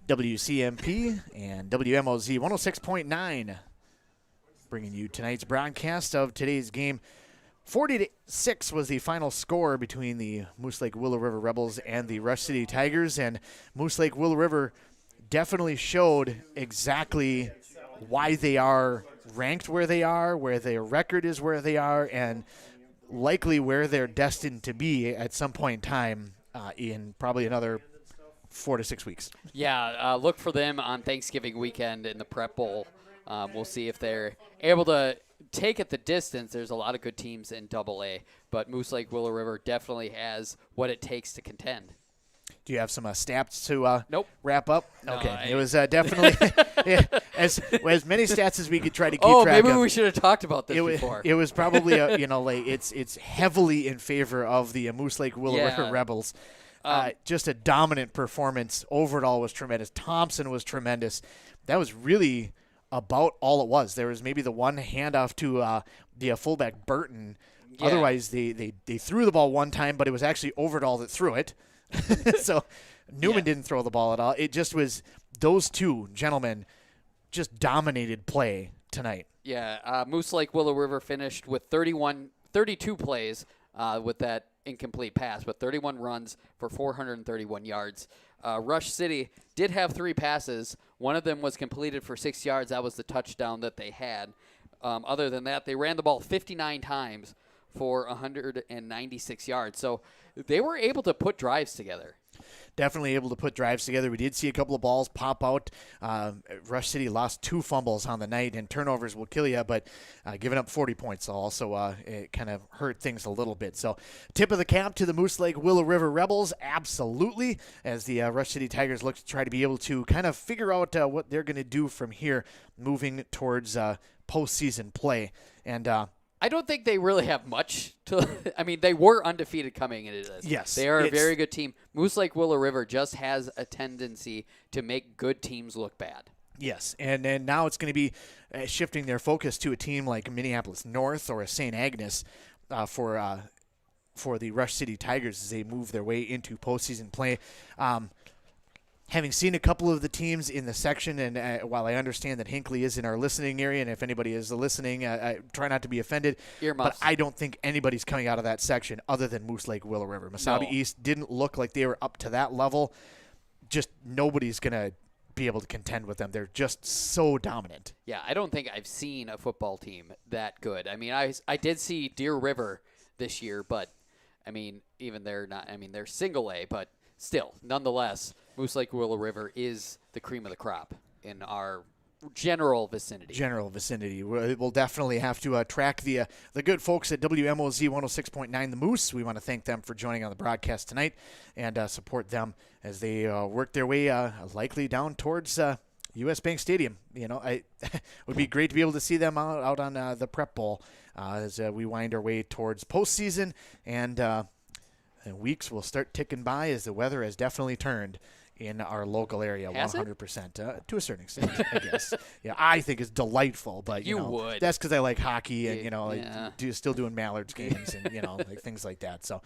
WCMP and WMOZ 106.9 bringing you tonight's broadcast of today's game. 40-6 was the final score between the Moose Lake Willow River Rebels and the Rush City Tigers, and Moose Lake Willow River definitely showed exactly why they are ranked where they are, where their record is where they are, and likely where they're destined to be at some point in time in probably another 4 to 6 weeks. Yeah, look for them on Thanksgiving weekend in the Prep Bowl. We'll see if they're able to take it the distance. There's a lot of good teams in AA, but Moose Lake Willow River definitely has what it takes to contend. Do you have some stats to nope. wrap up? No, okay, it was definitely as many stats as we could try to keep track of. Oh, maybe we should have talked about this before. It was probably it's heavily in favor of the Moose Lake Willow River Rebels. Just a dominant performance. Overall was tremendous. Thompson was tremendous. That was really about all it was. There was maybe the one handoff to the fullback Burton. Yeah. Otherwise, they threw the ball one time, but it was actually Overdahl that threw it. So Newman didn't throw the ball at all. It just was those two gentlemen just dominated play tonight. Yeah, Moose Lake Willow River finished with 32 plays with that incomplete pass, but 31 runs for 431 yards. Rush City did have 3 passes. One of them was completed for 6 yards. That was the touchdown that they had. Other than that, they ran the ball 59 times for 196 yards. So they were able to put drives together. Definitely able to put drives together. We did see a couple of balls pop out. Rush City lost 2 fumbles on the night, and turnovers will kill you, but giving up 40 points also it kind of hurt things a little bit. So tip of the cap to the Moose Lake Willow River Rebels, absolutely, as the Rush City Tigers look to try to be able to kind of figure out what they're going to do from here moving towards postseason play. And I don't think they really have much to – I mean, they were undefeated coming into this. Yes. They are a very good team. Moose Lake Willow River just has a tendency to make good teams look bad. Yes, and then now it's going to be shifting their focus to a team like Minneapolis North or a St. Agnes for the Rush City Tigers as they move their way into postseason play. Having seen a couple of the teams in the section, and while I understand that Hinckley is in our listening area, and if anybody is listening, I try not to be offended, but I don't think anybody's coming out of that section other than Moose Lake Willow River. Mesabi East didn't look like they were up to that level. Just nobody's going to be able to contend with them. They're just so dominant. Yeah, I don't think I've seen a football team that good. I mean, I did see Deer River this year, but, I mean, even they're not – I mean, they're single A, but still, nonetheless – Moose Lake Willow River is the cream of the crop in our general vicinity. We'll definitely have to track the good folks at WMOZ 106.9 The Moose. We want to thank them for joining on the broadcast tonight and support them as they work their way likely down towards U.S. Bank Stadium. You know, it would be great to be able to see them out on the Prep Bowl as we wind our way towards postseason, and weeks will start ticking by as the weather has definitely turned in our local area. 100%. To a certain extent, I guess. Yeah, I think it's delightful, but you know, would. That's because I like hockey and still doing Mallards games and like things like that. So,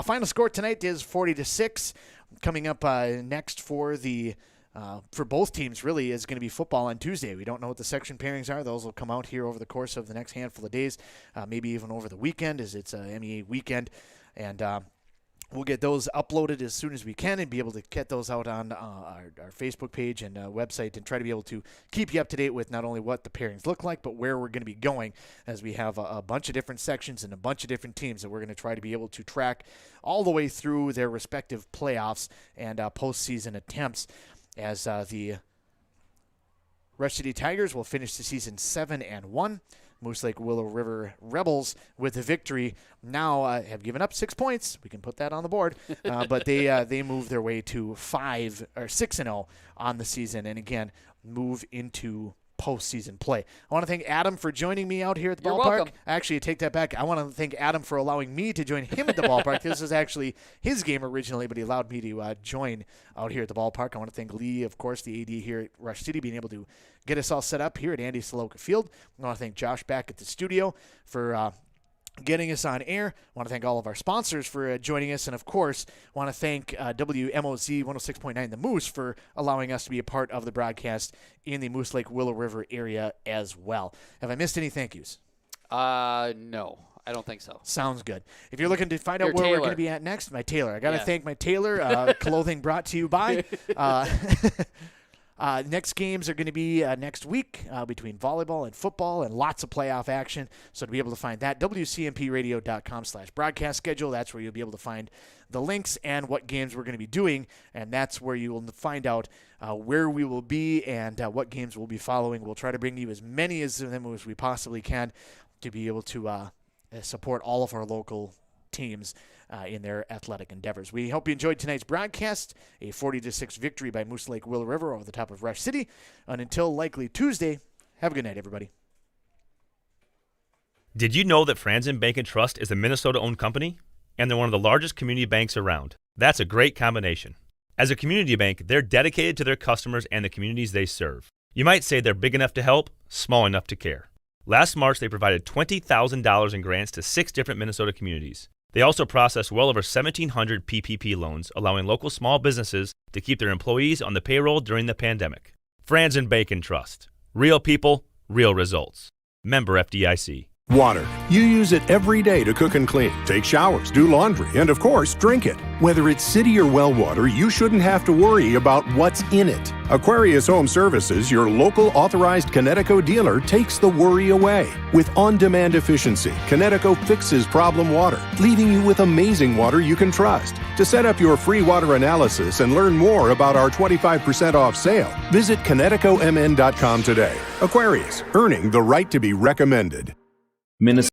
final score tonight is 40-6. Coming up next for the for both teams really is going to be football on Tuesday. We don't know what the section pairings are. Those will come out here over the course of the next handful of days, maybe even over the weekend, as it's a MEA weekend, and we'll get those uploaded as soon as we can and be able to get those out on our Facebook page and website and try to be able to keep you up to date with not only what the pairings look like, but where we're going to be going, as we have a bunch of different sections and a bunch of different teams that we're going to try to be able to track all the way through their respective playoffs and postseason attempts, as the Rush City Tigers will finish the season 7-1. Moose Lake Willow River Rebels with the victory. Now have given up 6 points. We can put that on the board. But they move their way to 6-0 on the season, and again move into postseason play. I want to thank Adam for joining me out here at the You're ballpark. welcome. Actually, I take that back. I want to thank Adam for allowing me to join him at the ballpark. This was actually his game originally, but he allowed me to join out here at the ballpark. I want to thank Lee, of course, the AD here at Rush City, being able to get us all set up here at Andy Saloka Field. I want to thank Josh back at the studio for getting us on air. I want to thank all of our sponsors for joining us, and of course, I want to thank WMOZ 106.9 The Moose for allowing us to be a part of the broadcast in the Moose Lake Willow River area as well. Have I missed any thank yous? No, I don't think so. Sounds good. If you're looking to find out where we're going to be at next, my tailor. I got to thank my tailor. Clothing brought to you by. Next games are going to be next week between volleyball and football and lots of playoff action. So to be able to find that, WCMPradio.com/broadcast schedule. That's where you'll be able to find the links and what games we're going to be doing. And that's where you will find out where we will be and what games we'll be following. We'll try to bring you as many of them as we possibly can to be able to support all of our local teams in their athletic endeavors. We hope you enjoyed tonight's broadcast, a 40-6 victory by Moose Lake Willow River over the top of Rush City. And until likely Tuesday, have a good night, everybody. Did you know that Franzen Bank and Trust is a Minnesota-owned company? And they're one of the largest community banks around. That's a great combination. As a community bank, they're dedicated to their customers and the communities they serve. You might say they're big enough to help, small enough to care. Last March, they provided $20,000 in grants to 6 different Minnesota communities. They also processed well over 1,700 PPP loans, allowing local small businesses to keep their employees on the payroll during the pandemic. Franzen Bank and Trust. Real people, real results. Member FDIC. Water. You use it every day to cook and clean, take showers, do laundry, and of course, drink it. Whether it's city or well water, you shouldn't have to worry about what's in it. Aquarius Home Services, your local authorized Connecticut dealer, takes the worry away. With on-demand efficiency, Connecticut fixes problem water, leaving you with amazing water you can trust. To set up your free water analysis and learn more about our 25% off sale, visit ConnecticutMN.com today. Aquarius, earning the right to be recommended. Minnesota.